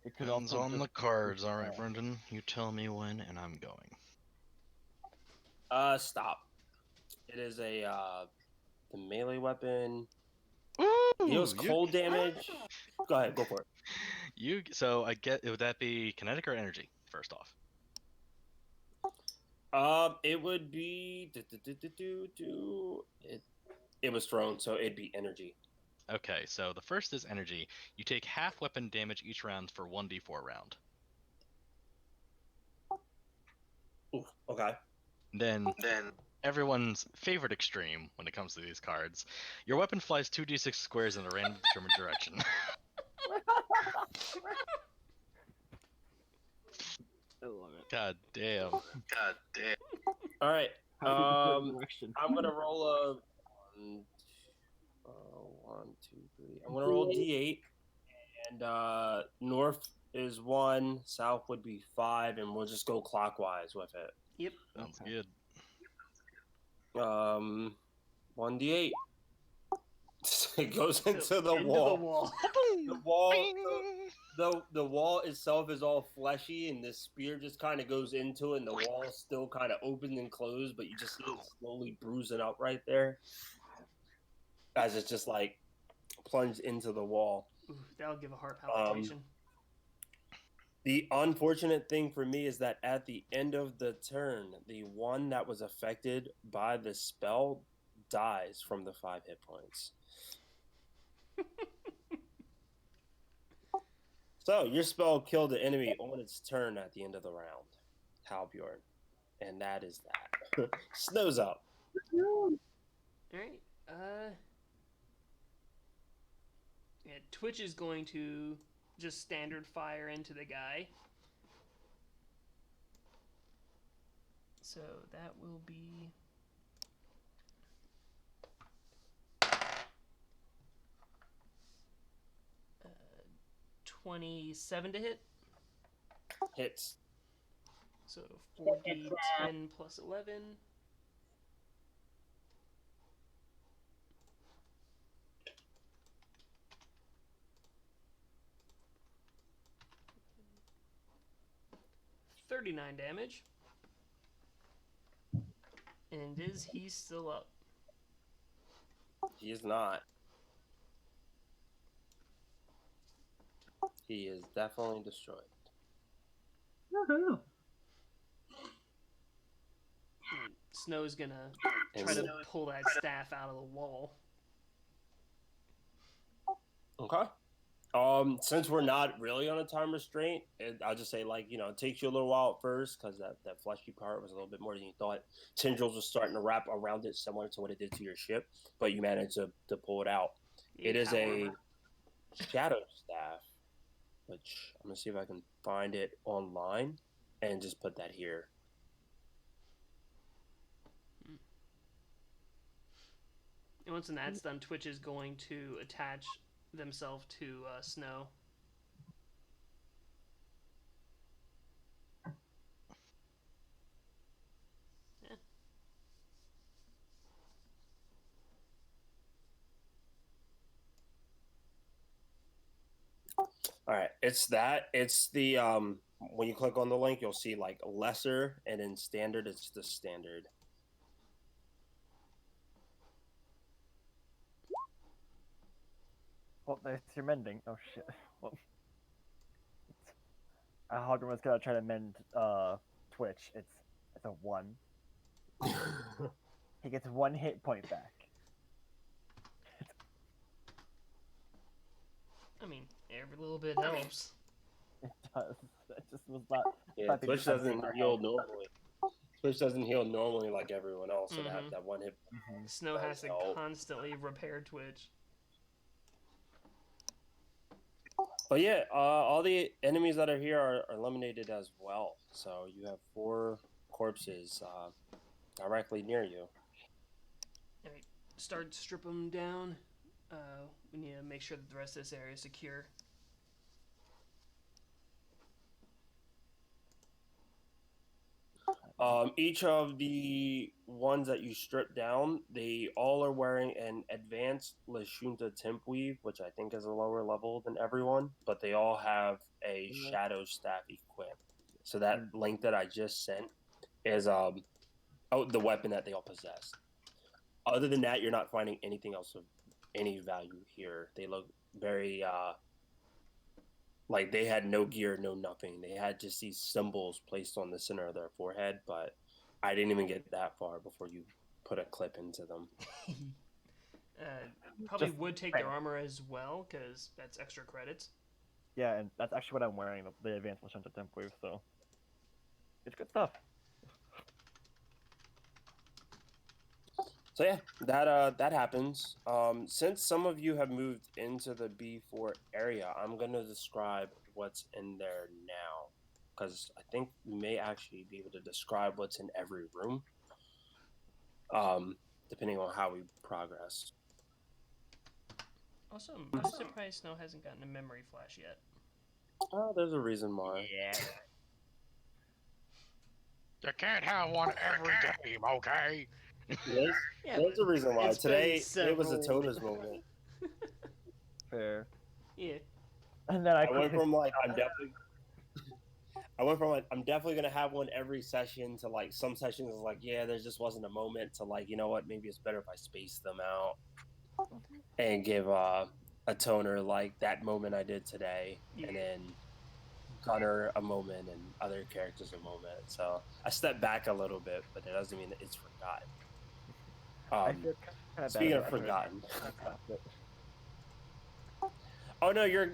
It could Depends also on just the cards. All right, Brendan, you tell me when, and I'm going. Stop. It is a the melee weapon. Ooh, Deals cold damage. Go ahead, go for it. So I get. Would that be kinetic or energy? First off. It would be it was thrown, so it'd be energy. Okay, so the first is energy. You take half weapon damage each round for 1d4 round. Ooh, okay. Then everyone's favorite extreme when it comes to these cards. Your weapon flies 2d6 squares in a random determined direction. I love it. God damn. All right. Direction. I'm gonna roll a 1, 2, 3. I'm gonna roll D8, and north is 1, south would be 5, and we'll just go clockwise with it. Yep. Sounds Okay. good. 1d8. It goes into the Into wall. the wall. The wall itself is all fleshy, and this spear just kind of goes into it, and the wall is still kind of open and closed, but you just see it slowly bruising up right there as it's just like plunged into the wall. Ooh, that'll give a heart palpitation. The unfortunate thing for me is that at the end of the turn, the one that was affected by the spell dies from the 5 hit points. So your spell killed the enemy on its turn at the end of the round, Halbjorn. And that is that. Snow's up. All right. Yeah, Twitch is going to just standard fire into the guy. So that will be 27 to hit. Hits. So 4d10 plus 11. 39 damage. And is he still up? He is not. He is definitely destroyed. Woohoo! Snow's gonna And try to pull that staff out of the wall. Okay. Since we're not really on a time restraint, I'll just say, like, it takes you a little while at first because that fleshy part was a little bit more than you thought. Tendrils were starting to wrap around it, similar to what it did to your ship, but you managed to pull it out. It is a shadow staff, which I'm gonna see if I can find it online and just put that here. And once that's done, Twitch is going to attach themselves to Snow. Yeah. All right, it's the when you click on the link, you'll see like lesser, and then standard. It's the standard. Well, there's your mending. Oh shit. Well, Hogwarts was gonna try to mend Twitch. It's a 1. He gets 1 hit point back. I mean, every little bit helps. It does. It just was not. Yeah, Twitch doesn't heal normally. Twitch doesn't heal normally like everyone else, so that 1 hit. Snow has to constantly repair Twitch. But yeah, all the enemies that are here are eliminated as well. So you have 4 corpses directly near you. All right, start strip them down. We need to make sure that the rest of this area is secure. Each of the ones that you strip down, they all are wearing an advanced Lashunta temp weave, which I think is a lower level than everyone, but they all have a shadow staff equipped. So that link that I just sent is the weapon that they all possess. Other than that, you're not finding anything else of any value here. They look very like they had no gear, no nothing. They had just these symbols placed on the center of their forehead, but I didn't even get that far before you put a clip into them. Probably Just would take their armor as well, because that's extra credits. Yeah, and that's actually what I'm wearing, the advanced Lashunta temp wave, so it's good stuff. So yeah, that happens. Since some of you have moved into the B4 area, I'm gonna describe what's in there now, because I think we may actually be able to describe what's in every room, depending on how we progress. Also, I'm surprised Snow hasn't gotten a memory flash yet. Oh, there's a reason why. Yeah. You can't have one every game, okay? There's a reason why. Today it was a several- Tona's moment. Fair. Yeah. And then I went from like I'm definitely gonna have one every session to like some sessions is like, yeah, there just wasn't a moment, to like, you know what, maybe it's better if I space them out and give a toner like that moment I did today, and then Connor a moment and other characters a moment. So I stepped back a little bit, but it doesn't mean that it's forgotten. I feel kinda Speaking bad of about forgotten. it. Oh no, you're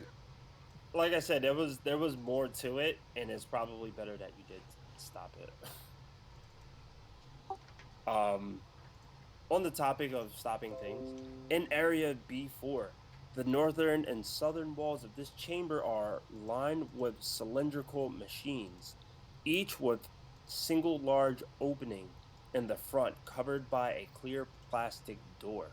like I said, there was more to it, and it's probably better that you did stop it. On the topic of stopping things, in Area B4, the northern and southern walls of this chamber are lined with cylindrical machines, each with single large opening in the front covered by a clear plastic door.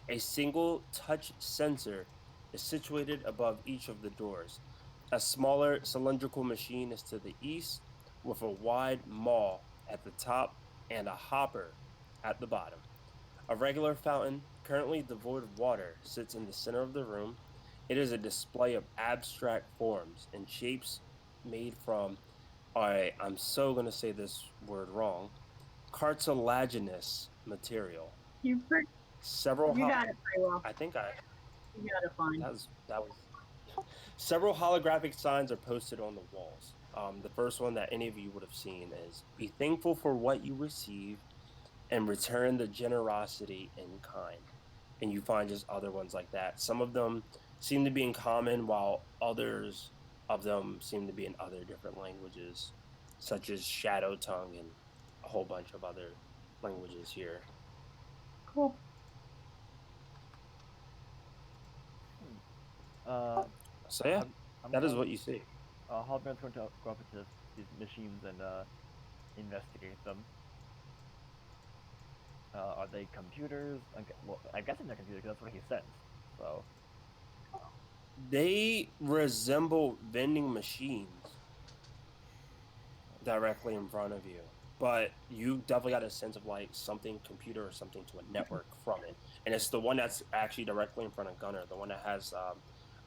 A single touch sensor is situated above each of the doors. A smaller cylindrical machine is to the east, with a wide maw at the top and a hopper at the bottom. A regular fountain, currently devoid of water, sits in the center of the room. It is a display of abstract forms and shapes made from All right, I'm so gonna say this word wrong. Cartilaginous material. You Several. you got it pretty well. I think I You got it fine. that was several holographic signs are posted on the walls. The first one that any of you would have seen is be thankful for what you receive and return the generosity in kind. And you find just other ones like that. Some of them seem to be in common, while others of them seem to be in other different languages, such as Shadow Tongue and a whole bunch of other languages here. Cool. So yeah, I'm that is gonna, what you see. Halberd's going to go up into these machines and investigate them. Are they computers? Well, I'm guessing they're computers because that's what he said. So They resemble vending machines directly in front of you, but you definitely got a sense of like something computer or something to a network from it. And it's the one that's actually directly in front of Gunner, the one that has a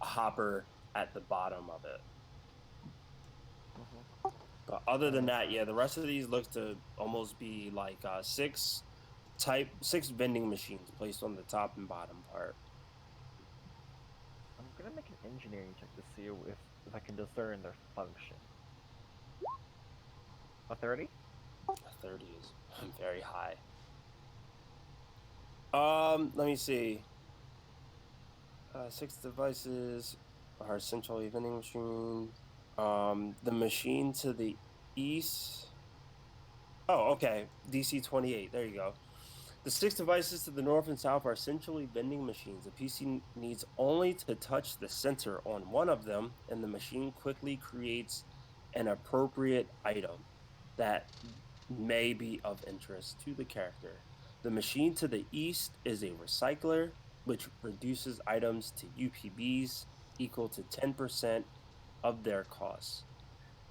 hopper at the bottom of it. But other than that, yeah, the rest of these look to almost be like six vending machines placed on the top and bottom part. I'm gonna make an engineering check to see if I can discern their function. A 30? 30 is very high. Let me see. 6 devices are centrally vending machine. The machine to the east. Oh, okay. DC 28. There you go. The 6 devices to the north and south are essentially vending machines. The PC needs only to touch the sensor on one of them, and the machine quickly creates an appropriate item that may be of interest to the character. The machine to the east is a recycler, which reduces items to UPBs equal to 10% of their costs.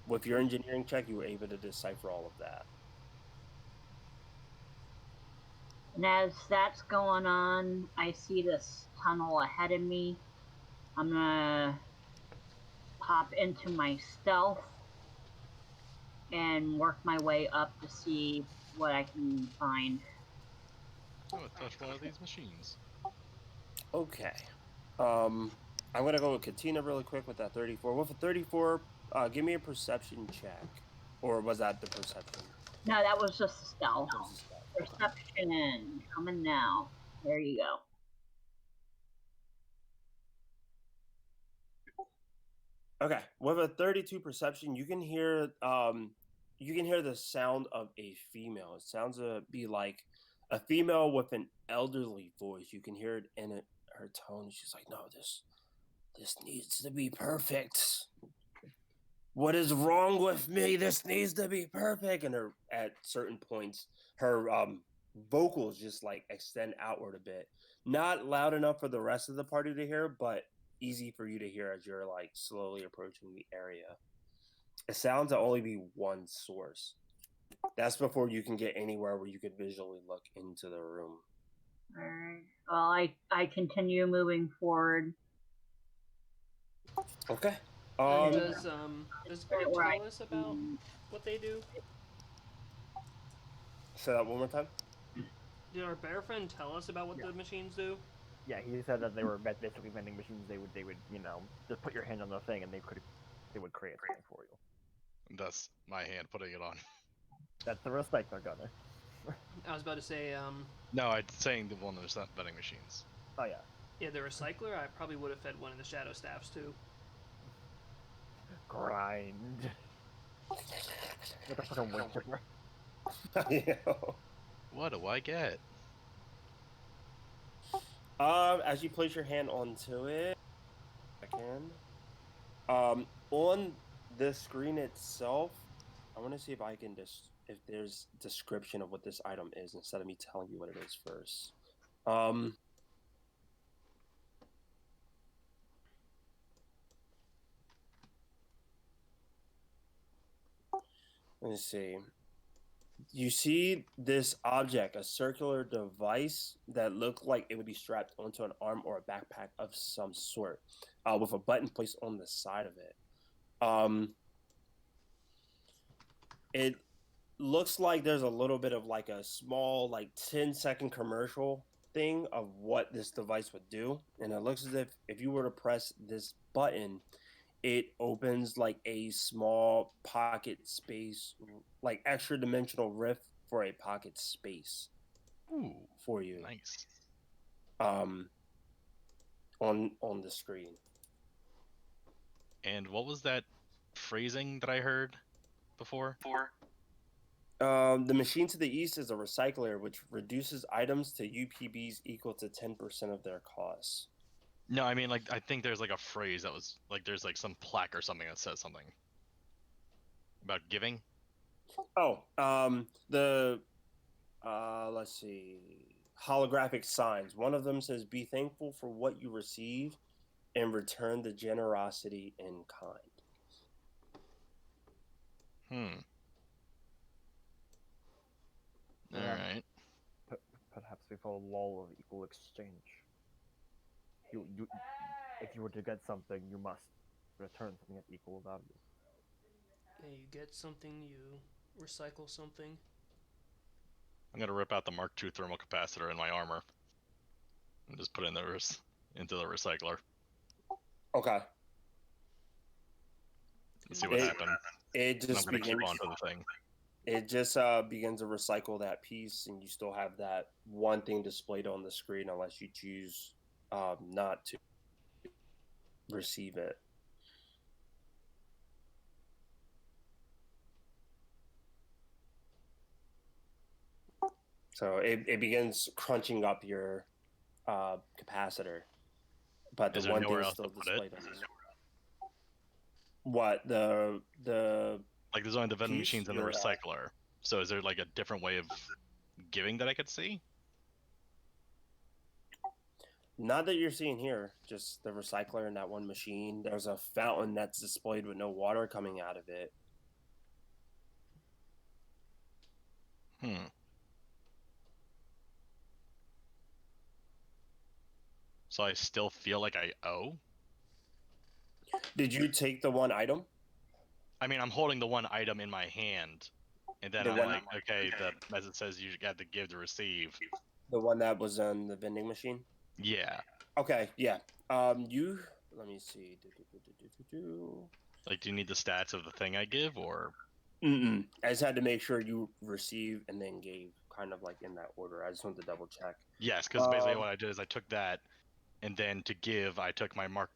With your engineering check, you were able to decipher all of that. And as that's going on, I see this tunnel ahead of me. I'm gonna pop into my stealth and work my way up to see what I can find. I'm gonna touch one of these machines. Okay. I'm gonna go with Katina really quick with that 34. With a 34, give me a perception check, or was that the perception? No, that was just a stealth. That was the stealth. Perception coming now. There you go. Okay, with a 32 perception, you can hear the sound of a female. It sounds to be like a female with an elderly voice. You can hear it in her tone. She's like, "No, this needs to be perfect. What is wrong with me? This needs to be perfect." And her at certain points, her vocals just like extend outward a bit. Not loud enough for the rest of the party to hear, but easy for you to hear as you're like slowly approaching the area. It sounds to only be one source. That's before you can get anywhere where you could visually look into the room. Alright. Well, I continue moving forward. Okay. Does the group Where I tell us about what they do? Say that one more time. Did our bear friend tell us about what the machines do? Yeah, he said that they were basically vending machines. They would just put your hand on the thing and they would create something for you. That's my hand putting it on. That's the recycler gunner. I was about to say, No, I'm saying the one that's not vending machines. Oh yeah. yeah, the recycler. I probably would have fed one of the shadow staffs too. Grind. What the fucking wood chipper? What do I get? As you place your hand onto it, on the screen itself, I want to see if I can if there's description of what this item is instead of me telling you what it is first. Let me see. You see this object, a circular device that looked like it would be strapped onto an arm or a backpack of some sort, with a button placed on the side of it. it looks like there's a little bit of like a small, like 10-second commercial thing of what this device would do. And it looks as if you were to press this button, it opens like a small pocket space, like extra dimensional rift for a pocket space Ooh, for you. nice. On the screen. And what was that phrasing that I heard before? The machine to the east is a recycler, which reduces items to UPBs equal to 10% of their cost. No, I mean, like, I think there's like a phrase that was like, there's like some plaque or something that says something about giving. Oh, let's see, holographic signs. One of them says, "Be thankful for what you receive, and return the generosity in kind." All right. Perhaps we follow law of equal exchange. If you were to get something, you must return something of equal value. Yeah, you get something, you recycle something. I'm gonna rip out the Mark II thermal capacitor in my armor and just put it in into the recycler. Okay. And see what happens. It And I'm just gonna begins. keep on to the thing. It just begins to recycle that piece, and you still have that one thing displayed on the screen, unless you choose not to receive it. So it begins crunching up your capacitor, but Is the there one nowhere thing is else still to put it? displayed on the. What the Like, there's only the vending piece machines and the you're at. recycler. So is there like a different way of giving that I could see? Not that you're seeing here, just the recycler and that one machine. There's a fountain that's displayed with no water coming out of it. So I still feel like I owe? Did you take the one item? I mean, I'm holding the one item in my hand, and then The I'm one- like, okay, as it says, you got to give to receive. The one that was on the vending machine? Yeah. Okay, yeah. You, let me see. Like, do you need the stats of the thing I give, or? I just had to make sure you receive and then gave, kind of like in that order. I just wanted to double check. Yes, because basically what I did is I took that, and then to give, I took my Mark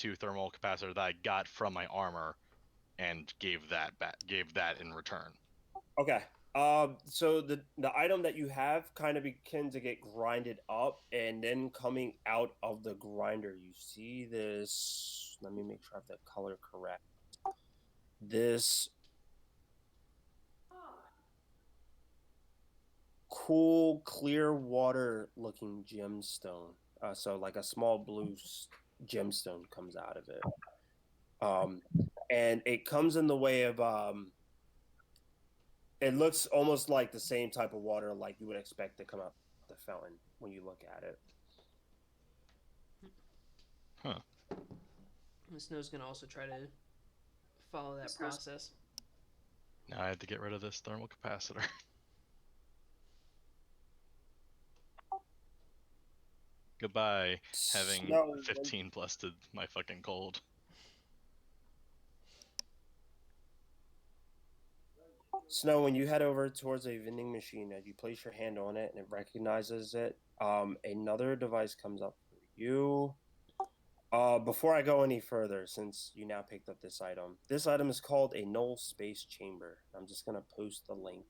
II thermal capacitor that I got from my armor, and gave that back. Gave that in return. Okay. So the item that you have kind of begins to get grinded up, and then coming out of the grinder, you see this. Let me make sure I have the color correct. This cool, clear water looking gemstone. So like a small blue gemstone comes out of it. And it comes in the way of it looks almost like the same type of water like you would expect to come out the fountain when you look at it. Huh. And Snow's gonna also try to follow that process. Now I have to get rid of this thermal capacitor. Goodbye, having 15 plus to my fucking cold. Snow, when you head over towards a vending machine, as you place your hand on it and it recognizes it, another device comes up for you. Before I go any further, since you now picked up this item is called a null space chamber. I'm just gonna post the link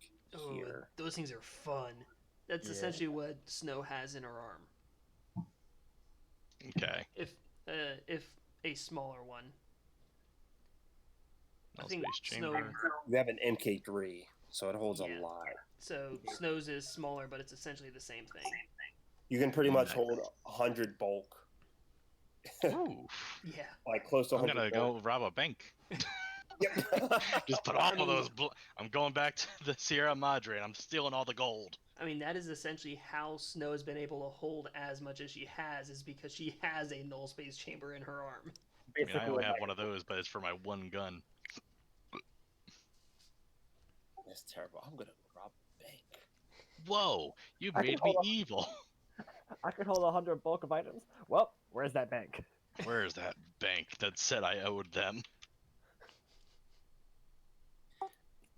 here. Those things are fun. That's essentially what Snow has in her arm. Okay. If a smaller one. Null I think space chamber. You have an MK3, so it holds a lot. So Snow's is smaller, but it's essentially the same thing. You can pretty much hold 100 bulk. Ooh. Yeah. Like close to 100 I'm gonna bulk. go rob a bank. Yep. Just put all of those. I'm going back to the Sierra Madre and I'm stealing all the gold. I mean, that is essentially how Snow has been able to hold as much as she has, is because she has a null space chamber in her arm. I mean, I only have one of those, but it's for my one gun. That's terrible. I'm gonna rob a bank. Whoa, you I can made me hold evil. I could hold 100 bulk of items. Well, where's that bank? Where is that bank that said I owed them?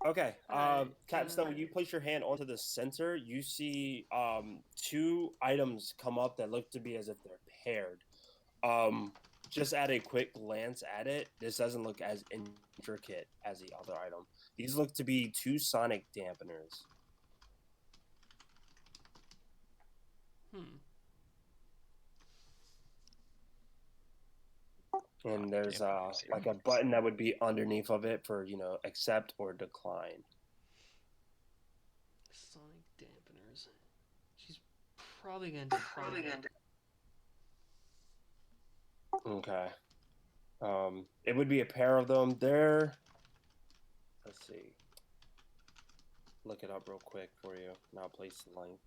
Okay. Alright, Capstone, when you place your hand onto the sensor, you see two items come up that look to be as if they're paired. Just at a quick glance at it, this doesn't look as intricate as the other item. These look to be two sonic dampeners. And there's like a button that would be underneath of it for, accept or decline. Sonic dampeners. She's probably gonna decline it. Okay. It would be a pair of them. They're, let's see. Look it up real quick for you, and I'll place the link.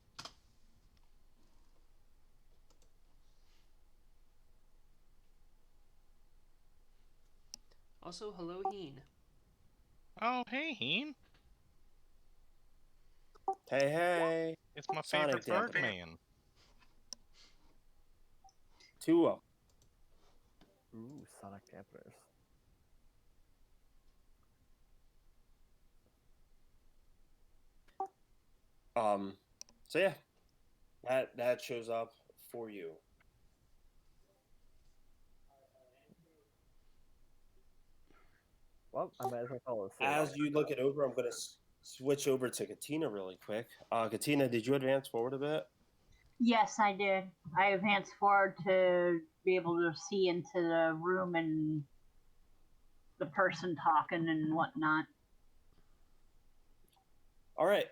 Also, hello, Heen. Oh, hey, Heen. Hey. It's my Sonic favorite bird dampener. man. Two of Ooh, sonic dampeners. them. So yeah, that shows up for you. Well, I might as well follow suit. As you look it over, I'm gonna switch over to Katina really quick. Katina, did you advance forward a bit? Yes, I did. I advanced forward to be able to see into the room and the person talking and whatnot. All right.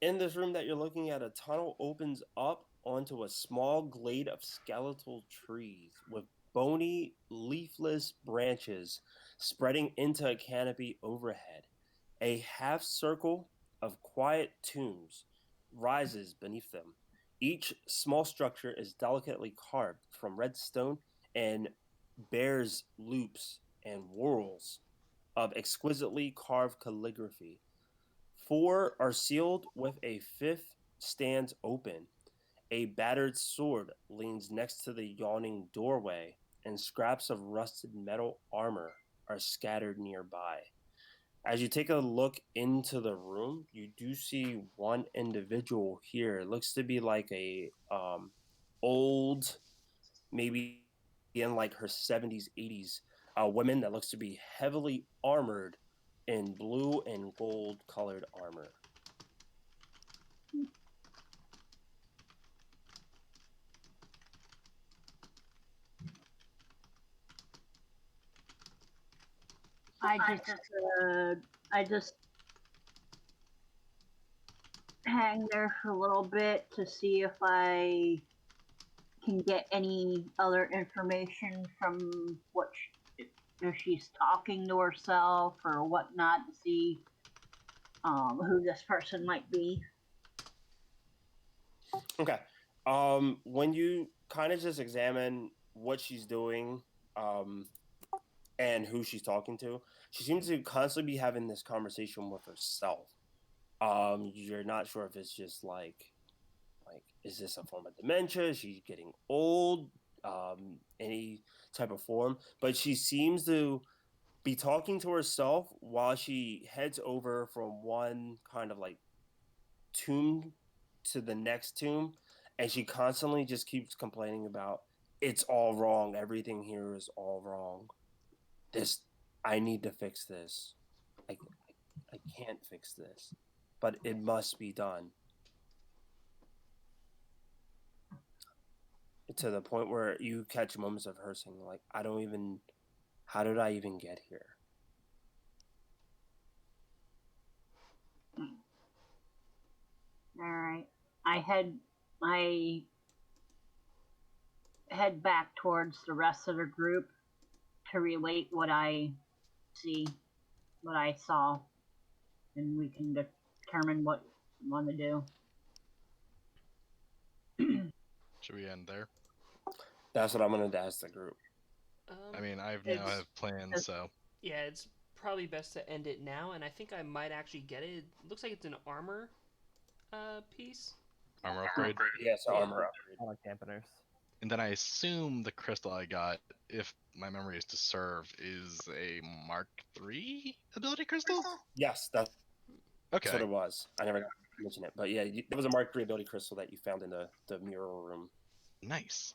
In this room that you're looking at, a tunnel opens up onto a small glade of skeletal trees with bony, leafless branches spreading into a canopy overhead. A half circle of quiet tombs rises beneath them. Each small structure is delicately carved from red stone and bears loops and whorls of exquisitely carved calligraphy. Four are sealed with a fifth stands open. A battered sword leans next to the yawning doorway, and scraps of rusted metal armor are scattered nearby. As you take a look into the room, you do see one individual here. It looks to be like a old, maybe in like her 70s, 80s woman that looks to be heavily armored in blue and gold colored armor. I just hang there for a little bit to see if I can get any other information from if she's talking to herself or whatnot to see who this person might be. Okay. When you kind of just examine what she's doing, and who she's talking to, she seems to constantly be having this conversation with herself. You're not sure if it's just like is this a form of dementia? Is she getting old? Any type of form, but she seems to be talking to herself while she heads over from one kind of like tomb to the next tomb, and she constantly just keeps complaining about it's all wrong. Everything here is all wrong. This, I need to fix this. I, I can't fix this, but it must be done. To the point where you catch moments of her saying, like, I don't even, how did I even get here? All right. I head back towards the rest of the group to relate what I see, what I saw, and we can determine what we want to do. Should we end there? That's what I'm going to ask the group. I mean, I now It's- have plans, so. Yeah, it's probably best to end it now, and I think I might actually get it. It looks like it's an armor piece. Armor upgrade. Yes, Yeah. armor upgrade. I like dampeners. And then I assume the crystal I got, if my memory is to serve, is a Mark III ability crystal? Yes, that's Okay. what it was. I never got to mention it, but yeah, it was a Mark III ability crystal that you found in the mural room. Nice.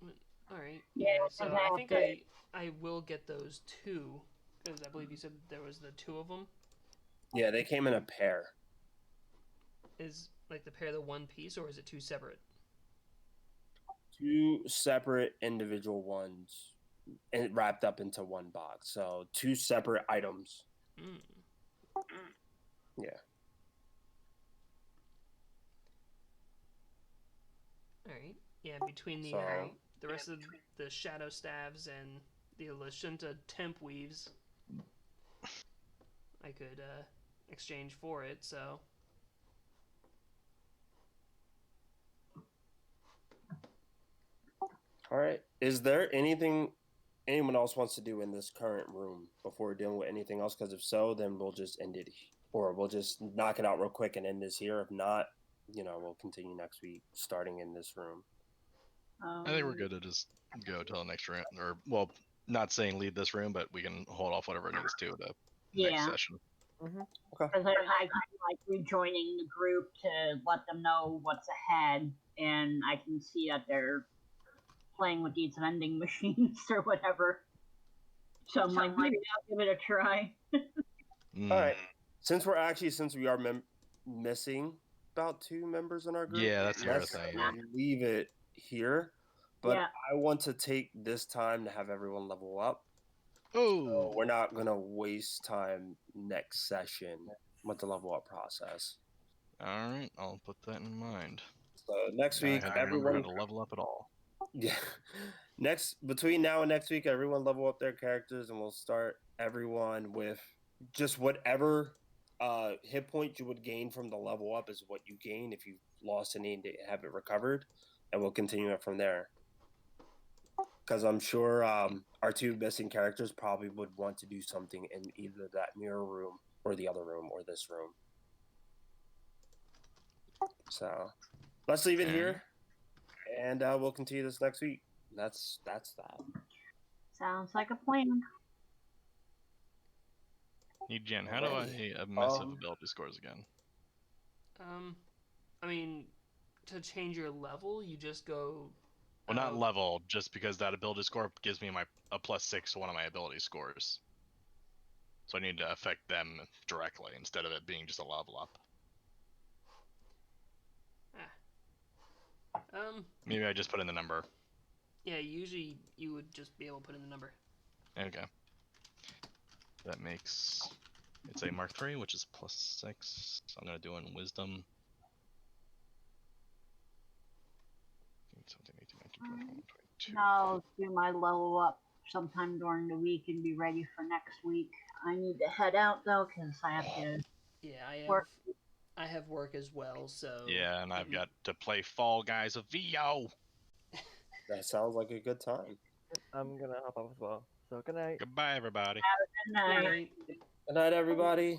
All right. Yeah, So that's I all think good. I will get those two, because I believe you said there was the two of them. Yeah, they came in a pair. Is like the pair the one piece, or is it two separate? Two separate individual ones and wrapped up into one box. So two separate items. Mm. Yeah. All right. Yeah, between So the rest of the shadow staves and the Lashunta temp weaves, I could exchange for it. So all right. Is there anything anyone else wants to do in this current room before dealing with anything else? Because if so, then we'll just end it, or we'll just knock it out real quick and end this here. If not, we'll continue next week, starting in this room. I think we're good to just go till the next room, or well, not saying leave this room, but we can hold off whatever it needs to the next Yeah. session. Okay. Because I can like rejoining the group to let them know what's ahead, and I can see that they're playing with these vending machines or whatever. So I'm like, maybe I'll give it a try. All right. Since we are missing about 2 members in our group, Yeah, that's the other let's thing. Yeah. leave it here. But Yeah. I want to take this time to have everyone level up. Oh. So we're not gonna waste time next session with the level up process. All right, I'll put that in mind. So next Now week, I had to remember everyone how to level up at all. Yeah. Between now and next week, everyone level up their characters, and we'll start everyone with just whatever hit point you would gain from the level up is what you gain if you lost any and have it recovered, and we'll continue it from there. Because I'm sure our 2 missing characters probably would want to do something in either that mirror room or the other room or this room. So let's leave it here, and we'll continue this next week. That's that. Sounds like a plan. Hey Jen, how do I mess up ability scores again? I mean, to change your level, you just go. Well, not level, just because that ability score gives me a +6 to one of my ability scores. So I need to affect them directly instead of it being just a level up. Maybe I just put in the number. Yeah, usually you would just be able to put in the number. Okay. That makes it's a Mark III, which is +6. So I'm gonna do in Wisdom. Something 18, 19, 21, 22. I'll do my level up sometime during the week and be ready for next week. I need to head out though because I have to. Yeah, work. I have work as well, so. Yeah, and I've got to play Fall Guys of VO. That sounds like a good time. I'm gonna hop off as well. So good night. Goodbye, everybody. Good night. Good night, everybody.